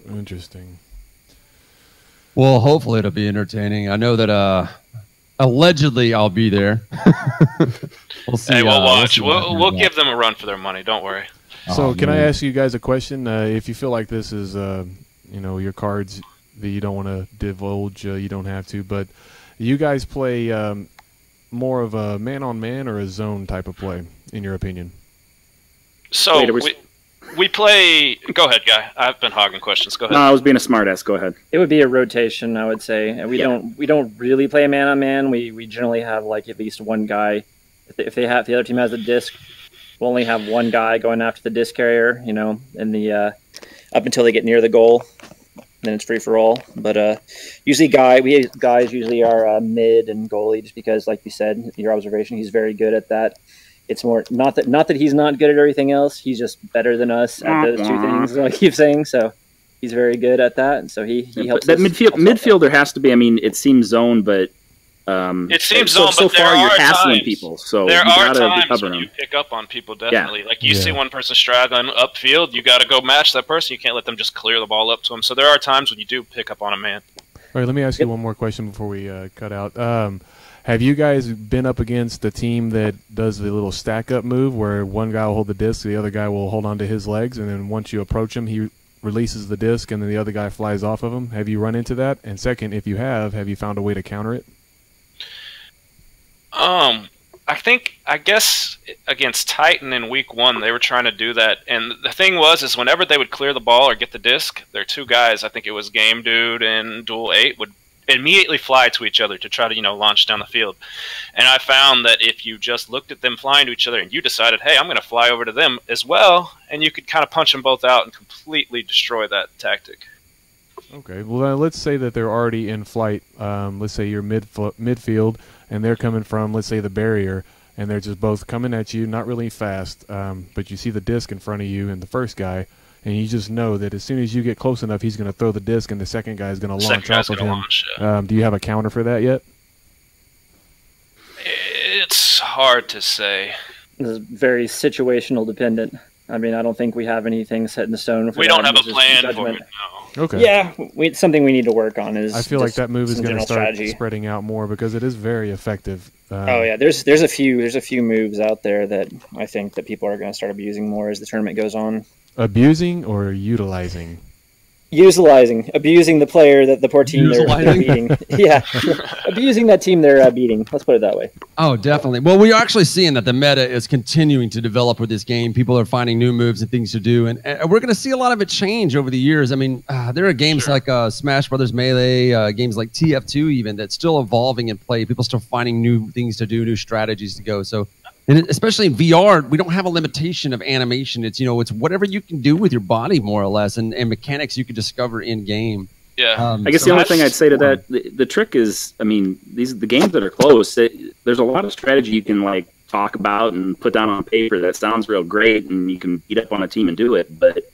B: Interesting.
A: Well, hopefully it'll be entertaining. I know that allegedly I'll be there. We'll see.
I: Hey, we'll watch. We'll give them a run for their money. Don't worry.
B: So can I ask you guys a question? If you feel like this is, your cards that you don't want to divulge, you don't have to. But you guys play more of a man-on-man or a zone type of play, in your opinion?
I: So we play. Go ahead, Guy. I've been hogging questions. Go ahead.
G: No, I was being a smartass. Go ahead.
J: It would be a rotation, I would say. And we don't really play man-on-man. We generally have at least one guy. If the other team has a disc, we'll only have one guy going after the disc carrier, in the up until they get near the goal. Then it's free for all. But usually guys usually are mid and goalie, just because, like you said, your observation, he's very good at that. It's more not that he's not good at everything else. He's just better than us at those 2 things, like I keep saying. So he's very good at that, and so he helps.
G: That midfielder has to be. I mean, it seems zone, but
I: it seems zone.
G: So
I: but
G: far, you're hassling
I: times,
G: people. So
I: there
G: you
I: are
G: gotta
I: times
G: cover
I: when
G: them.
I: you pick up on people. Definitely, like you see one person straggling upfield, you got to go match that person. You can't let them just clear the ball up to them. So there are times when you do pick up on a man.
B: All right, let me ask you one more question before we cut out. Have you guys been up against a team that does the little stack-up move where one guy will hold the disc, the other guy will hold on to his legs, and then once you approach him, he releases the disc, and then the other guy flies off of him? Have you run into that? And second, if you have you found a way to counter it?
I: I guess against Titan in week 1, they were trying to do that. And the thing is whenever they would clear the ball or get the disc, their 2 guys, I think it was Game Dude and Duel 8, would immediately fly to each other to try to, launch down the field. And I found that if you just looked at them flying to each other and you decided, hey, I'm going to fly over to them as well, and you could kind of punch them both out and completely destroy that tactic.
B: Okay, well, let's say that they're already in flight. Let's say you're midfield, and they're coming from, let's say, the barrier, and they're just both coming at you, not really fast, but you see the disc in front of you and the first guy, and you just know that as soon as you get close enough, he's going to throw the disc, and the second guy is going to launch off of him. Do you have a counter for that yet?
I: hard to say.
J: This is very situational dependent. I mean, I don't think we have anything set in stone.
I: We don't have a plan for it now.
B: Okay.
J: Yeah, it's something we need to work on. Is
B: I feel like that move is going to start
J: strategy.
B: spreading out more because it is very effective.
J: Oh yeah, there's a few moves out there that I think that people are going to start abusing more as the tournament goes on.
B: Abusing or utilizing?
J: Abusing the player that the poor team they're beating. Yeah, abusing that team they're beating. Let's put it that way.
A: Oh, definitely. Well, we are actually seeing that the meta is continuing to develop with this game. People are finding new moves and things to do, and we're going to see a lot of it change over the years. I mean, there are games like Smash Brothers Melee, games like TF2 even, that's still evolving in play. People still finding new things to do, new strategies to go. So, and especially in VR, we don't have a limitation of animation. It's it's whatever you can do with your body, more or less, and mechanics you can discover in game.
I: Yeah,
G: I guess the only thing I'd say to that, the trick is, I mean, the games that are close, there's a lot of strategy you can like talk about and put down on paper that sounds real great, and you can beat up on a team and do it. But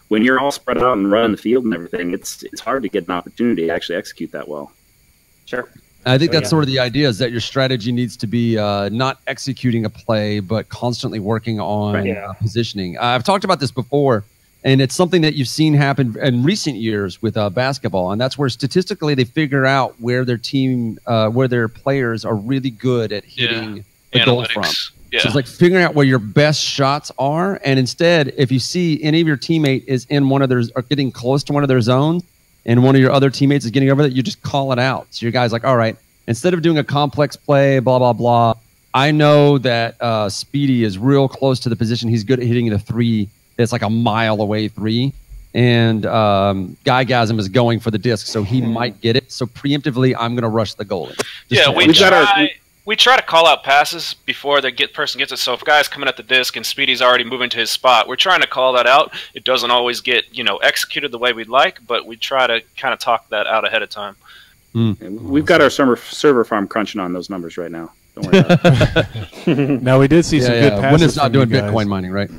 G: when you're all spread out and running the field and everything, it's hard to get an opportunity to actually execute that well.
J: Sure.
A: I think that's sort of the idea, is that your strategy needs to be not executing a play, but constantly working on positioning. I've talked about this before, and it's something that you've seen happen in recent years with basketball, and that's where statistically they figure out where their team, where their players are really good at hitting the goal from.
I: Yeah.
A: So it's like figuring out where your best shots are, and instead, if you see any of your teammate is in one of their, or getting close to one of their zones, and one of your other teammates is getting over that, you just call it out. So your guy's like, all right, instead of doing a complex play, blah, blah, blah, I know that Speedy is real close to the position. He's good at hitting the three. It's like a mile away three. And Guygasm is going for the disc, so he might get it. So preemptively, I'm going to rush the goalie.
I: We try to call out passes before the person gets it. So if a guy's coming at the disc and Speedy's already moving to his spot, we're trying to call that out. It doesn't always get executed the way we'd like, but we try to kind of talk that out ahead of time.
G: We've got our server farm crunching on those numbers right now. Don't worry about it.
B: Now, we did see some good passes.
A: When it's not
B: from
A: doing
B: you guys.
A: Bitcoin mining, right?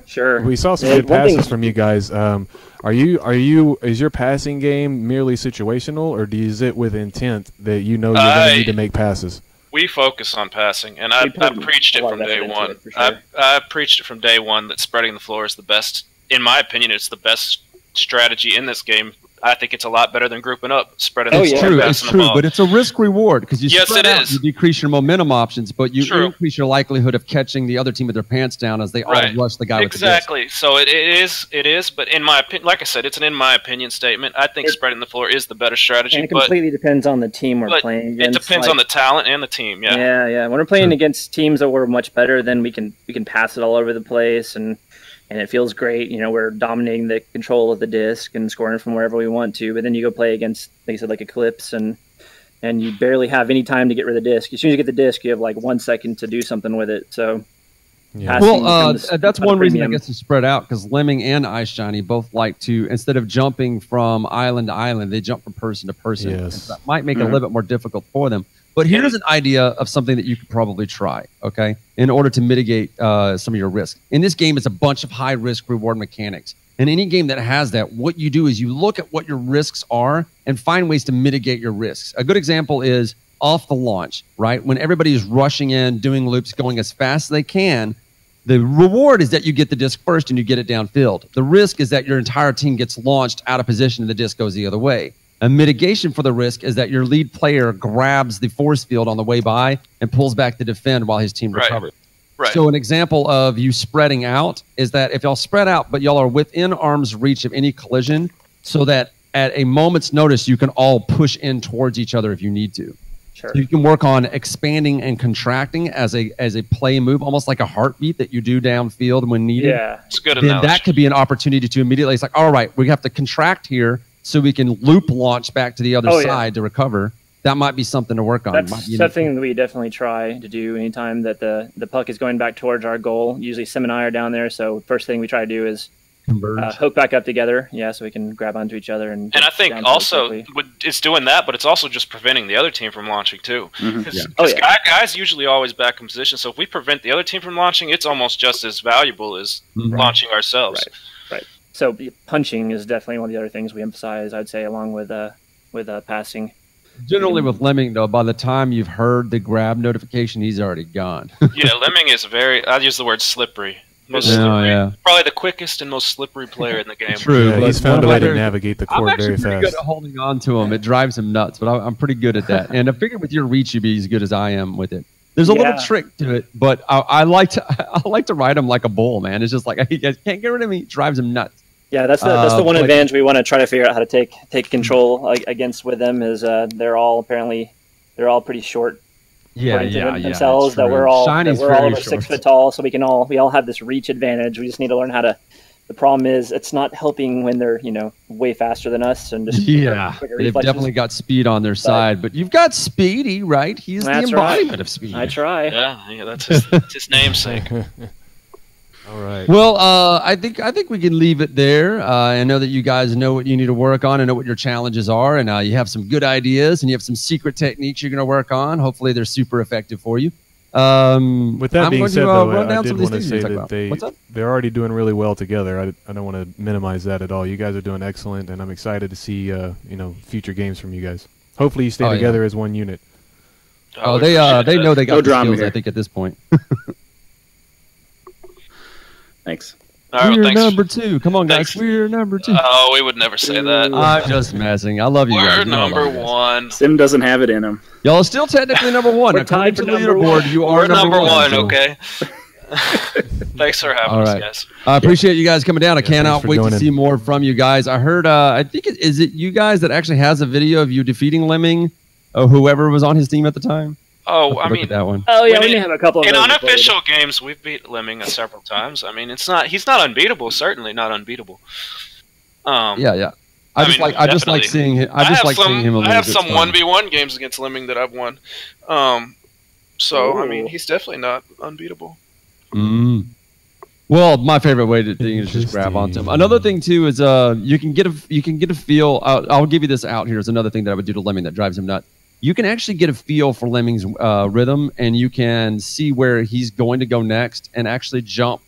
J: Sure.
B: We saw some good passes from you guys. Is your passing game merely situational, or is it with intent that you're going to need to make passes?
I: We focus on passing, and I preached it from day one. I preached it from day one that spreading the floor is the best. In my opinion, it's the best strategy in this game. I think it's a lot better than grouping up, spreading the floor.
A: It's true, but it's a risk reward because you
I: spread out,
A: you decrease your momentum options, but you increase your likelihood of catching the other team with their pants down as they all rush the guy with the disc.
I: Exactly. So it is, but in my opinion, like I said, it's an in my opinion statement. I think spreading the floor is the better strategy.
J: And it completely depends on the team we're playing against.
I: It depends on the talent and the team.
J: Yeah. When we're playing against teams that were much better, then we can pass it all over the place and it feels great. We're dominating the control of the disc and scoring from wherever we want to. But then you go play against, like you said, like Eclipse, and you barely have any time to get rid of the disc. As soon as you get the disc, you have like 1 second to do something with it. So,
A: that's one reason I guess to spread out, because Lemming and Ice Johnny both like to, instead of jumping from island to island, they jump from person to person.
B: Yes.
A: That might make it a little bit more difficult for them. But here's an idea of something that you could probably try, okay, in order to mitigate some of your risk. In this game, it's a bunch of high-risk reward mechanics. In any game that has that, what you do is you look at what your risks are and find ways to mitigate your risks. A good example is off the launch, right? When everybody is rushing in, doing loops, going as fast as they can, the reward is that you get the disc first and you get it downfield. The risk is that your entire team gets launched out of position and the disc goes the other way. A mitigation for the risk is that your lead player grabs the force field on the way by and pulls back to defend while his team recovers.
I: Right.
A: So an example of you spreading out is that if y'all spread out, but y'all are within arm's reach of any collision, so that at a moment's notice, you can all push in towards each other if you need to.
J: Sure.
A: So you can work on expanding and contracting as a play move, almost like a heartbeat that you do downfield when needed.
J: Yeah,
I: it's good.
A: Then that could be an opportunity to immediately, it's like, all right, we have to contract here so we can loop launch back to the other side to recover. That might be something to work on.
J: That's something that we definitely try to do anytime that the puck is going back towards our goal. Usually Sim and I are down there, so first thing we try to do is hook back up together, so we can grab onto each other. And
I: I think also it's doing that, but it's also just preventing the other team from launching too. Because guys usually always back in position, so if we prevent the other team from launching, it's almost just as valuable as launching ourselves.
J: Right. So punching is definitely one of the other things we emphasize, I'd say, along with passing.
A: Generally with Lemming, though, by the time you've heard the grab notification, he's already gone.
I: Yeah, Lemming is I use the word slippery. Most slippery.
A: Yeah.
I: Probably the quickest and most slippery player in the game.
A: True.
B: Yeah, he's found a way to navigate the court very fast.
A: I'm actually pretty good at holding on to him. It drives him nuts, but I'm pretty good at that. And I figure with your reach, you'd be as good as I am with it. There's a little trick to it, but I like to ride him like a bull, man. It's just like, you guys can't get rid of me. It drives him nuts.
J: Yeah, that's the one advantage we want to try to figure out how to take control against with them is they're all pretty short. Themselves that we're all over 6 foot tall, so we all have this reach advantage. We just need to learn how to. The problem is it's not helping when they're way faster than us and just
A: they've definitely got speed on their side, but you've got Speedy, right? He's the embodiment of speed.
J: I try.
I: Yeah, that's his namesake.
B: All right.
A: Well, I think we can leave it there. I know that you guys know what you need to work on and know what your challenges are, and you have some good ideas and you have some secret techniques you're going to work on. Hopefully, they're super effective for you.
B: With that being said, though, I did want to say that they're already doing really well together. I don't want to minimize that at all. You guys are doing excellent, and I'm excited to see future games from you guys. Hopefully, you stay together as one unit.
A: They know they got the skills, I think, at this point.
G: Thanks.
I: All right,
A: we're number 2. Come on, guys. We're number 2.
I: Oh, we would never say that.
A: I'm just messing. I love you guys.
I: We're number 1.
G: Sim doesn't have it in him.
A: Y'all are still technically number 1.
J: We're tied for
A: the
J: number
A: leaderboard.
J: 1.
A: You are number 1.
I: Okay. Thanks for having us, guys.
A: I appreciate you guys coming down. I cannot wait to see more from you guys. I heard, I think, is it you guys that actually has a video of you defeating Lemming, or whoever was on his team at the time?
I: Oh, I mean,
A: that one.
J: Oh yeah, we may have a couple of
I: in unofficial games. We've beat Lemming several times. I mean, he's not unbeatable. Certainly not unbeatable.
A: Yeah. I just like seeing him. I just like seeing him a little bit.
I: I have some 1v1 games against Lemming that I've won. So I mean, he's definitely not unbeatable.
A: Well, my favorite way to thing is just grab onto him. Another thing too is you can get a feel. I'll give you this out here. Is another thing that I would do to Lemming that drives him nuts. You can actually get a feel for Lemming's rhythm, and you can see where he's going to go next and actually jump.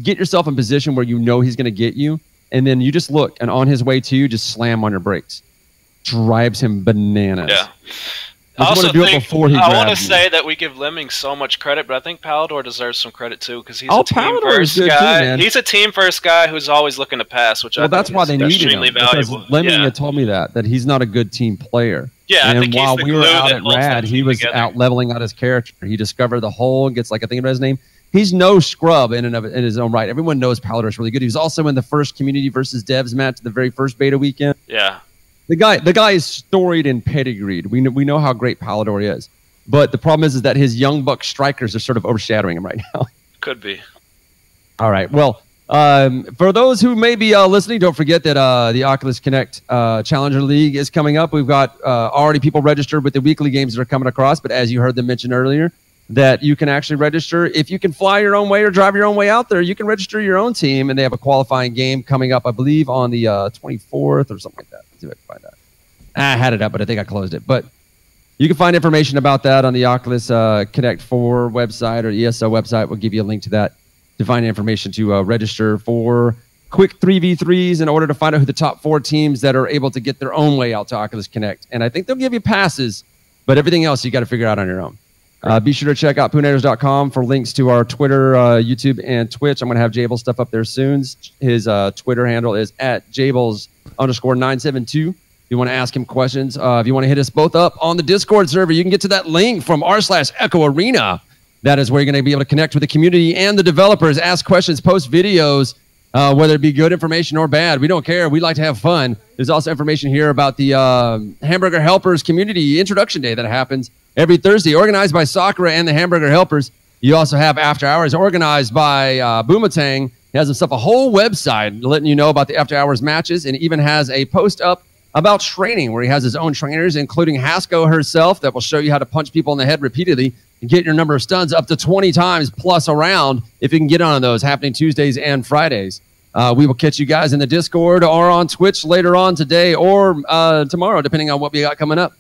A: Get yourself in position where you know he's going to get you, and then you just look, and on his way to you, just slam on your brakes. Drives him bananas.
I: Yeah.
A: I want
I: to say that we give Lemming so much credit, but I think Palador deserves some credit too because he's a team-first guy. He's a team-first guy who's always looking to pass, which I think
A: that's why they needed him.
I: Valuable.
A: Lemming had told me that he's not a good team player.
I: Yeah,
A: and while we were out at Rad, he was out leveling out his character. He discovered the hole and gets I think about his name. He's no scrub in his own right. Everyone knows Palador is really good. He was also in the first community versus devs match, the very first beta weekend.
I: Yeah.
A: The guy is storied and pedigreed. We know how great Palador is, but the problem is that his young buck strikers are sort of overshadowing him right now.
I: Could be.
A: All right. Well, for those who may be listening, don't forget that the Oculus Connect Challenger League is coming up. We've got already people registered with the weekly games that are coming across, but as you heard them mention earlier, that you can actually register. If you can fly your own way or drive your own way out there, you can register your own team, and they have a qualifying game coming up, I believe, on the 24th or something like that. Let's see if I can find that. I had it up, but I think I closed it. But you can find information about that on the Oculus Connect 4 website or the ESL website. We'll give you a link to that to find information to register for quick 3v3s in order to find out who the top 4 teams that are able to get their own way out to Oculus Connect. And I think they'll give you passes, but everything else you got to figure out on your own. Be sure to check out Poonannners.com for links to our Twitter, YouTube, and Twitch. I'm going to have Jable's stuff up there soon. His Twitter handle is @Jables_972. If you want to ask him questions, if you want to hit us both up on the Discord server, you can get to that link from r/Echo Arena. That is where you're going to be able to connect with the community and the developers, ask questions, post videos, whether it be good information or bad. We don't care. We like to have fun. There's also information here about the Hamburger Helpers Community Introduction Day that happens every Thursday, organized by Sakura and the Hamburger Helpers. You also have After Hours, organized by Boomatang. He has himself a whole website letting you know about the After Hours matches, and even has a post up about training where he has his own trainers, including Hasko herself, that will show you how to punch people in the head repeatedly and get your number of stuns up to 20 times plus around if you can get on those, happening Tuesdays and Fridays. We will catch you guys in the Discord or on Twitch later on today or tomorrow, depending on what we got coming up.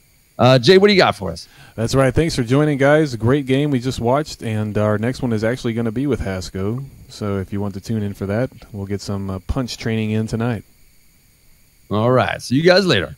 A: Jay, what do you got for us?
B: That's right. Thanks for joining, guys. A great game we just watched, and our next one is actually going to be with Hasko. So if you want to tune in for that, we'll get some punch training in tonight.
A: All right. See you guys later.